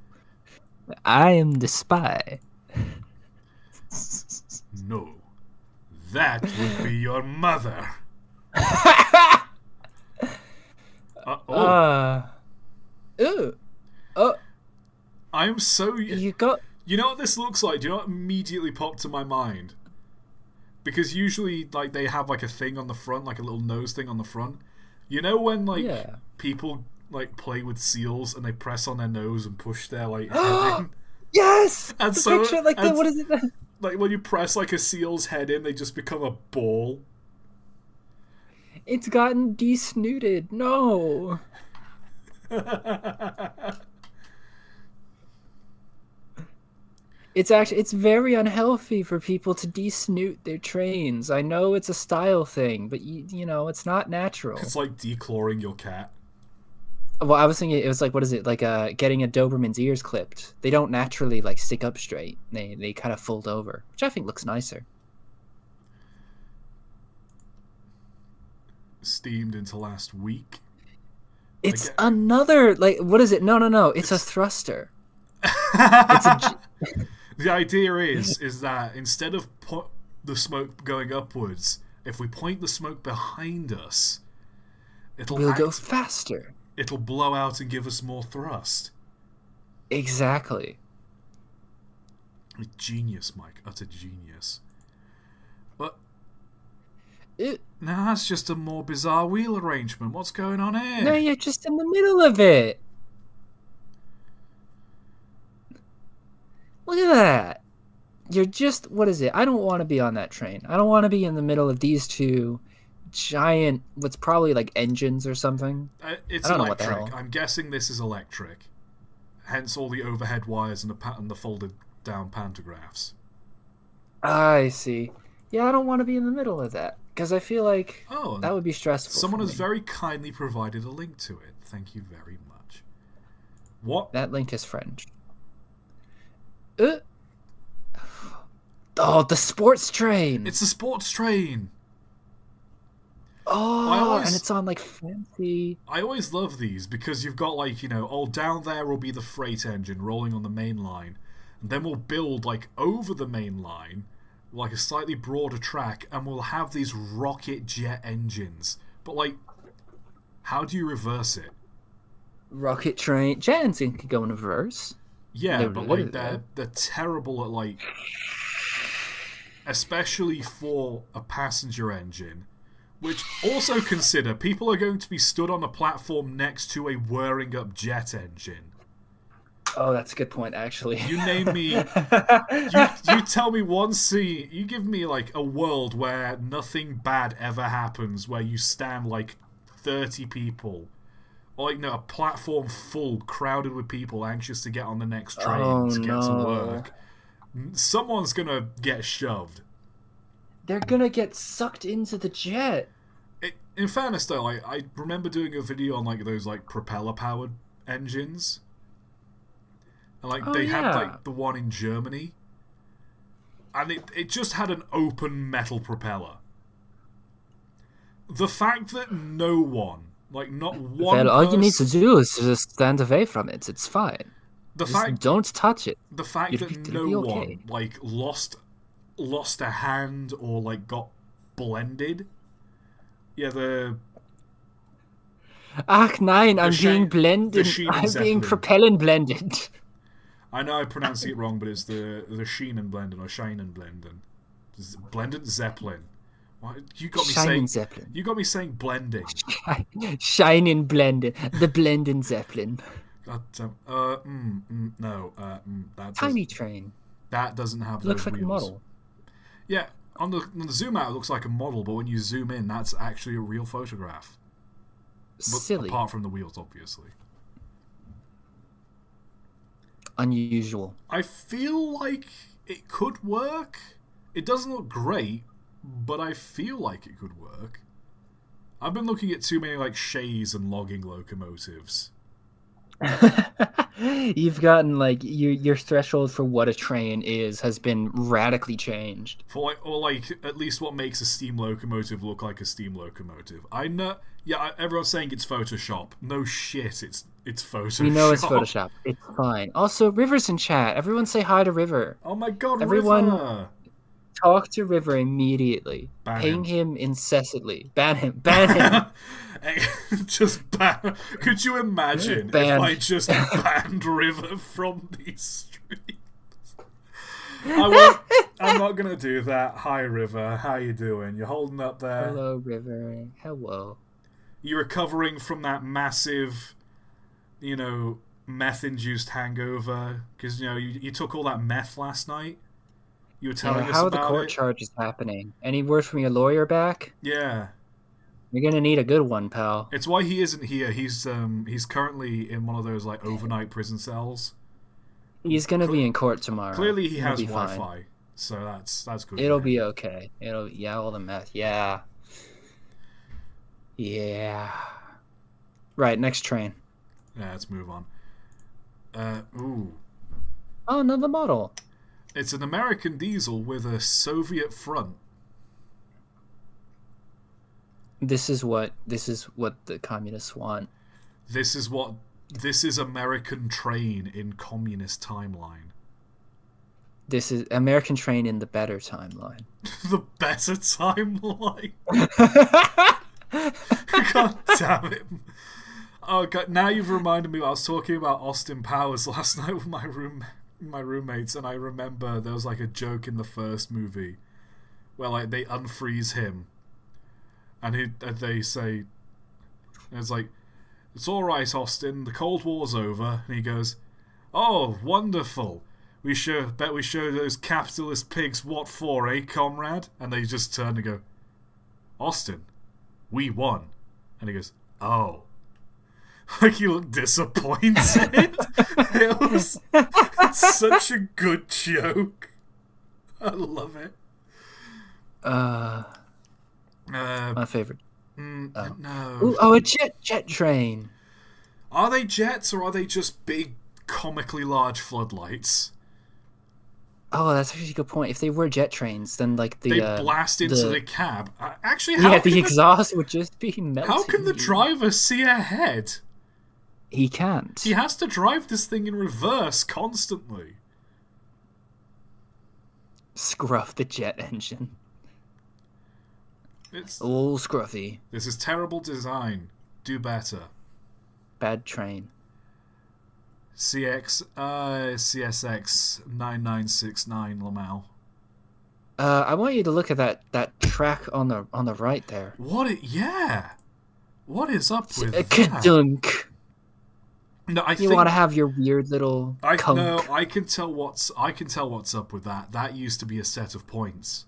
I am the spy. No. That would be your mother. I'm so... You got... You know what this looks like? Do you know what immediately popped to my mind? Because usually, like, they have, like, a thing on the front, like a little nose thing on the front. You know when, like, people, like, play with seals and they press on their nose and push their, like, head in? Yes! And the so, picture, like, what is it? Like, when you press, like, a seal's head in, they just become a ball. It's gotten de-snooted. No! It's very unhealthy for people to de-snoot their trains. I know it's a style thing, but you know, it's not natural. It's like declawing your cat. Well, I was thinking it was like, what is it? Like getting a Doberman's ears clipped. They don't naturally like stick up straight. They kind of fold over, which I think looks nicer. Steamed into last week. It's another, like, what is it? No. It's a thruster. The idea is that instead of the smoke going upwards, if we point the smoke behind us, we'll go faster. It'll blow out and give us more thrust. Exactly. A genius, Mike. Utter genius. But now that's just a more bizarre wheel arrangement. What's going on here? No, you're just in the middle of it. Look at that. You're just... What is it? I don't want to be on that train. I don't want to be in the middle of these two giant... What's probably like engines or something. It's electric. I'm guessing this is electric. Hence all the overhead wires and the folded down pantographs. I see. Yeah, I don't want to be in the middle of that. Because I feel like that would be stressful. Someone has very kindly provided a link to it. Thank you very much. What? That link is French. Oh, the sports train. It's a sports train. Oh, and it's on like fancy. I always love these because you've got like, down there will be the freight engine rolling on the main line, and then we'll build like over the main line, like a slightly broader track, and we'll have these rocket jet engines. But like, how do you reverse it? Rocket train. Jet engine can go in reverse. Yeah, but like they're terrible at like, especially for a passenger engine. Which also consider, people are going to be stood on a platform next to a whirring up jet engine. Oh, that's a good point, actually. You name me... you tell me one scene... You give me, like, a world where nothing bad ever happens, where you stand, like, 30 people. Or, like, no, a platform full, crowded with people anxious to get on the next train to get to work. Someone's gonna get shoved. They're gonna get sucked into the jet. In fairness, though, I remember doing a video on like those like propeller-powered engines, and like they had like the one in Germany, and it just had an open metal propeller. The fact that no one, like not one, well, all you need to do is just stand away from it. It's fine. Don't touch it. The fact that no one like lost a hand or like got blended. Yeah, Ach nein, I'm being blended. I'm being propelling blended. I know I'm pronouncing it wrong, but it's the Sheenen blending or Shinen blending. Blended Zeppelin. You got me saying Zeppelin. You got me saying blending. Shining blended. The blending Zeppelin. God damn. No. Tiny train. That doesn't have those looks like wheels. A model. Yeah, on the zoom out, it looks like a model, but when you zoom in, that's actually a real photograph. Silly. Apart from the wheels, obviously. Unusual. I feel like it could work. It doesn't look great, but I feel like it could work. I've been looking at too many like shays and logging locomotives. You've gotten like your threshold for what a train is has been radically changed. For like at least what makes a steam locomotive look like a steam locomotive. I know. Yeah, everyone's saying it's Photoshop. No shit, it's Photoshop. We know it's Photoshop. It's fine. Also, River's in chat. Everyone say hi to River. Oh my god, everyone, River! Talk to River immediately. Ping him incessantly. Ban him. Ban him. Just ban. Could you imagine if I just banned River from these streams? I'm not gonna do that. Hi, River. How you doing? You're holding up there. Hello, River. Hello. You're recovering from that massive, meth-induced hangover because you took all that meth last night. You were telling us about it. How are the court charges happening? Any word from your lawyer back? Yeah. You're gonna need a good one, pal. It's why he isn't here. He's currently in one of those like overnight prison cells. He's gonna be in court tomorrow. Clearly, he has Wi-Fi, so that's good. It'll be okay. All the meth. Yeah. Right, next train. Yeah, let's move on. Ooh. Oh, another model. It's an American diesel with a Soviet front. This is what the communists want. This is American train in communist timeline. This is American train in the better timeline. The better timeline? God damn it. Oh god, now you've reminded me. I was talking about Austin Powers last night with my roommates, and I remember there was like a joke in the first movie where like they unfreeze him, and they say, it's like, "It's all right, Austin. The Cold War's over." And he goes, "Oh, wonderful. We show those capitalist pigs what for, eh, comrade?" And they just turn and go, "Austin, we won." And he goes, "Oh." Like, you look disappointed. It was such a good joke. I love it. My favorite. No. Ooh, a jet train. Are they jets or are they just big, comically large floodlights? Oh, that's actually a good point. If they were jet trains, then like They blast into the cab. Actually, how yeah, can the exhaust would just be melting. how can the driver see ahead? He can't. He has to drive this thing in reverse constantly. Scruff the jet engine. It's Oh, scruffy. This is terrible design. Do better. Bad train. CSX 9969 Lamau. I want you to look at that track on the right there. What is up with that? Kadunk. No, You want to have your weird little kunk. No, I can tell what's up with that. That used to be a set of points.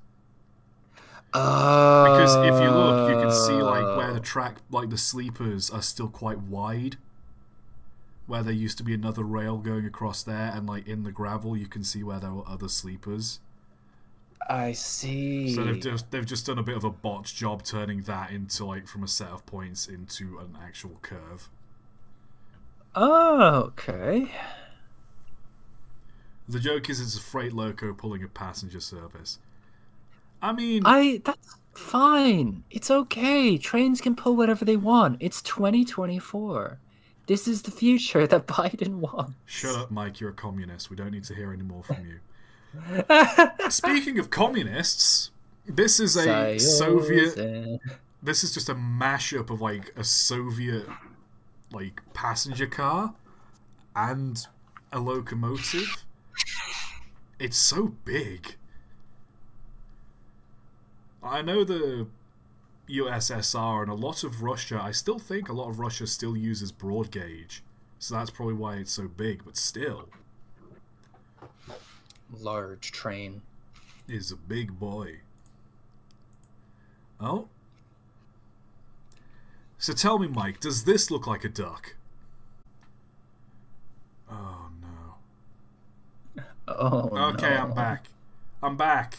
Because if you look, you can see like where the track, like the sleepers are still quite wide. Where there used to be another rail going across there, and like in the gravel, you can see where there were other sleepers. I see. So they've just done a bit of a botch job turning that into like from a set of points into an actual curve. Oh, okay. The joke is it's a freight loco pulling a passenger service. I mean, that's fine. It's okay. Trains can pull whatever they want. It's 2024. This is the future that Biden wants. Shut up, Mike. You're a communist. We don't need to hear any more from you. Speaking of communists, this is a Soviet. This is just a mashup of like a Soviet, like passenger car, and a locomotive. It's so big. I know the USSR and a lot of Russia, I still think a lot of Russia still uses broad gauge. So that's probably why it's so big, but still. Large train. Is a big boy. Oh. So tell me, Mike, does this look like a duck? Oh, no. Oh, okay, no. I'm back.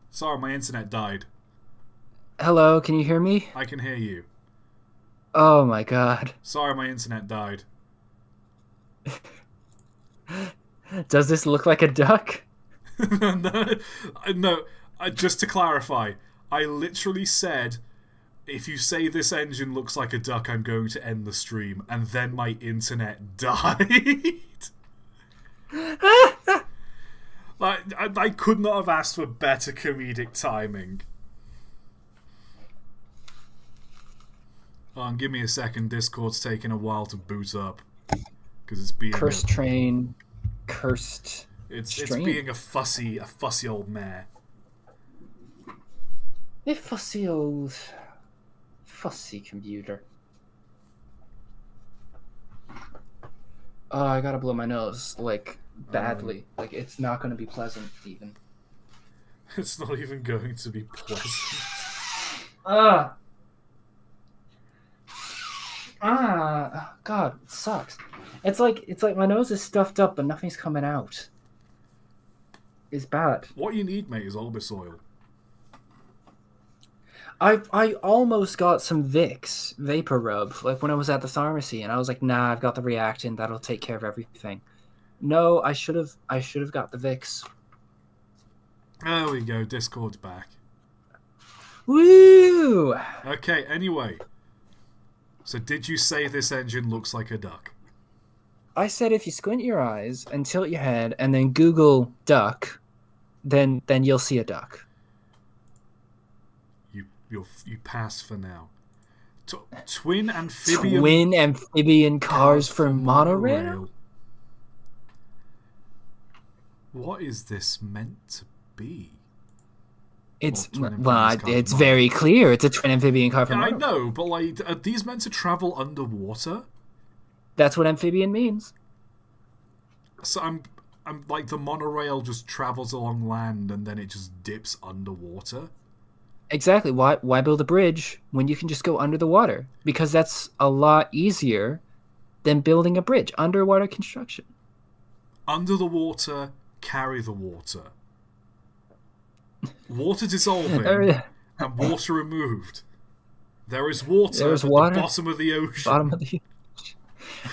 Sorry, my internet died. Hello, can you hear me? I can hear you. Oh my god. Sorry, my internet died. Does this look like a duck? No, just to clarify, I literally said, if you say this engine looks like a duck, I'm going to end the stream, and then my internet died. I could not have asked for better comedic timing. Give me a second. Discord's taking a while to boot up because it's being cursed train, cursed. It's being a fussy old mare. A fussy computer. Oh, I gotta blow my nose like badly. Like it's not gonna be pleasant even. It's not even going to be pleasant. God, it sucks. It's like my nose is stuffed up, but nothing's coming out. It's bad. What you need, mate, is Albus oil. I almost got some Vicks vapor rub, like when I was at the pharmacy, and I was like, nah, I've got the reactant that'll take care of everything. No, I should have got the Vicks. There we go. Discord's back. Woo! Okay. Anyway. So did you say this engine looks like a duck? I said if you squint your eyes and tilt your head and then Google duck, then you'll see a duck. You pass for now. Twin amphibian cars for monorail? What is this meant to be? It's very clear. It's a twin amphibian car for monorail. I know, but like, are these meant to travel underwater? That's what amphibian means. So I'm like, the monorail just travels along land and then it just dips underwater. Exactly. Why build a bridge when you can just go under the water? Because that's a lot easier than building a bridge. Underwater construction. Under the water, carry the water. Water dissolving and water removed. There is water at the bottom of the ocean.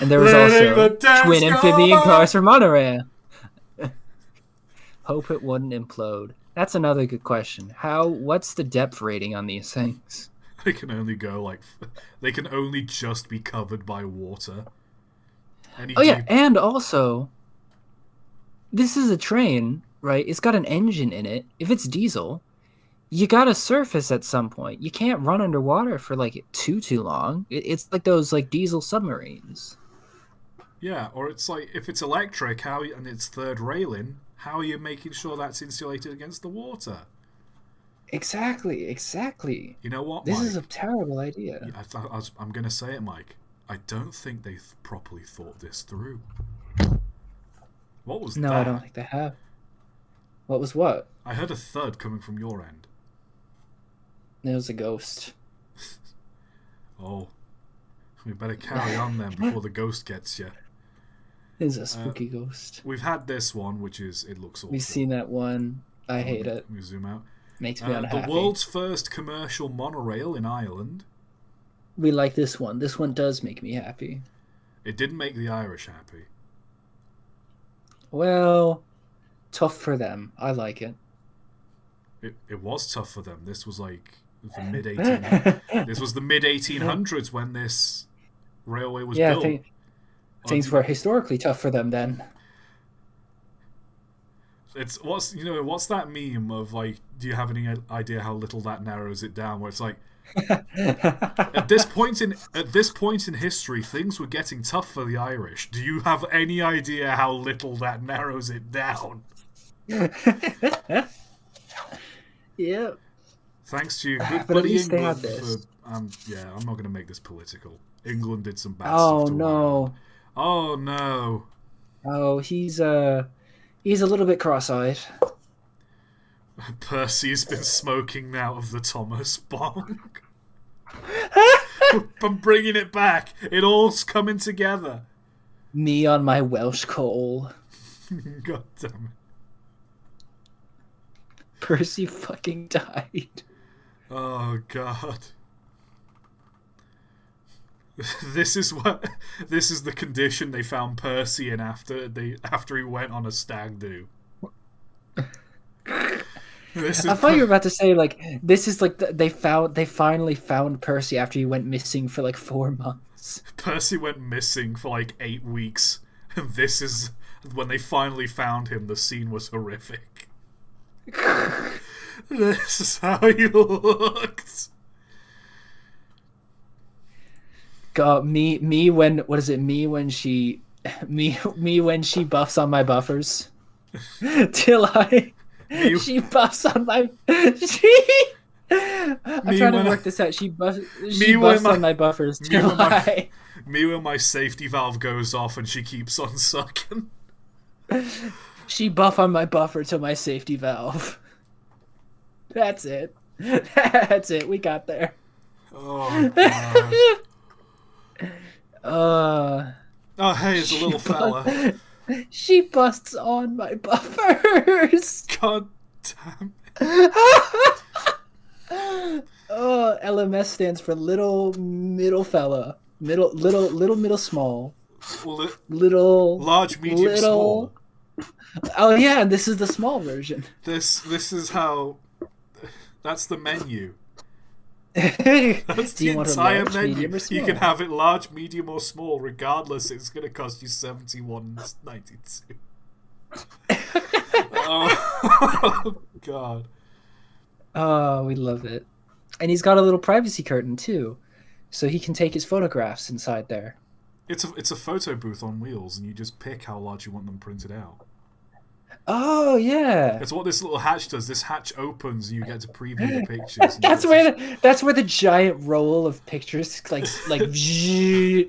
And there was also twin amphibian cars for monorail. Hope it wouldn't implode. That's another good question. What's the depth rating on these things? They can only go like, they can only just be covered by water. Oh yeah, and also, this is a train, right? It's got an engine in it. If it's diesel, you gotta surface at some point. You can't run underwater for like too long. It's like those like diesel submarines. Yeah, or it's like if it's electric, and it's third railing, how are you making sure that's insulated against the water? Exactly. You know what, This Mike? is a terrible idea. I'm going to say it, Mike. I don't think they properly thought this through. What was that? No, I don't think they have. What was what? I heard a thud coming from your end. It was a ghost. Oh. We better carry on then before the ghost gets you. It's a spooky ghost. We've had this one, which is, it looks awful. We've seen that one. I hate it. Let me zoom out. Makes me unhappy. The world's first commercial monorail in Ireland. We like this one. This one does make me happy. It didn't make the Irish happy. Well, tough for them. I like it. It was tough for them. This was like the mid 1800s when this railway was built. Things were historically tough for them then. It's what's that meme of like, do you have any idea how little that narrows it down? Where it's like, at this point in history, things were getting tough for the Irish. Do you have any idea how little that narrows it down? Yep. Thanks to you, good but buddy at least England. they had this. I'm not going to make this political. England did some bad Oh stuff to no. Ireland. Oh no. Oh, he's a little bit cross-eyed. Percy's been smoking out of the Thomas bong. I'm bringing it back. It all's coming together. Me on my Welsh coal. God damn it. Percy fucking died. Oh god. This is the condition they found Percy in after he went on a stag do. I thought you were about to say like this is like they finally found Percy after he went missing for like 4 months. Percy went missing for like 8 weeks, and this is when they finally found him. The scene was horrific. This is how he looked. God, me when she buffs on my buffers. She buffs on my I'm trying to work this out. She buffs on my buffers me when my safety valve goes off and she keeps on sucking. She buff on my buffer to my safety valve. That's it. That's it. We got there. Oh god. Oh, hey, it's a little fella. She busts on my buffers. God damn it. Oh, LMS stands for little middle fella. Middle small. Little large, medium, small. Oh yeah, and this is the small version. This is how. That's the menu. That's Do you the want a entire large, menu. medium, or small? You can have it large, medium, or small. Regardless, it's going to cost you $71.92. Oh god. Oh, we love it. And he's got a little privacy curtain too, so he can take his photographs inside there. It's a photo booth on wheels, and you just pick how large you want them printed out. Oh yeah. That's what this little hatch does. This hatch opens, and you get to preview the pictures. That's where the giant roll of pictures like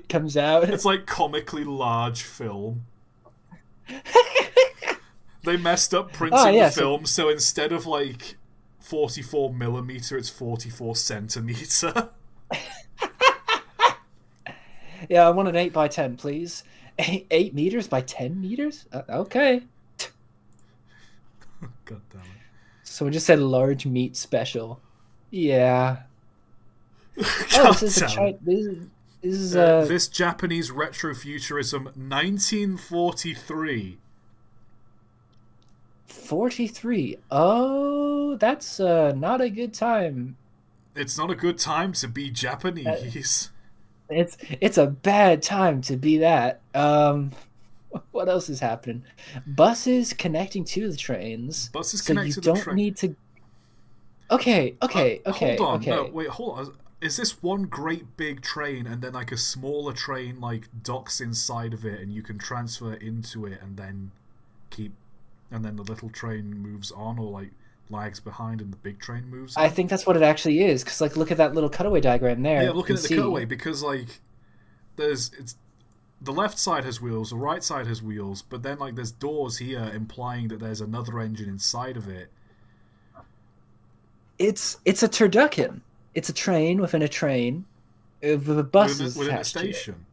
comes out. It's like comically large film. They messed up printing the film, so instead of like 44mm, it's 44cm. Yeah, I want an 8x10, please. 8 meters by 10 meters? Okay. God damn it. So we just said large meat special. Yeah. This Japanese retrofuturism 1943. 43. Oh, that's not a good time. It's not a good time to be Japanese. It's a bad time to be that. What else is happening? Buses connecting to the trains. Buses so connect you to the don't train. need to. Okay. Hold on. Okay. No, wait, hold on. Is this one great big train and then like a smaller train like docks inside of it and you can transfer into it and then the little train moves on or like lags behind and the big train moves on? I think that's what it actually is, because like look at that little cutaway diagram there. Yeah, looking You at the can see- cutaway, because like the left side has wheels, the right side has wheels, but then like there's doors here implying that there's another engine inside of it. It's a turducken. It's a train within a train, with a bus within a attached to it. station.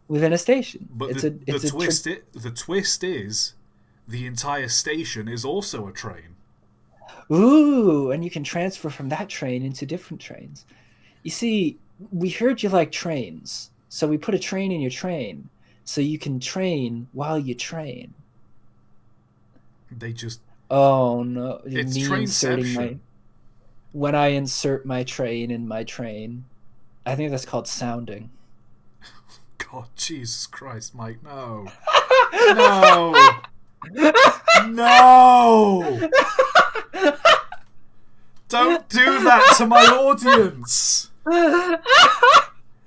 Within a station. But the twist is the entire station is also a train. Ooh, and you can transfer from that train into different trains. You see, we heard you like trains, so we put a train in your train, so you can train while you train. They just... Oh no! It's me inserting trainception. when I insert my train in my train, I think that's called sounding. God, Jesus Christ, Mike, no. No! No! Don't do that to my audience!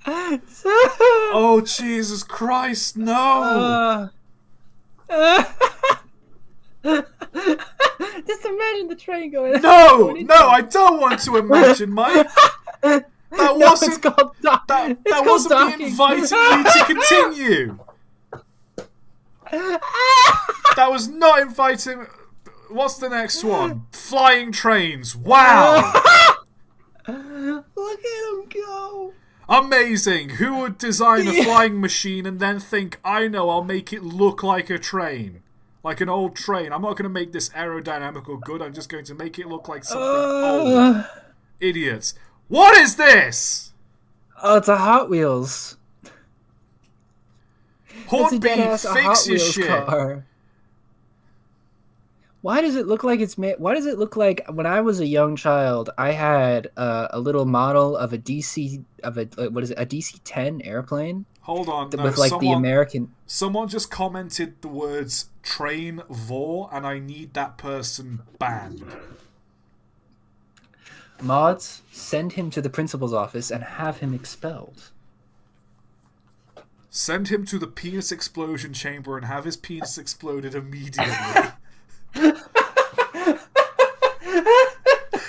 Oh, Jesus Christ, no! Just imagine the train going. No! No, I don't want to imagine, Mike! That wasn't... It's called that called wasn't me docking. inviting you to continue! That was not inviting... What's the next one? Flying trains. Wow! Look at him go. Amazing! Who would design a flying machine and then think, I know, I'll make it look like a train? Like an old train. I'm not going to make this aerodynamic or good, I'm just going to make it look like something old. Idiots. What is this? Oh, it's a Hot Wheels. Hornby, It's a fix Hot your Wheels shit. car. Why does it look like it's made? Why does it look like when I was a young child, I had a little model of a DC of a what is it? A DC-10 airplane Hold on. No, with like the American. Someone just commented the words train vor, and I need that person banned. Mods, send him to the principal's office and have him expelled. Send him to the penis explosion chamber and have his penis exploded immediately.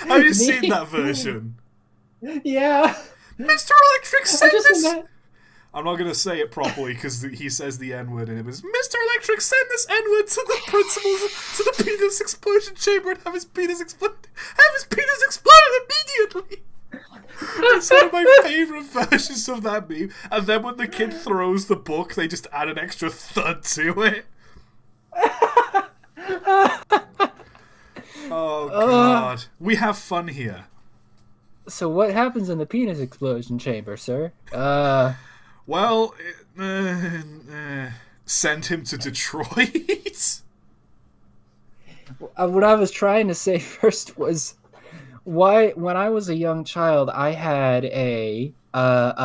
Have you seen that version? Yeah. Mr. Electric, send this... ima- I'm not going to say it properly because he says the N-word and it was, Mr. Electric, send this N-word to the principal's, to the penis explosion chamber and have his penis exploded. Have his penis exploded immediately! It's one of my favourite versions of that meme. And then when the kid throws the book, they just add an extra thud to it. Oh, God. We have fun here. So what happens in the penis explosion chamber, sir? Well, send him to Detroit. What I was trying to say first was, why when I was a young child, I had a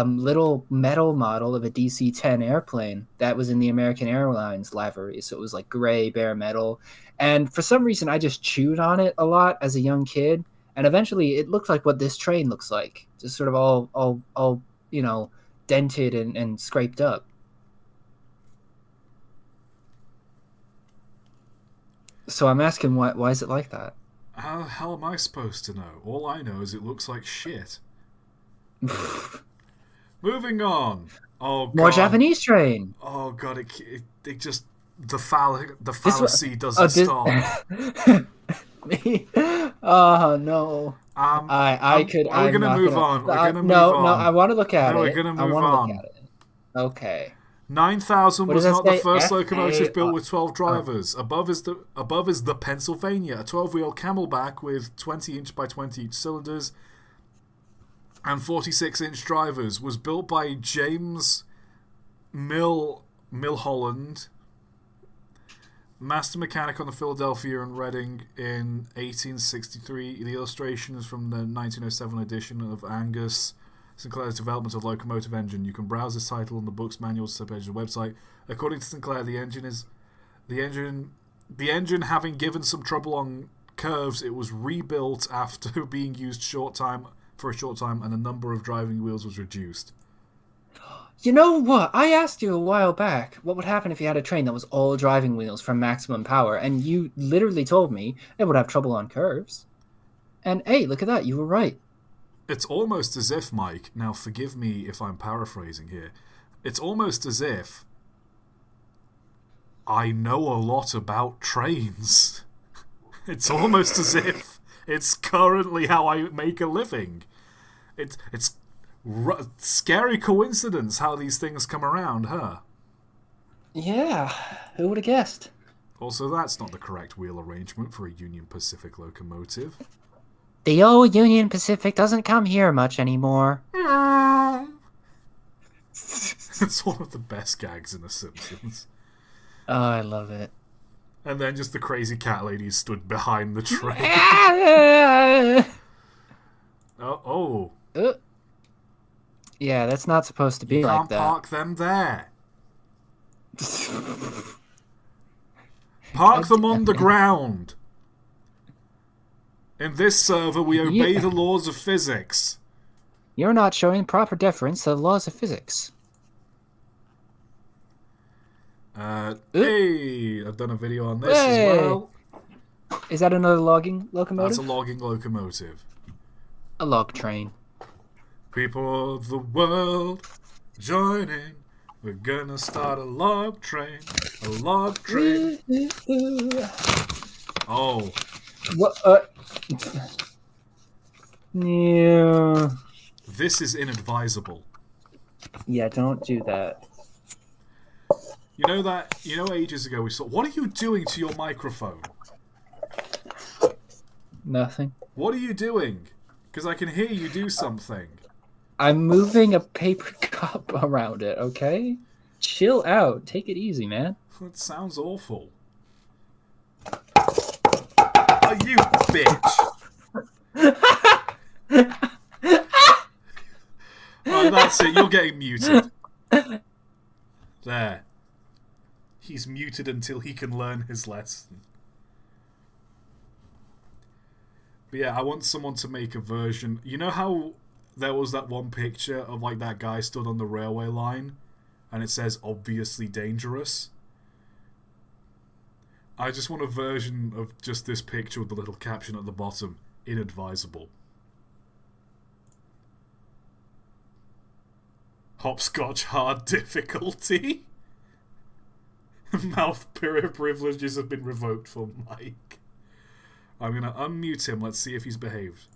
little metal model of a DC-10 airplane that was in the American Airlines livery. So it was like gray, bare metal. And for some reason, I just chewed on it a lot as a young kid. And eventually, it looked like what this train looks like. Just sort of all you know, dented and scraped up. So I'm asking, why is it like that? How the hell am I supposed to know? All I know is it looks like shit. Moving on. Oh, God. More Japanese train. Oh, God. It just... The fallacy doesn't this- stop. Oh no! I could. We're gonna move on. We're gonna move on. No, I want to look at it. We're gonna move I want to on. look at it. Okay. 9,000 What was does not that the say? first locomotive FA built with 12 drivers. Above is the Pennsylvania, a 12-wheel camelback with 20-inch by 20-inch cylinders and 46-inch drivers. Was built by James Milholland Master mechanic on the Philadelphia and Reading in 1863. The illustration is from the 1907 edition of Angus Sinclair's Development of Locomotive Engine. You can browse this title on the book's manual subpage of the website. According to Sinclair, the engine having given some trouble on curves, it was rebuilt after being used for a short time, and the number of driving wheels was reduced. You know what? I asked you a while back what would happen if you had a train that was all driving wheels for maximum power, and you literally told me it would have trouble on curves. And hey, look at that, you were right. It's almost as if, Mike, now forgive me if I'm paraphrasing here, it's almost as if I know a lot about trains. It's almost as if it's currently how I make a living. It's scary coincidence how these things come around, huh? Yeah, who would have guessed? Also, that's not the correct wheel arrangement for a Union Pacific locomotive. The old Union Pacific doesn't come here much anymore. It's one of the best gags in The Simpsons. Oh, I love it. And then just the crazy cat lady stood behind the train. Oh. Yeah, that's not supposed to be You like can't that. park them there. Park them on the ground. In this server, we obey the laws of physics. You're not showing proper deference to the laws of physics. Hey, I've done a video on this as well. Is that another logging locomotive? That's a logging locomotive. A log train. People of the world, join in. We're gonna start a log train. A log train. Oh. What? Yeah. This is inadvisable. Yeah, don't do that. You know ages ago we saw... What are you doing to your microphone? Nothing. What are you doing? Because I can hear you do something. I'm moving a paper cup around it, okay? Chill out. Take it easy, man. That sounds awful. Oh, you bitch! Right, that's it. You're getting muted. There. He's muted until he can learn his lesson. But yeah, I want someone to make a version. You know how there was that one picture of like that guy stood on the railway line and it says obviously dangerous? I just want a version of just this picture with the little caption at the bottom, inadvisable. Hopscotch hard difficulty. Mouth privileges have been revoked for Mike. I'm gonna unmute him. Let's see if he's behaved.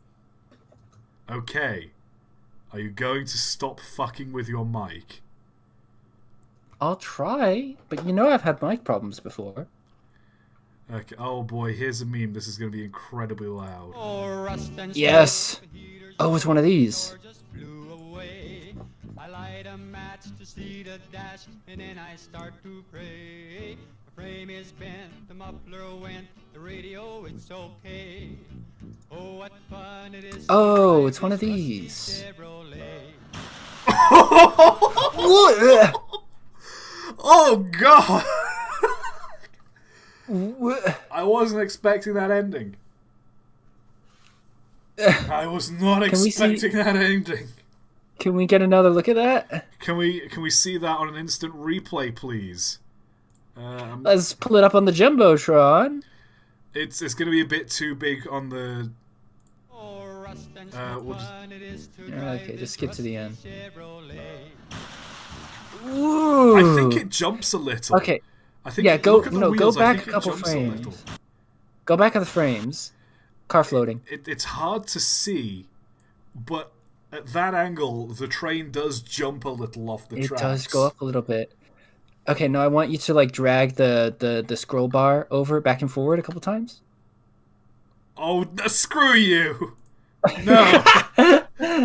Okay. Are you going to stop fucking with your mic? I'll try, but you know I've had mic problems before. Okay. Oh boy, here's a meme. This is gonna be incredibly loud. Yes. Oh, it's one of these. I light a match to see the dash, and then I start to pray. The frame is bent, the muffler went, the radio it's okay. Oh, what fun it is! Oh, it's one of these. Oh god! I wasn't expecting that ending. I was not expecting that ending. Can we get another look at that? Can we see that on an instant replay, please? Let's pull it up on the Jumbotron. It's going to be a bit too big on the... Okay, just skip to the end. Ooh. I think it jumps a little. Okay. I think go wheels, back a couple frames. Go back a the frames. Car floating. It's hard to see, but at that angle, the train does jump a little off the tracks. It does go up a little bit. Okay, now I want you to like drag the scroll bar over back and forward a couple times. Oh, screw you! No,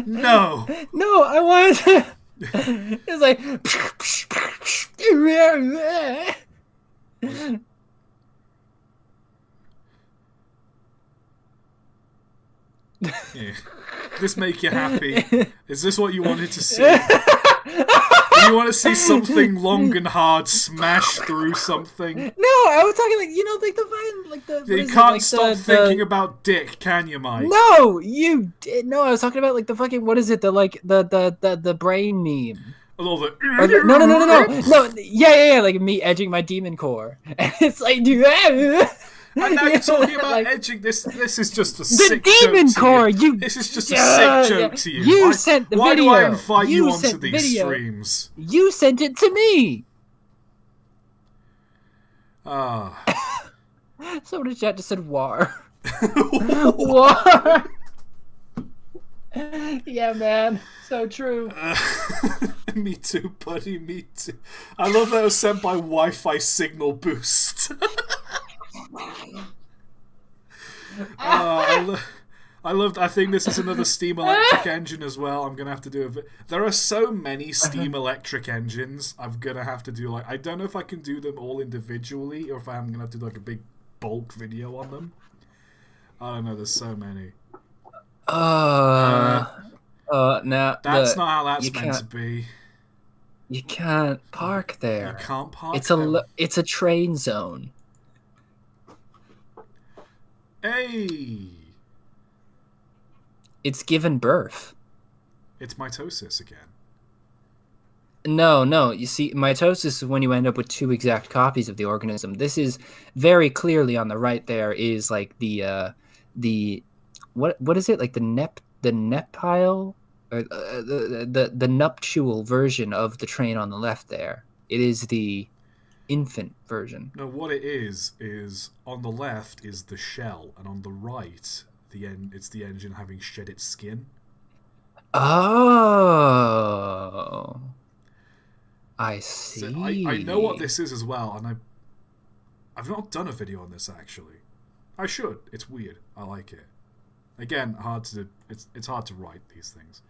no, no! I want to... It's like Yeah. This make you happy? Is this what you wanted to see? Do you want to see something long and hard smash through something? No, I was talking like the You can't stop thinking about dick, can you, Mike? No, you did. No, I was talking about the fucking what is it? The brain meme. All the No. Yeah. Like me edging my demon core, and it's like, and now you're talking about edging. This is just a sick demon joke core. to you. This is just a sick joke to you. You sent the why video. Why do I invite you onto sent these video. streams? You sent it to me. Someone in chat just said war. War. Yeah, man. So true. Me too, buddy. Me too. I love that it was sent by Wi-Fi signal boost. I think this is another Steam electric engine as well. I'm gonna have to do there are so many Steam electric engines. I'm gonna have to do I don't know if I can do them all individually or if I'm gonna have to do a big bulk video on them. I don't know. There's so many. No. That's not how that's meant to be. You can't park there. You can't park. It's a train zone. Hey. It's given birth. It's mitosis again. No. You see, mitosis is when you end up with two exact copies of the organism. This is very clearly on the right. There is like the what is it, like the nepile or the nuptial version of the train on the left there. It is the infant version. No, what it is on the left is the shell, and on the right, it's the engine having shed its skin. Oh, I see. So I know what this is as well, and I've not done a video on this actually. I should. It's weird. I like it. Again, it's hard to write these things.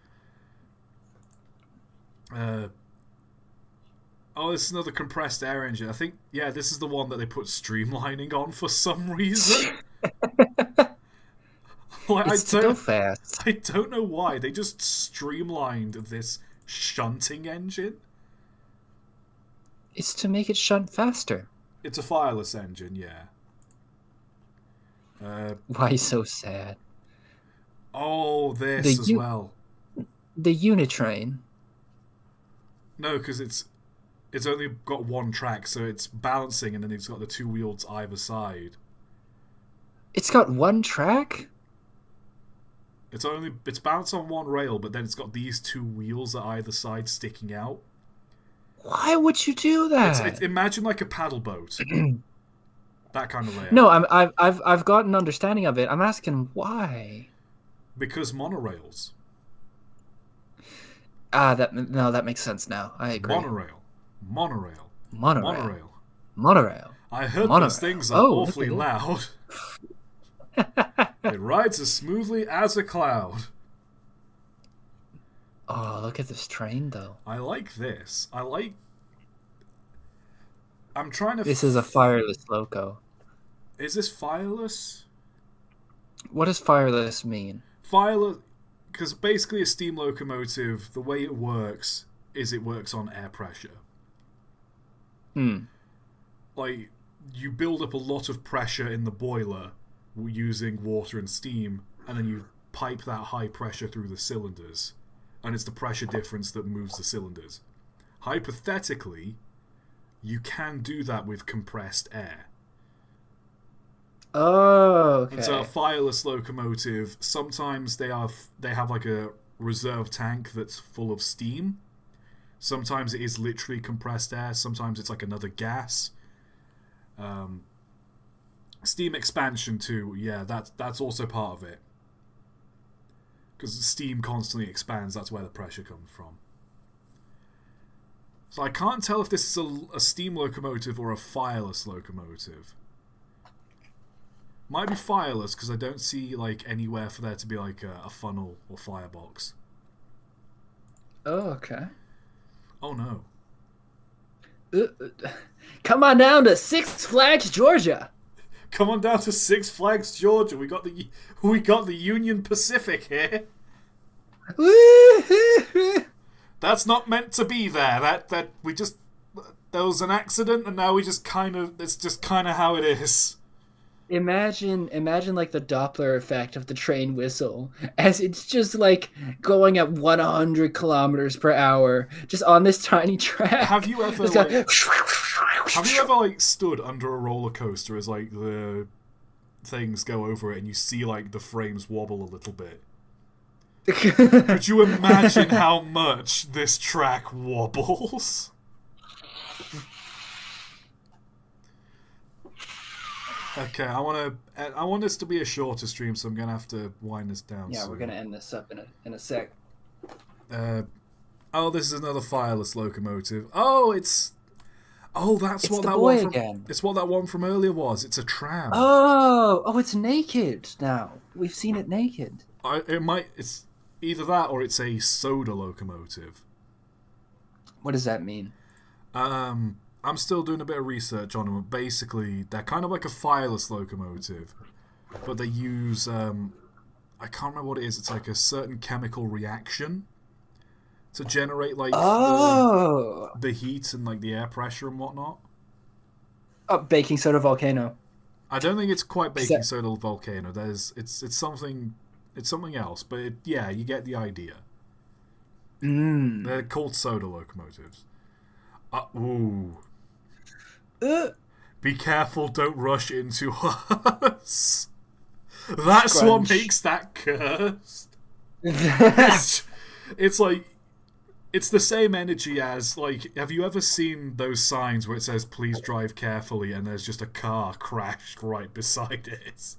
Oh, this is another compressed air engine. I think, yeah, this is the one that they put streamlining on for some reason. It's still fast. I don't know why. They just streamlined this shunting engine. It's to make it shunt faster. It's a fireless engine, yeah. Why so sad? Oh, this as well. The Unitrain. No, because it's only got one track, so it's balancing, and then it's got the two wheels either side. It's got one track? It's balanced on one rail, but then it's got these two wheels at either side sticking out. Why would you do that? Imagine like a paddle boat. That kind of layout. No, I've got an understanding of it. I'm asking why. Because monorails. That makes sense now. I agree. Monorail. I heard those things are awfully loud. It rides as smoothly as a cloud. Oh, look at this train, though. I like this. I'm trying to... This is a fireless loco. Is this fireless? What does fireless mean? Fireless... Because basically a steam locomotive, the way it works is it works on air pressure. Like, you build up a lot of pressure in the boiler using water and steam, and then you pipe that high pressure through the cylinders, and it's the pressure difference that moves the cylinders. Hypothetically, you can do that with compressed air. Oh, okay. And so a fireless locomotive, sometimes they have like a reserve tank that's full of steam. Sometimes it is literally compressed air. Sometimes it's like another gas. Steam expansion too. Yeah, that's also part of it. Because steam constantly expands. That's where the pressure comes from. So I can't tell if this is a steam locomotive or a fireless locomotive. Might be fireless because I don't see like anywhere for there to be like a funnel or firebox. Oh, okay. Oh no. Come on down to Six Flags, Georgia. Come on down to Six Flags, Georgia. We got the Union Pacific here. That's not meant to be there. That we just there was an accident, and now it's just kind of how it is. Imagine like the Doppler effect of the train whistle, as it's just like going at 100 kilometers per hour, just on this tiny track. Have you ever stood under a roller coaster as like the things go over it, and you see like the frames wobble a little bit? Could you imagine how much this track wobbles? Okay, I want this to be a shorter stream, so I'm gonna have to wind this down. Yeah, we're gonna end this up in a sec. This is another fireless locomotive. That's what that boy one from again. It's what that one from earlier was. It's a tram. Oh, it's naked now. We've seen it naked. It's either that or it's a soda locomotive. What does that mean? I'm still doing a bit of research on them. Basically, they're kind of like a fireless locomotive, but they use I can't remember what it is. It's like a certain chemical reaction to generate like the heat and like the air pressure and whatnot. Oh, baking soda volcano. I don't think it's quite baking soda volcano. It's something else, but you get the idea. They're called soda locomotives. Be careful, don't rush into us. That's Scrunch. what makes that cursed. It's like, it's the same energy as, like, have you ever seen those signs where it says, please drive carefully, and there's just a car crashed right beside it?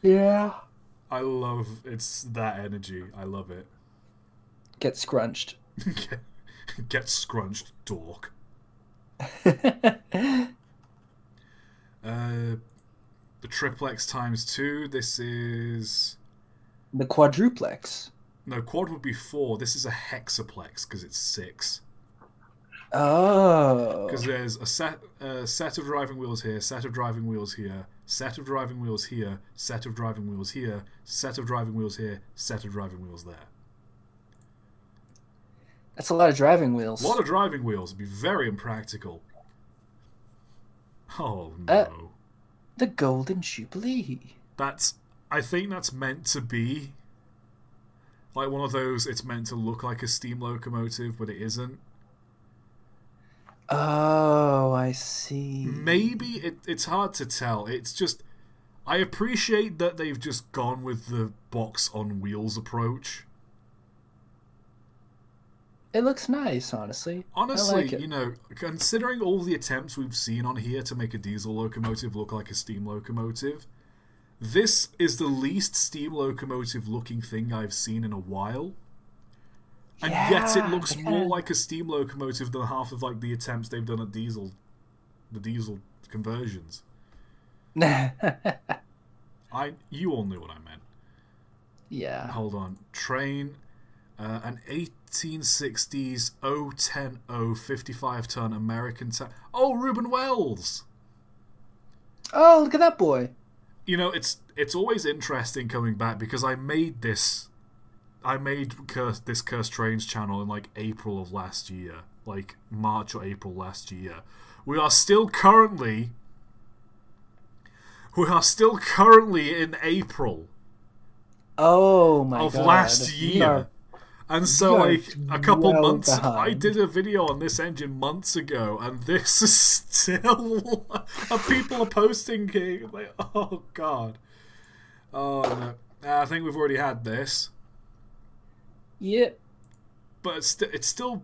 Yeah. It's that energy. I love it. Get scrunched. Get scrunched, dork. The triplex times 2. This is The quadruplex. no, quad would be 4. This is a hexaplex because it's 6. Oh. Because there's a set of driving wheels here, set of driving wheels here, set of driving wheels here, set of driving wheels here, set of driving wheels here, set of driving wheels there. That's a lot of driving wheels. A lot of driving wheels would be very impractical. Oh no. The Golden Jubilee. I think that's meant to be like one of those, it's meant to look like a steam locomotive, but it isn't. Oh, I see. Maybe it's hard to tell. It's just, I appreciate that they've just gone with the box on wheels approach. It looks nice, honestly. Honestly, I like it. you know, considering all the attempts we've seen on here to make a diesel locomotive look like a steam locomotive, this is the least steam locomotive looking thing I've seen in a while. And yet it looks more like a steam locomotive than half of like the attempts they've done at the diesel conversions. You all knew what I meant. Yeah. Hold on. Train, an 1860s 010 55-ton American Oh, Reuben Wells! Oh, look at that boy. You know, it's always interesting coming back because I made this Cursed Trains channel in like April of last year, like March or April last year. We are still currently in April. Oh my god. Of last year. And so, like, a couple months... behind. I did a video on this engine months ago, and this is still... people are posting it. Like, oh, God. Oh, no. I think we've already had this. Yep. But it's still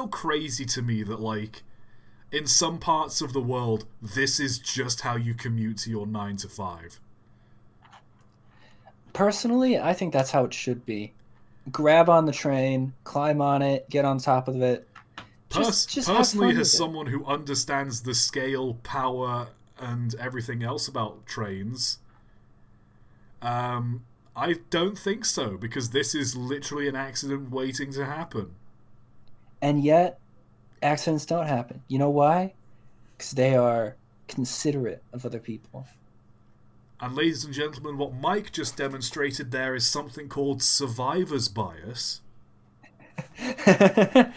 crazy to me that, like, in some parts of the world, this is just how you commute to your 9 to 5. Personally, I think that's how it should be. Grab on the train, climb on it, get on top of it. Just have Personally, fun as with it. someone who understands the scale, power, and everything else about trains, I don't think so, because this is literally an accident waiting to happen. And yet, accidents don't happen. You know why? Because they are considerate of other people. And ladies and gentlemen, what Mike just demonstrated there is something called survivor's bias. Yeah,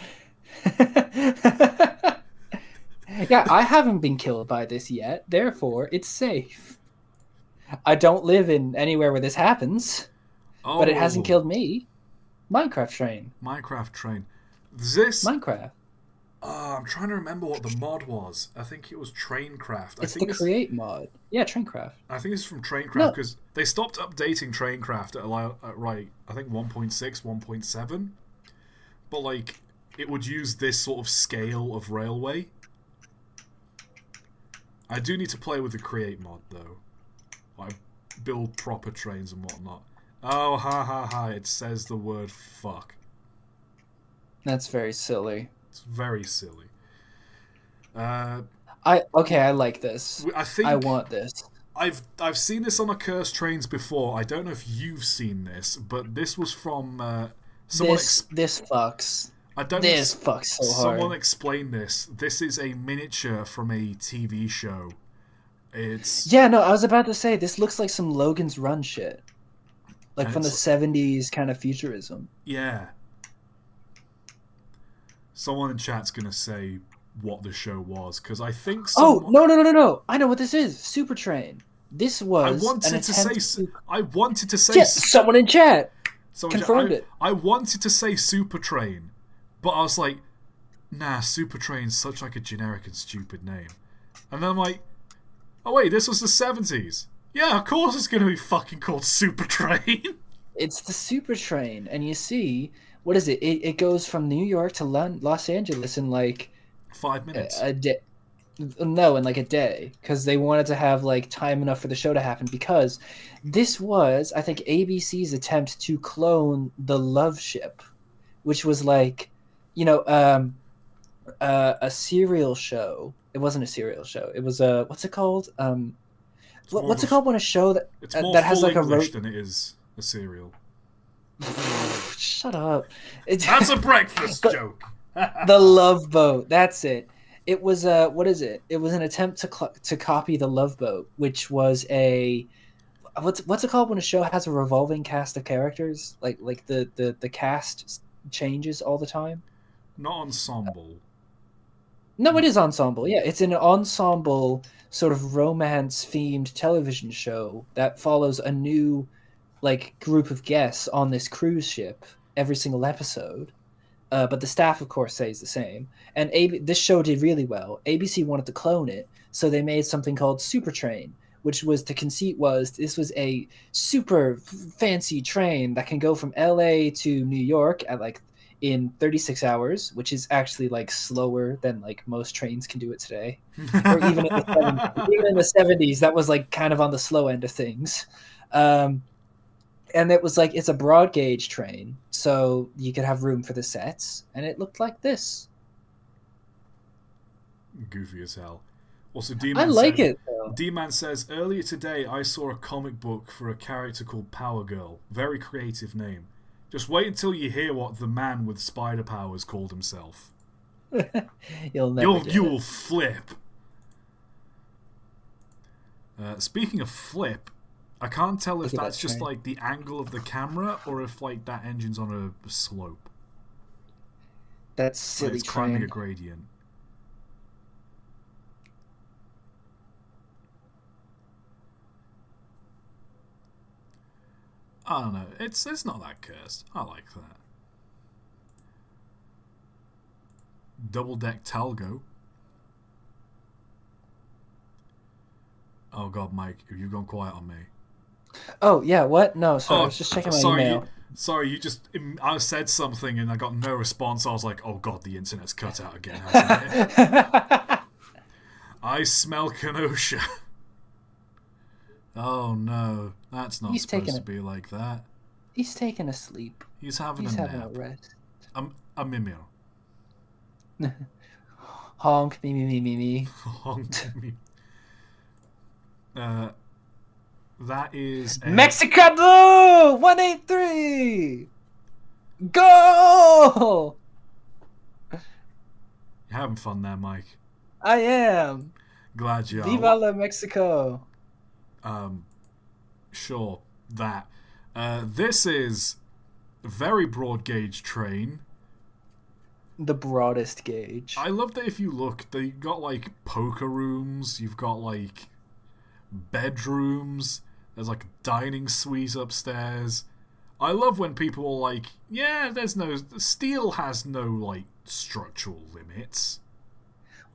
I haven't been killed by this yet, therefore it's safe. I don't live in anywhere where this happens, but it hasn't killed me. Minecraft train. Minecraft train. This... Minecraft. I'm trying to remember what the mod was. I think it was Traincraft. It's the create mod. Yeah, Traincraft. I think it's from Traincraft because they stopped updating Traincraft at I think 1.6, 1.7. But like, it would use this sort of scale of railway. I do need to play with the create mod though. Like, build proper trains and whatnot. Oh, ha ha ha! It says the word fuck. That's very silly. It's very silly. I like this. I want this. I've seen this on Accursed Trains before. I don't know if you've seen this, but this was from someone. This fucks. I don't this fucks so hard. Someone explained this. This is a miniature from a TV show. It's I was about to say this looks like some Logan's Run shit, like from the 70s kind of futurism. Yeah. Someone in chat's gonna say what the show was because I think. Oh no! I know what this is. Super Train. This was. I wanted to say. Yes, someone in chat confirmed it. I wanted to say Super Train, but I was like, nah, Super Train's such like a generic and stupid name. And then I'm like, oh wait, this was the 70s. Yeah, of course it's gonna be fucking called Super Train. It's the Super Train, and you see. What is it? It goes from New York to Los Angeles in like 5 minutes. A day. No, in like a day, because they wanted to have like time enough for the show to happen. Because this was, I think, ABC's attempt to clone the Love Ship, which was like, a serial show. It wasn't a serial show. It was a what's it called? What's it called when a show that it's more that has full like English than it is a serial. Shut up. That's a breakfast joke. The Love Boat. That's it. It was what is it? It was an attempt to copy the Love Boat, which was a what's it called when a show has a revolving cast of characters? Like the cast changes all the time? Not ensemble. No, it is ensemble. Yeah, it's an ensemble sort of romance-themed television show that follows a new like group of guests on this cruise ship every single episode, but the staff of course stays the same. And this show did really well. ABC wanted to clone it, so they made something called Super Train, which was the conceit was this was a super fancy train that can go from LA to New York at like in 36 hours, which is actually like slower than like most trains can do it today. Or even in the 70s, that was like kind of on the slow end of things. And it was like, it's a broad gauge train, so you could have room for the sets, and it looked like this. Goofy as hell. Also, D-Man I like it, though. D-Man says, earlier today I saw a comic book for a character called Power Girl. Very creative name. Just wait until you hear what the man with spider powers called himself. You'll flip. Speaking of flip, I can't tell if that's just like the angle of the camera or if like that engine's on a slope. That's silly. It's climbing a gradient. I don't know. It's not that cursed. I like that. Double deck Talgo. Oh god, Mike, have you gone quiet on me? Oh yeah, what? No, sorry, I was just checking my email. I said something and I got no response. I was like, oh god, the internet's cut out again, hasn't it? I smell Kenosha. Oh no, that's not supposed to be like that. He's taking a sleep. He's having a rest. A mimir. Honk, me. Honk, me. That is Mexico Blue 183. Go! You're having fun there, Mike. I am. Glad you Viva are. la Mexico! Sure, that. This is a very broad gauge train. The broadest gauge. I love that if you look, they got like poker rooms, you've got like bedrooms, there's like a dining suite upstairs. I love when people are like, yeah, steel has no like structural limits.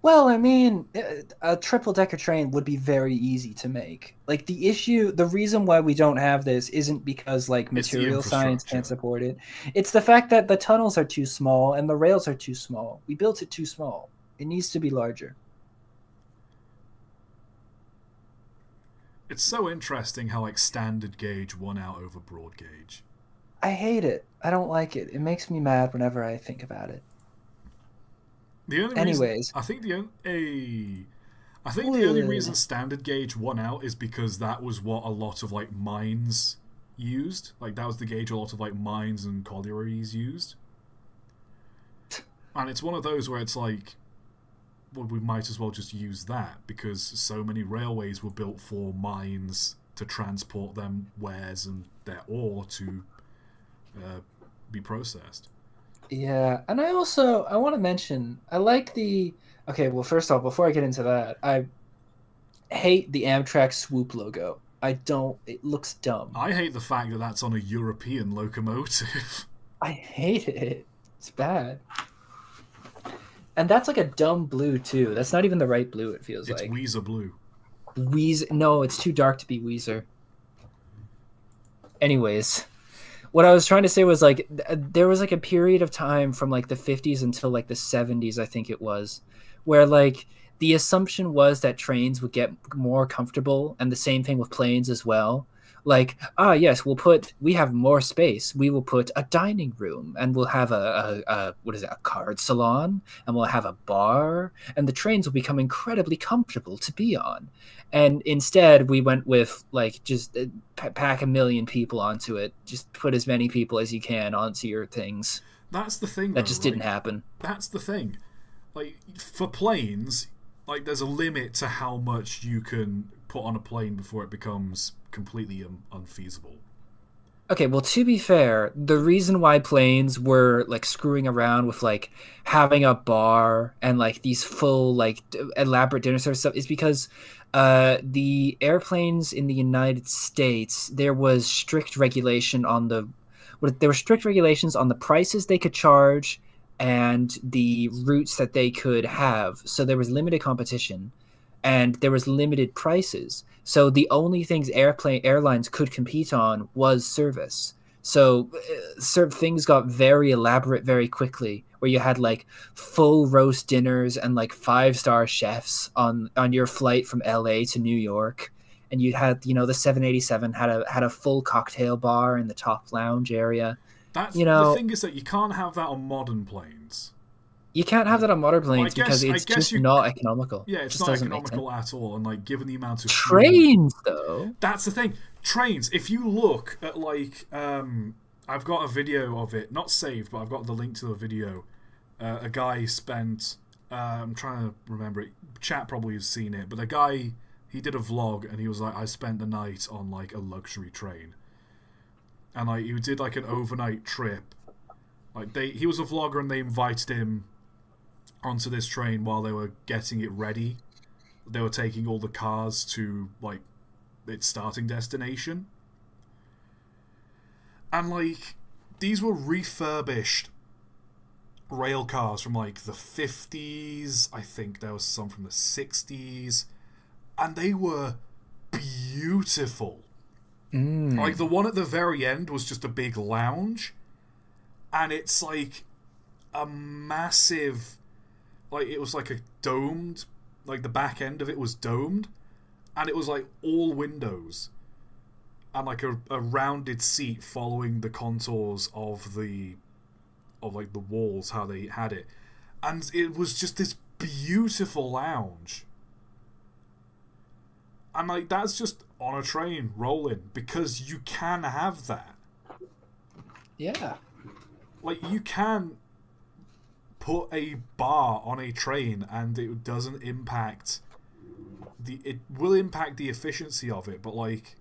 Well, I mean, a triple-decker train would be very easy to make. Like, the reason why we don't have this isn't because, like, It's the material science can't infrastructure. support it. It's the fact that the tunnels are too small and the rails are too small. We built it too small. It needs to be larger. It's so interesting how like standard gauge won out over broad gauge. I hate it. I don't like it. It makes me mad whenever I think about it. The only Anyways. reason I think the only reason standard gauge won out is because that was what a lot of like mines used. Like that was the gauge a lot of like mines and collieries used. And it's one of those where it's like, well, we might as well just use that because so many railways were built for mines to transport them wares and their ore to be processed. Yeah, and I want to mention I like the okay. Well, first off, before I get into that, I hate the Amtrak swoop logo. I don't. It looks dumb. I hate the fact that that's on a European locomotive. I hate it. It's bad. And that's like a dumb blue too. That's not even the right blue. It feels It's like Weezer blue. Weezer. No, it's too dark to be Weezer. Anyways. What I was trying to say was like there was like a period of time from like the 50s until like the 70s, I think it was, where like the assumption was that trains would get more comfortable, and the same thing with planes as well. Like, yes, we have more space. We will put a dining room, and we'll have a card salon, and we'll have a bar, and the trains will become incredibly comfortable to be on. And instead, we went with like just pack a million people onto it. Just put as many people as you can onto your things. That's the thing. That just didn't happen. That's the thing. Like for planes, like there's a limit to how much you can put on a plane before it becomes completely unfeasible. Okay, well, to be fair, the reason why planes were like screwing around with like having a bar and like these full like elaborate dinner service stuff is because the airplanes in the United States, there was strict regulation on there were strict regulations on the prices they could charge and the routes that they could have. So there was limited competition and there was limited prices. So the only things airlines could compete on was service. So things got very elaborate very quickly, where you had like full roast dinners and like 5-star chefs on your flight from LA to New York, and you had the 787 had a full cocktail bar in the top lounge area. That's the thing is that you can't have that on modern planes. You can't have that on modern planes because it's just not economical. Yeah, it's not economical at all, and like given the amount of trains though. That's the thing. Trains. If you look at like, I've got a video of it, not saved, but I've got the link to the video. A guy spent. I'm trying to remember it. Chat probably has seen it, but a guy he did a vlog and he was like, I spent the night on like a luxury train, and like he did like an overnight trip. Like he was a vlogger and they invited him onto this train while they were getting it ready. They were taking all the cars to like its starting destination, and like these were refurbished rail cars from like the 50s. I think there was some from the 60s, and they were beautiful. Like the one at the very end was just a big lounge, and it's like a massive, like it was like a domed, like the back end of it was domed, and it was like all windows and like a rounded seat following the contours of like the walls, how they had it, and it was just this beautiful lounge. And like that's just on a train rolling, because you can have that. Yeah. Like you can put a bar on a train and it doesn't impact it will impact the efficiency of it, but like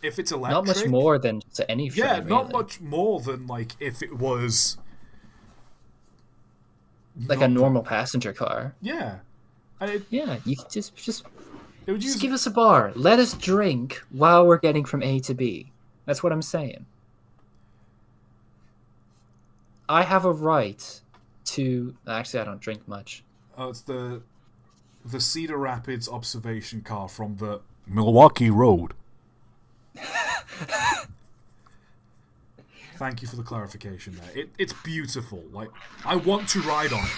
if it's electric, Not much more than just any train. yeah, not really. much more than like if it was Like a normal passenger car. Yeah, and Yeah, you could just it would give us a bar. Let us drink while we're getting from A to B. That's what I'm saying. I have a right to. Actually, I don't drink much. Oh, it's the Cedar Rapids observation car from the Milwaukee Road. Thank you for the clarification there. It's beautiful. Like, I want to ride on it.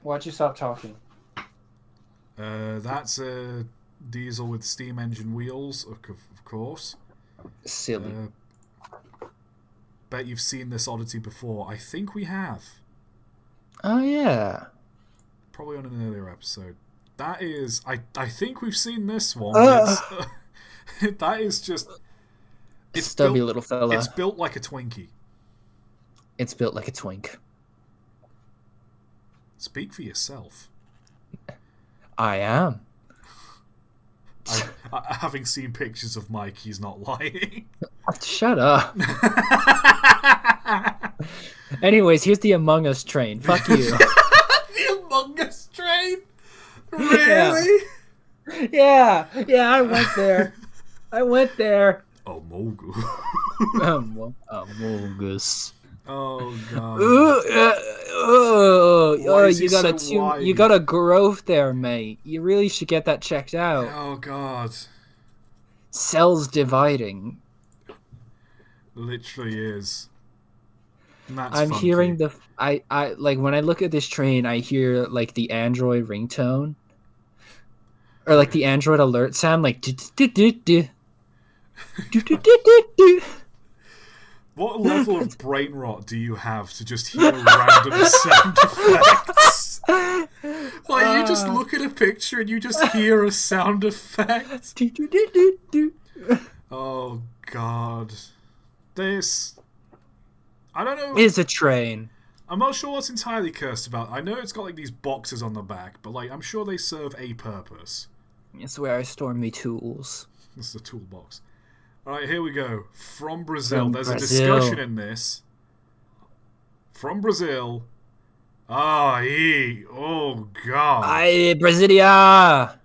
Why'd you stop talking? That's a diesel with steam engine wheels, of course. Silly. Bet you've seen this oddity before. I think we have. Oh yeah. Probably on an earlier episode. That is... I think we've seen this one. That is just... It's stubby built, little fella. It's built like a Twinkie. It's built like a twink. Speak for yourself. I am. Having seen pictures of Mike, he's not lying. Shut up. Anyways, here's the Among Us train. Fuck you. The Among Us train? Really? Yeah, I went there. Amogus. Among Us. Oh god. Oh, is he you got so wide? you got a growth there, mate. You really should get that checked out. Oh god. Cells dividing. Literally is. And that's I'm funky. hearing I like when I look at this train, I hear like the Android ringtone. Or like the Android alert sound, like What level of brain rot do you have to just hear random sound effects? Like, you just look at a picture and you just hear a sound effect. Oh, God. This... I don't know... Is a train. I'm not sure what's entirely cursed about. I know it's got, like, these boxes on the back, but, like, I'm sure they serve a purpose. It's where I store me tools. This is a toolbox. Alright, here we go. From Brazil. There's a Brazil. discussion in this. From Brazil. Ah, oh, God. Aye, Brasilia!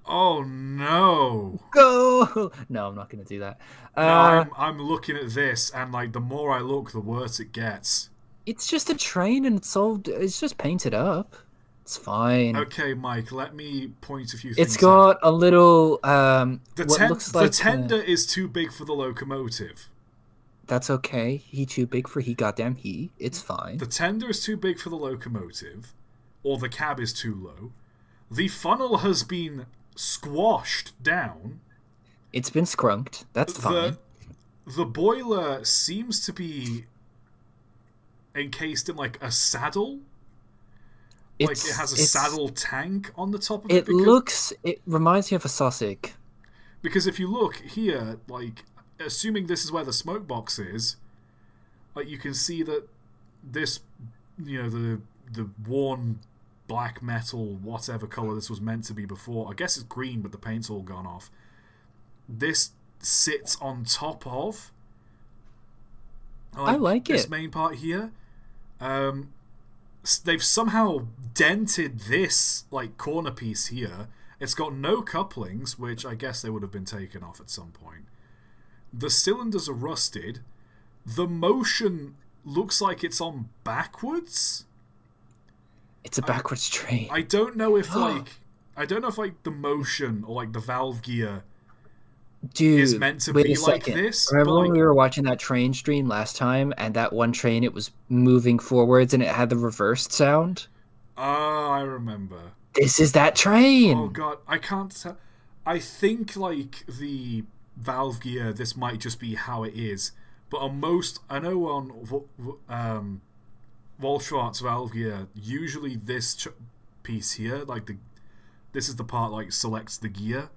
Oh, no. Go! No, I'm not going to do that. No, I'm looking at this, and, like, the more I look, the worse it gets. It's just a train, and it's just painted up. It's fine. Okay, Mike, let me point a few things It's got a little, The what looks like... the tender is too big for the locomotive. That's okay. He too big for he goddamn he. It's fine. The tender is too big for the locomotive, or the cab is too low. The funnel has been squashed down. It's been scrunked. That's fine. The boiler seems to be encased in, like, a saddle. Like, it has a saddle tank on the top of it. It reminds me of a sausage. Because if you look here, like, assuming this is where the smoke box is, like, you can see that this, you know, the worn black metal, whatever colour this was meant to be before, I guess it's green, but the paint's all gone off. This sits on top of, I like this it. main part here. They've somehow dented this, like, corner piece here. It's got no couplings, which I guess they would have been taken off at some point. The cylinders are rusted. The motion looks like it's on backwards. It's a backwards train. I don't know if, like... the motion or, like, the valve gear Dude, is meant to wait be a like second. this. Remember but, when like, we were watching that train stream last time, and that one train, it was moving forwards, and it had the reversed sound? I remember. This is that train! Oh, God. I can't tell. I think, like, the valve gear, this might just be how it is. But on most... I know on Volschwart's valve gear, usually this piece here, like, this is the part, like, selects the gear.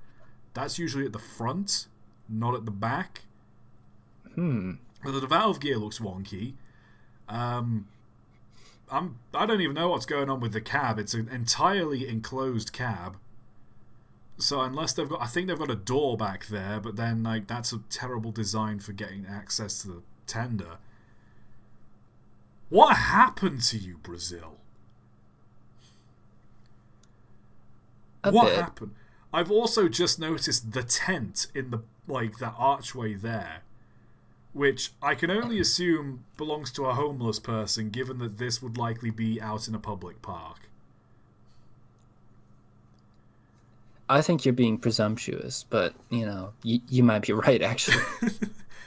That's usually at the front, not at the back. The valve gear looks wonky. I don't even know what's going on with the cab. It's an entirely enclosed cab. So unless they've got, I think they've got a door back there, but then like that's a terrible design for getting access to the tender. What happened to you, Brazil? What happened? I've also just noticed the tent in the that archway there, which I can only assume belongs to a homeless person, given that this would likely be out in a public park. I think you're being presumptuous, but, you might be right, actually.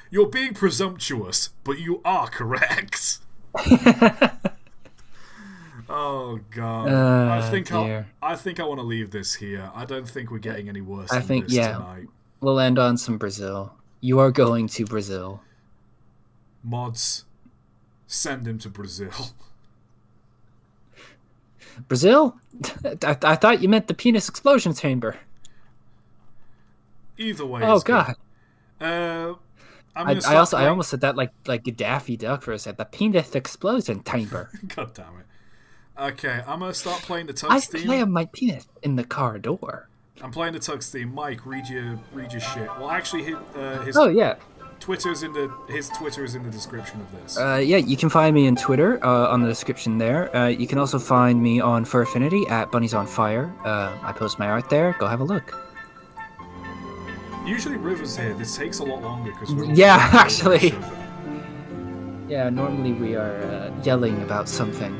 You're being presumptuous, but you are correct. Oh, God. I think I want to leave this here. I don't think we're getting any worse than this tonight. We'll end on some Brazil. You are going to Brazil. Mods, send him to Brazil. Brazil? I thought you meant the penis explosion chamber. Either way. Oh God. I almost said that like Daffy Duck for a second. The penis explosion chamber. God damn it. Okay, I'm gonna start playing the Tux theme. I play my penis in the car door. I'm playing the Tux theme. Mike, read your shit. Well, actually, his Twitter is in the description of this. You can find me on Twitter on the description there. You can also find me on Furfinity at Bunnies on Fire. I post my art there. Go have a look. Usually River's here. This takes a lot longer because we're actually. Yeah, normally we are yelling about something,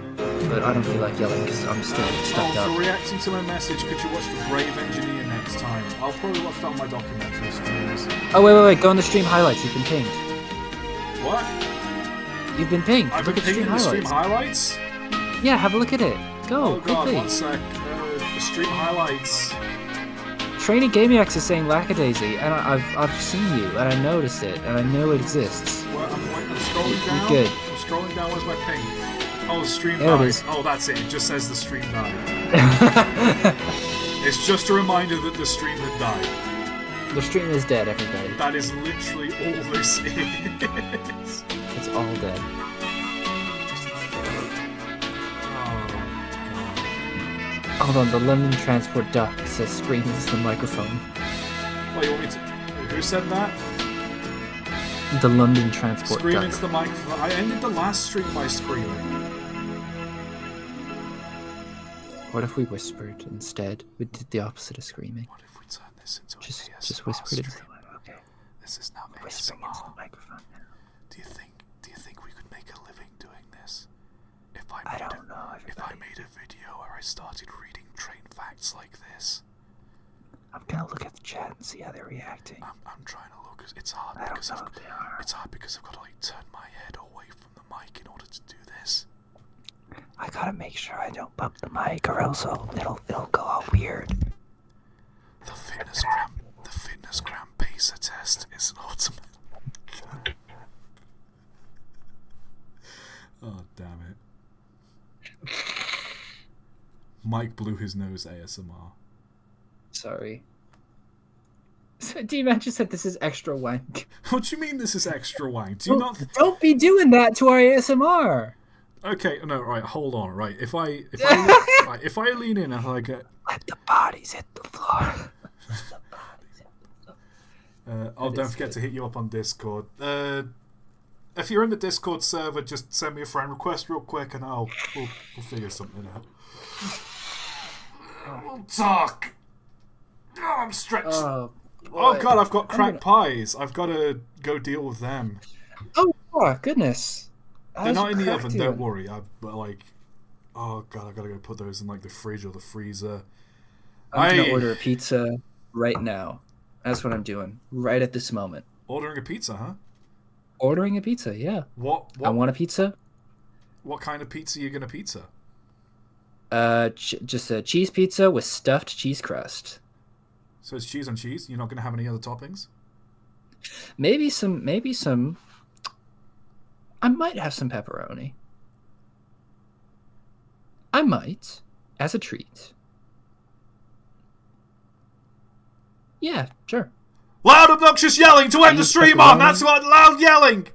but I don't feel like yelling because I'm still stuffed up. For reacting to my message, could you watch The Brave Engineer next time? I'll probably watch that on my documentary streams. Oh, wait. Go on the stream highlights. You've been pinged. What? You've been pinged. I've been pinged in the stream highlights? Yeah, have a look at it. Go, oh, God, quickly. 1 sec. The stream highlights. Training GameX is saying lackadaisy, and I've seen you, and I noticed it, and I know it exists. Well, I'm scrolling down. Good. I'm scrolling down. Where's my ping? Oh, the stream there died. It is. Oh, that's it. It just says the stream died. It's just a reminder that the stream had died. The stream is dead, everybody. That is literally all this is. It's all dead. Hold on, the London Transport Duck says scream is the microphone. Well, you want me to... Who said that? The London Transport Scream Duck. into the microphone. I ended the last stream by screaming. What if we whispered instead? We did the opposite of screaming. What if we turn this into just ASMR whispered into stream? the okay. This is now Whispering into the microphone now. Do you think we could make a living doing this? If I made a video where I started reading train facts like this. I'm gonna look at the chat and see how they're reacting. I'm trying to look. It's hard because I've got to like turn my head away from the mic in order to do this. I gotta make sure I don't bump the mic, or else it'll go all weird. The fitness gram pacer test is an ultimate. Oh damn it! Mike blew his nose ASMR. Sorry. D-Man just said this is extra wank. What do you mean this is extra wank? Do you not? Don't be doing that to our ASMR. Okay, no, right, hold on, right. If I lean in and I get... Let the bodies hit the floor. Don't forget to hit you up on Discord. If you're in the Discord server, just send me a friend request real quick and we'll figure something out. We'll talk. Oh, I'm stretched. Oh God, I've got cracked pies. I've got to go deal with them. Oh goodness. They're not in the oven. Don't worry. Oh God, I've got to go put those in like the fridge or the freezer. I'm gonna order a pizza right now. That's what I'm doing right at this moment. Ordering a pizza, huh? Ordering a pizza, yeah. What? I want a pizza. What kind of pizza are you gonna pizza? Just a cheese pizza with stuffed cheese crust. So it's cheese on cheese? You're not gonna have any other toppings? Maybe some. I might have some pepperoni. I might, as a treat. Yeah, sure. Loud obnoxious yelling to end the stream on! That's what loud yelling!